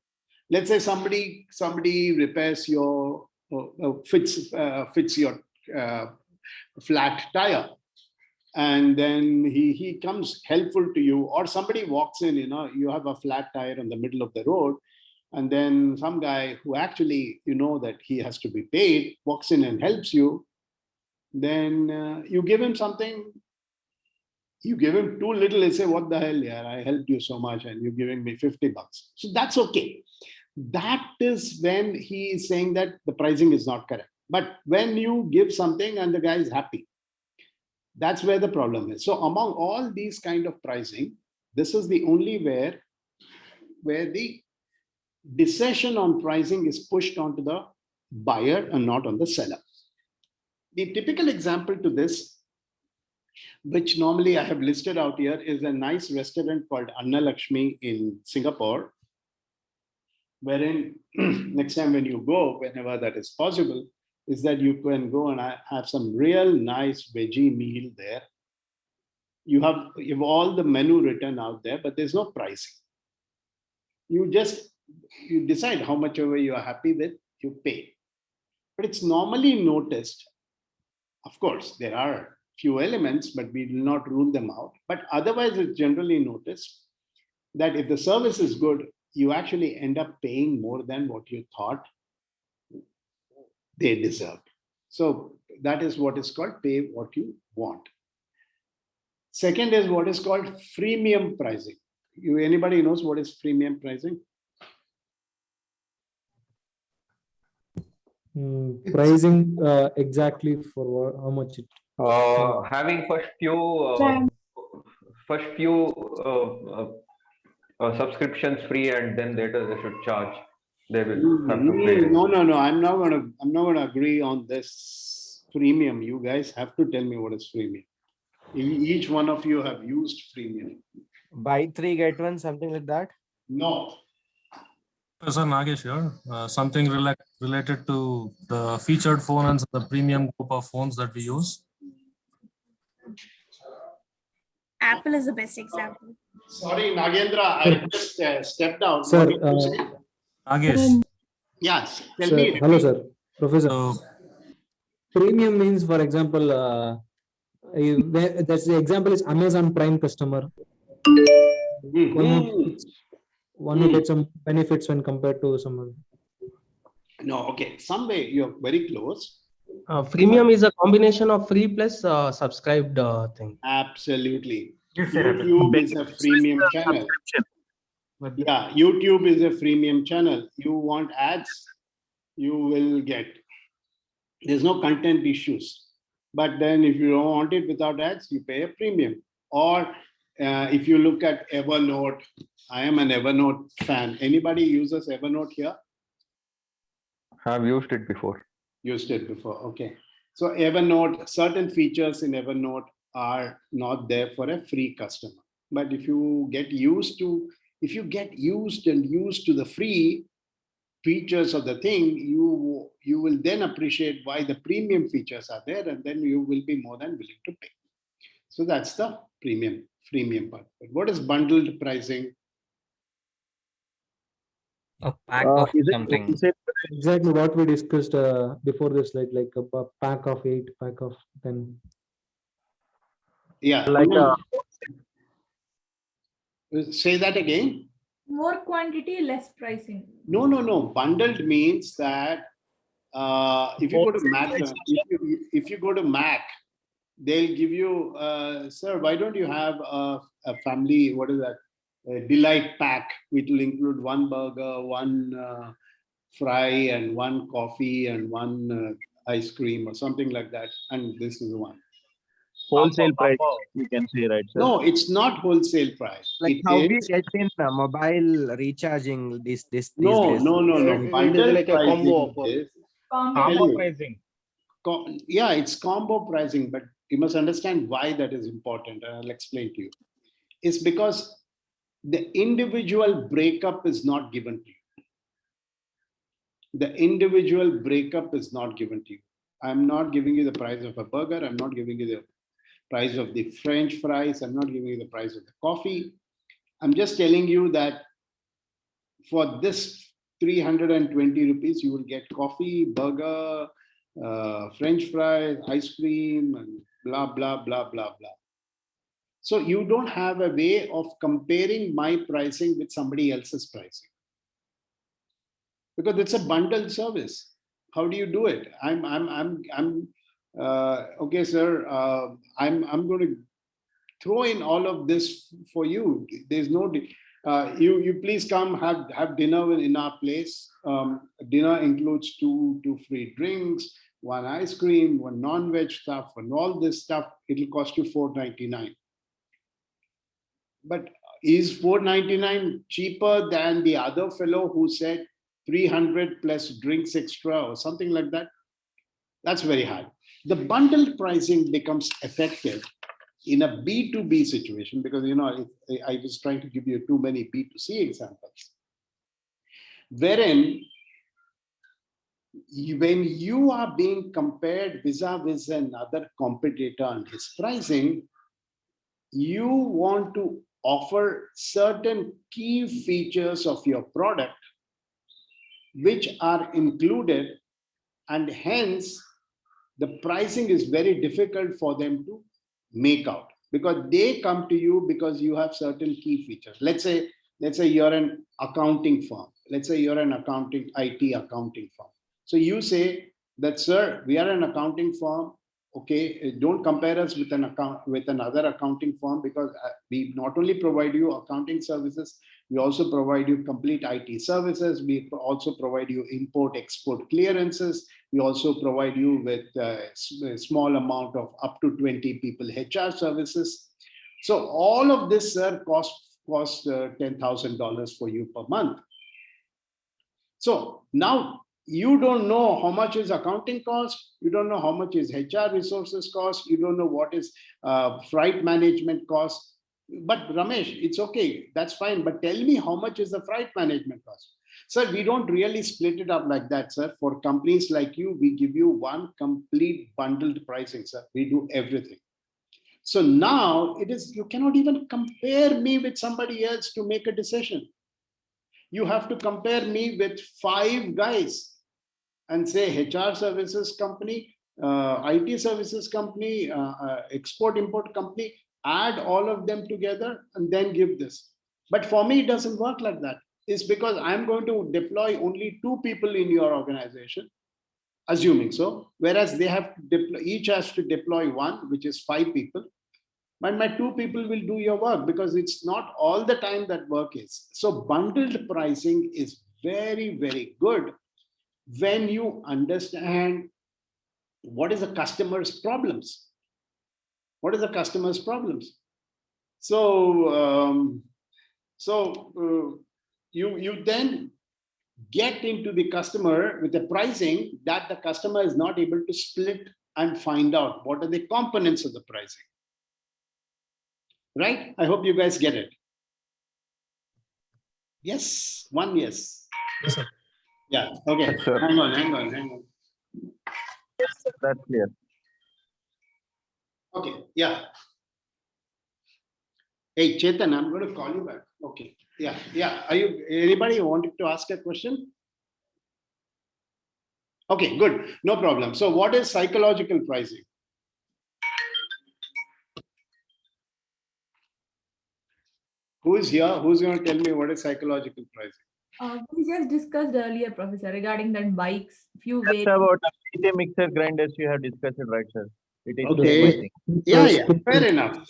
Let's say somebody repairs your fits your flat tire, and then he comes helpful to you, or somebody walks in, you have a flat tire in the middle of the road, and then some guy who actually that he has to be paid walks in and helps you. Then you give him something. You give him too little, he say, what the hell, yeah, I helped you so much and you're giving me $50. So that's okay. that is when he is saying that the pricing is not correct. But when you give something and the guy is happy, that's where the problem is. So among all these kind of pricing, this is the only where the decision on pricing is pushed onto the buyer and not on the seller. The typical example to this, which normally I have listed out here, is a nice restaurant called Anna Lakshmi in Singapore, wherein next time when you go, whenever that is possible, is that you can go and have some real nice veggie meal there. You have all the menu written out there, but there's no pricing. You decide how much ever you are happy with, you pay. But it's normally noticed, of course, there are few elements, but we will not rule them out. But otherwise, it's generally noticed that if the service is good, you actually end up paying more than what you thought they deserved. So that is what is called pay what you want. Second is what is called freemium pricing. Anybody knows what is freemium pricing? Pricing exactly for how much it. Having first few subscriptions free, and then later they should charge. They will have to pay. No. I'm not gonna agree on this freemium. You guys have to tell me what is freemium. Each one of you have used freemium. Buy 3 get 1, something like that. No. Professor Nagesh here. Something related to the featured phone and the premium group of phones that we use. Apple is the best example. Sorry, Nagendra, I just stepped out. Sir, Nagesh. Yes, tell sir, me. hello, sir. Professor. Premium means, for example, that's the example is Amazon Prime customer. One who gets some benefits when compared to someone. No, okay. Some way you're very close. Freemium is a combination of free plus subscribed thing. Absolutely. Yes, sir. YouTube is a freemium channel. Yeah, YouTube is a freemium channel. You want ads, you will get. There's no content issues. But then if you don't want it without ads, you pay a premium. Or if you look at Evernote, I am an Evernote fan. Anybody uses Evernote here? Have used it before. Used it before, okay. So Evernote, certain features in Evernote are not there for a free customer. But if you get used to the free features of the thing, you will then appreciate why the premium features are there, and then you will be more than willing to pay. So that's the freemium part. But what is bundled pricing? A pack of something. Exactly what we discussed before this, like a pack of 8, pack of 10. Yeah. Like say that again. More quantity, less pricing. No. Bundled means that if you go to Mac, if you go to Mac, they'll give you, sir, why don't you have a family? What is that? A delight pack, which will include 1 burger, 1 fry, and 1 coffee, and 1 ice cream, or something like that. And this is one. Wholesale price, you can say, right, sir? No, it's not wholesale price. Like how we get in mobile recharging these days. No. Bundle like a combo offer. Combo pricing. Yeah, it's combo pricing, but you must understand why that is important. I'll explain to you. It's because the individual breakup is not given to you. The individual breakup is not given to you. I'm not giving you the price of a burger. I'm not giving you the price of the French fries. I'm not giving you the price of the coffee. I'm just telling you that for this 320 rupees, you will get coffee, burger, French fries, ice cream, and blah, blah, blah, blah, blah. So you don't have a way of comparing my pricing with somebody else's pricing, because it's a bundled service. How do you do it? Okay, sir. I'm going to throw in all of this for you. There's no. You please come have dinner in our place. Dinner includes two free drinks, one ice cream, one non-veg stuff, and all this stuff. It'll cost you $4.99. But is $4.99 cheaper than the other fellow who said 300 plus drinks extra or something like that? That's very high. The bundled pricing becomes effective in a B2B situation, because I was trying to give you too many B2C examples, wherein when you are being compared vis-a-vis another competitor and his pricing, you want to offer certain key features of your product which are included, and hence the pricing is very difficult for them to make out, because they come to you because you have certain key features. Let's say you're an accounting firm. Let's say you're an IT accounting firm. So you say that, sir, we are an accounting firm. Okay, don't compare us with another accounting firm, because we not only provide you accounting services, we also provide you complete IT services. We also provide you import-export clearances. We also provide you with a small amount of up to 20 people HR services. So all of this, sir, costs $10,000 for you per month. So now you don't know how much is accounting cost. You don't know how much is HR resources cost. You don't know what is freight management cost. But Ramesh, it's okay. That's fine. But tell me, how much is the freight management cost? Sir, we don't really split it up like that, sir. For companies like you, we give you one complete bundled pricing, sir. We do everything. So now you cannot even compare me with somebody else to make a decision. You have to compare me with 5 guys and say HR services company, IT services company, export-import company, add all of them together and then give this. But for me, it doesn't work like that. It's because I'm going to deploy only 2 people in your organization, assuming so, whereas they have to deploy, each has to deploy 1, which is 5 people. But my 2 people will do your work, because it's not all the time that work is. So bundled pricing is very, very good when you understand what is the customer's problems. What is the customer's problems? So, you then get into the customer with a pricing that the customer is not able to split and find out what are the components of the pricing. Right? I hope you guys get it. Yes, 1 yes. Yes, sir. Yeah, okay. Yes, sir. Hang on. Yes, sir, that's clear. Okay, yeah. Hey, Chetan, I'm going to call you back. Okay, yeah. Are you, anybody wanted to ask a question? Okay, good, no problem. So what is psychological pricing? Who is here? Who's going to tell me what is psychological pricing? We just discussed earlier, Professor, regarding that bikes, few Just variants. about the mixer grinders you have discussed it, right, sir? It is Okay. pricing. Yeah. Fair enough.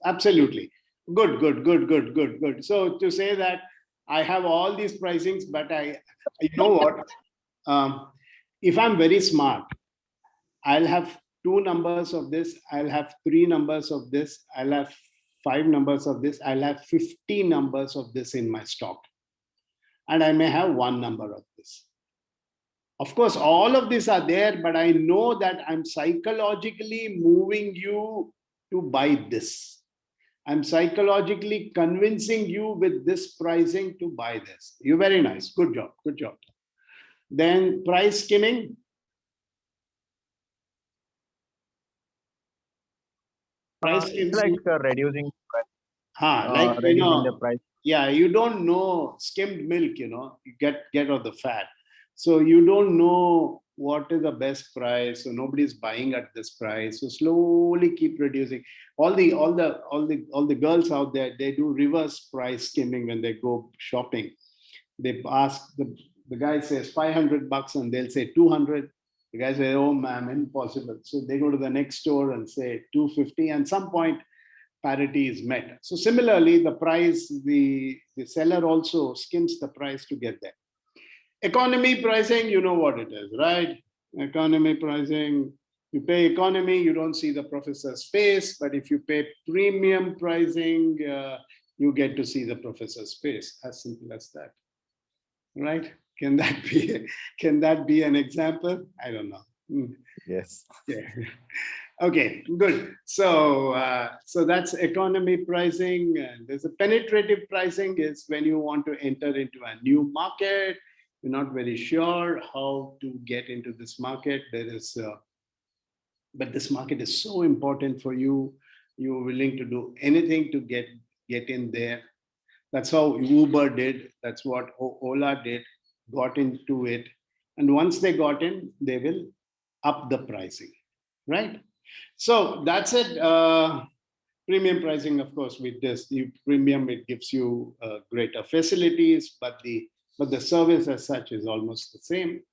Absolutely. Good. So to say that I have all these pricings, but you know what? If I'm very smart, I'll have 2 numbers of this. I'll have 3 numbers of this. I'll have 5 numbers of this. I'll have 50 numbers of this in my stock. And I may have 1 number of this. Of course, all of these are there, but I know that I'm psychologically moving you to buy this. I'm psychologically convincing you with this pricing to buy this. You're very nice. Good job. Then price skimming. It's like reducing price. Reducing the price. Yeah, you don't know skimmed milk, you get all the fat. So you don't know what is the best price. So nobody's buying at this price. So slowly keep reducing. All the girls out there, they do reverse price skimming when they go shopping. They ask the guy says $500 and they'll say 200. The guy says, oh ma'am, impossible. So they go to the next store and say 250. And some point parity is met. So similarly, the price, the seller also skims the price to get there. Economy pricing, you know what it is, right? Economy pricing, you pay economy, you don't see the professor's face, but if you pay premium pricing, you get to see the professor's face. As simple as that, right? Can that be an example? I don't know. Yes. Yeah. Okay, good. So so that's economy pricing. And there's a penetrative pricing is when you want to enter into a new market. You're not very sure how to get into this market. But this market is so important for you. You're willing to do anything to get in there. That's how Uber did. That's what Ola did. Got into it, and once they got in, they will up the pricing, right? So that's it. Premium pricing, of course, with this premium, it gives you greater facilities, but the service as such is almost the same.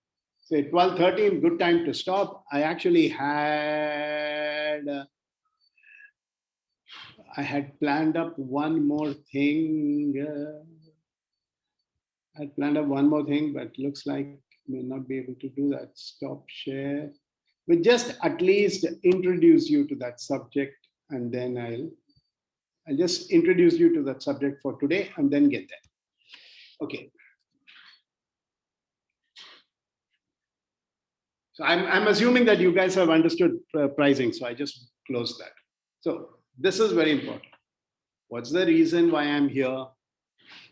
So 12:13, good time to stop. I actually had planned up one more thing. I had planned up one more thing, but looks like may not be able to do that. Stop share. But just at least introduce you to that subject, and then I'll just introduce you to that subject for today and then get there. Okay. So I'm assuming that you guys have understood pricing, so I just close that. So this is very important. What's the reason why I'm here?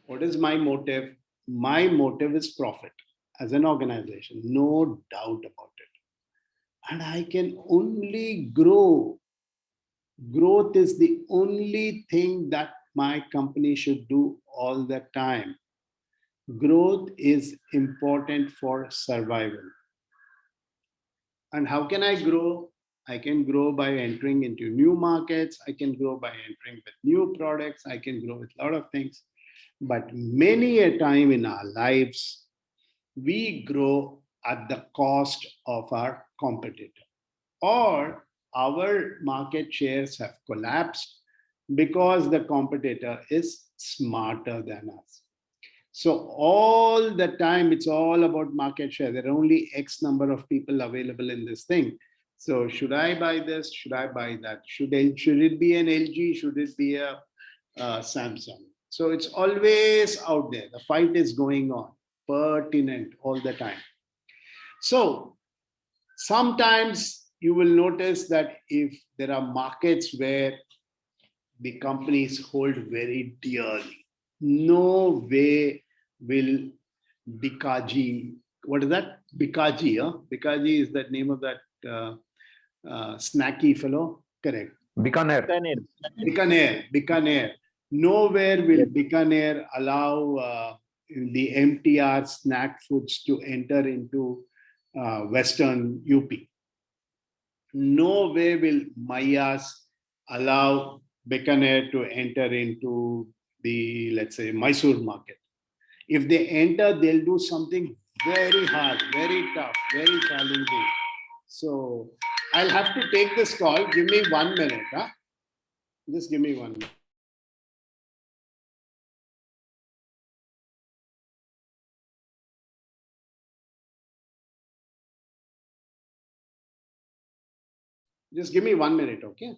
What is my motive? My motive is profit as an organization, no doubt about it. And I can only grow. Growth is the only thing that my company should do all the time. Growth is important for survival. And how can I grow? I can grow by entering into new markets. I can grow by entering with new products. I can grow with a lot of things. But many a time in our lives, we grow at the cost of our competitor, or our market shares have collapsed because the competitor is smarter than us. So all the time, it's all about market share. There are only X number of people available in this thing. So should I buy this? Should I buy that? Should it be an LG? Should it be a Samsung? So it's always out there. The fight is going on, pertinent all the time. So sometimes you will notice that if there are markets where the companies hold very dearly, no way will Bikaji, what is that? Bikaji, huh? Bikaji is the name of that snacky fellow, correct? Bikaner. Bikaner. Nowhere will Bikaner allow the MTR snack foods to enter into Western UP. No way will Mayas allow Bikaner to enter into the, let's say, Mysore market. If they enter, they'll do something very hard, very tough, very challenging. So I'll have to take this call. Give me 1 minute. Huh? Just give me 1 minute. Just give me 1 minute, okay?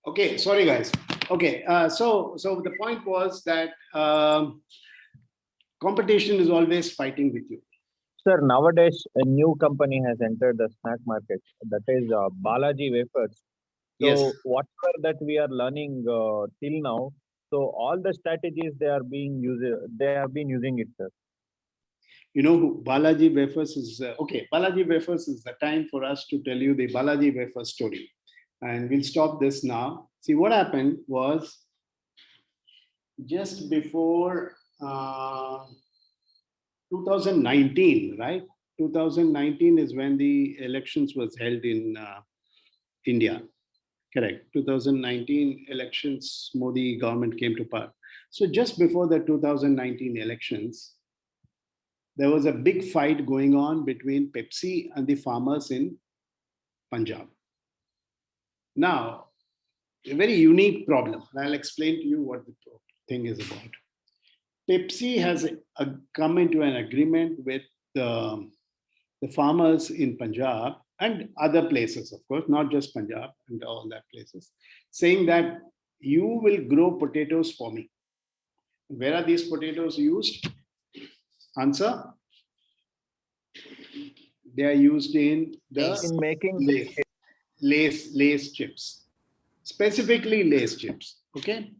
Okay, sorry guys. Okay, so the point was that competition is always fighting with you. Sir, nowadays a new company has entered the snack market. That is Balaji Wafers. So Yes. whatever that we are learning till now, so all the strategies they are being used, they have been using it, sir. You know who Balaji Wafers is? Okay, Balaji Wafers is the time for us to tell you the Balaji Wafers story. And we'll stop this now. See, what happened was just before 2019, right? 2019 is when the elections was held in India. Correct. 2019 elections, Modi government came to power. So just before the 2019 elections, there was a big fight going on between Pepsi and the farmers in Punjab. Now, a very unique problem. I'll explain to you what the thing is about. Pepsi has come into an agreement with the farmers in Punjab and other places, of course, not just Punjab and all that places, saying that you will grow potatoes for me. Where are these potatoes used? Answer? They are used in the In making Lays chips, specifically Lays chips. Okay.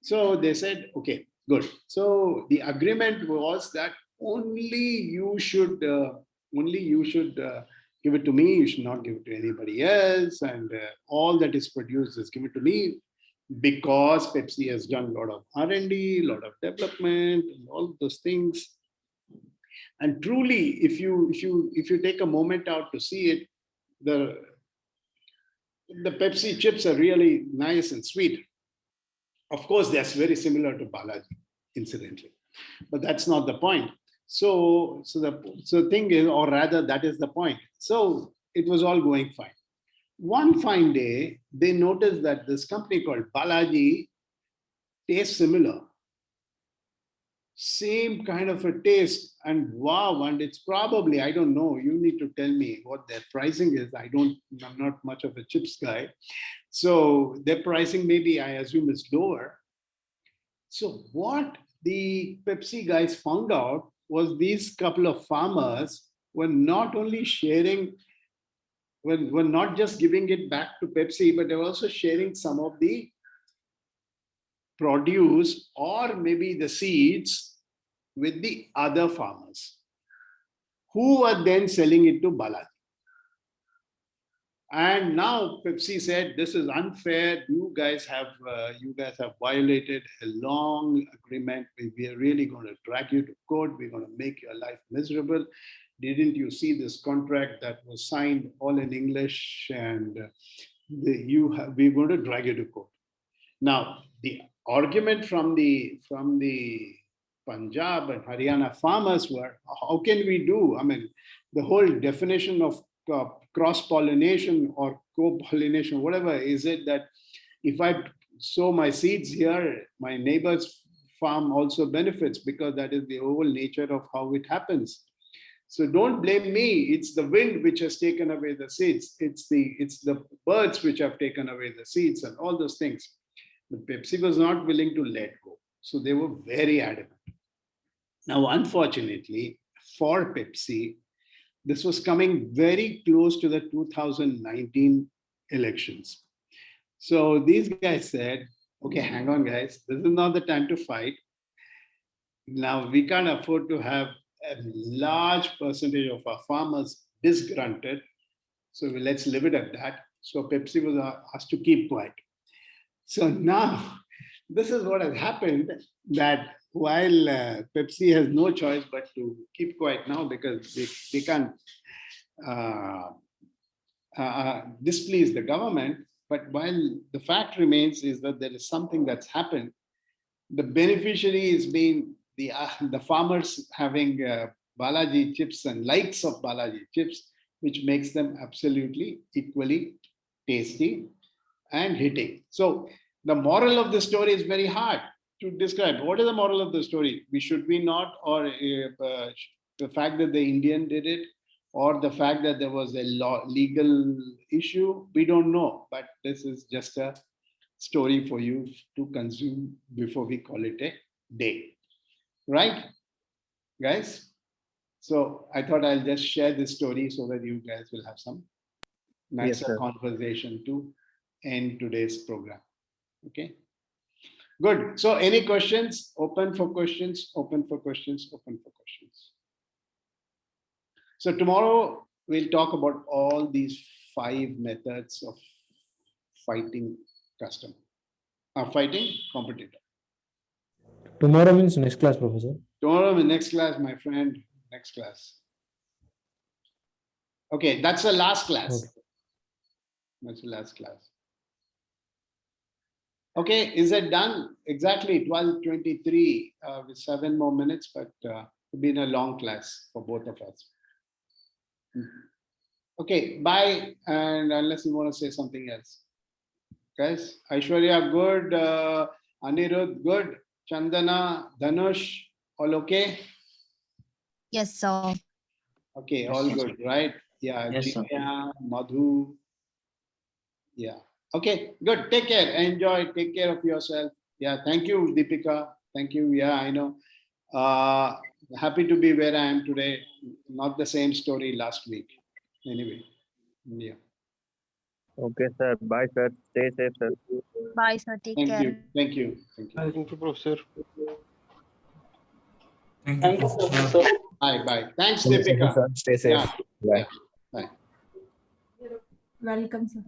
So they said, okay, good. So the agreement was that only you should give it to me. You should not give it to anybody else. And all that is produced is give it to me, because Pepsi has done a lot of R&D, a lot of development, and all those things. And truly, if you take a moment out to see it, the Pepsi chips are really nice and sweet. Of course, that's very similar to Balaji, incidentally, but that's not the point. So the thing is, or rather, that is the point. So it was all going fine. One fine day, they noticed that this company called Balaji tastes similar, same kind of a taste, and wow, and it's probably, I don't know, you need to tell me what their pricing is. I'm not much of a chips guy. So their pricing, maybe I assume, is lower. So what the Pepsi guys found out was these couple of farmers were not only sharing, were not just giving it back to Pepsi, but they were also sharing some of the produce or maybe the seeds with the other farmers, who were then selling it to Balaji. And now Pepsi said, "This is unfair. You guys have violated a long agreement. We are really going to drag you to court. We're going to make your life miserable. Didn't you see this contract that was signed all in English? And we're going to drag you to court." Now the argument from the Punjab and Haryana farmers were, how can we do? I mean, the whole definition of cross-pollination or co-pollination, whatever, is it that if I sow my seeds here, my neighbor's farm also benefits, because that is the whole nature of how it happens. So don't blame me. It's the wind which has taken away the seeds. It's the birds which have taken away the seeds and all those things. But Pepsi was not willing to let go. So they were very adamant. Now, unfortunately for Pepsi, this was coming very close to the 2019 elections. So these guys said, okay, hang on, guys. This is not the time to fight. Now, we can't afford to have a large percentage of our farmers disgruntled. So let's leave it at that. So Pepsi was asked to keep quiet. So now, this is what has happened, that while Pepsi has no choice but to keep quiet now, because they can't displease the government. But while the fact remains is that there is something that's happened, the beneficiary is being the farmers having Balaji chips and likes of Balaji chips, which makes them absolutely equally tasty and hitting. So the moral of the story is very hard to describe. What is the moral of the story? Should we not, or the fact that the Indian did it, or the fact that there was a legal issue, we don't know. But this is just a story for you to consume before we call it a day. Right, guys? So I thought I'll just share this story so that you guys will have some nicer sir. conversation to end today's program. Okay. Good. So any questions? Open for questions, open for questions, open for questions. So tomorrow we'll talk about all these 5 methods of fighting customer, fighting competitor. Tomorrow means next class, Professor. Tomorrow in next class, my friend, next class. Okay, that's the last class. Okay. That's the last class. Okay, is it done? Exactly 12:23 with 7 more minutes, but it's been a long class for both of us. Okay, bye. And unless you want to say something else. Guys, Aishwarya, good. Anirudh, good. Chandana, Dhanush, all okay? Yes, sir. Okay, Yes, all sir. good, right? Yeah, Yes, sir. Jinya, Madhu. Yeah. Okay, good. Take care. Enjoy. Take care of yourself. Yeah, thank you, Deepika. Thank you. Yeah, I know. Happy to be where I am today. Not the same story last week. Anyway, yeah. Okay, sir. Bye, sir. Stay safe, sir. Bye, sir. Take Thank care. you. Thank you. Thank you. Thank you, Professor. Thank you, Professor. Bye. Bye. Thanks, Thank you, Deepika. sir. Stay safe. Yeah. Bye. Yeah. Bye. Welcome, sir.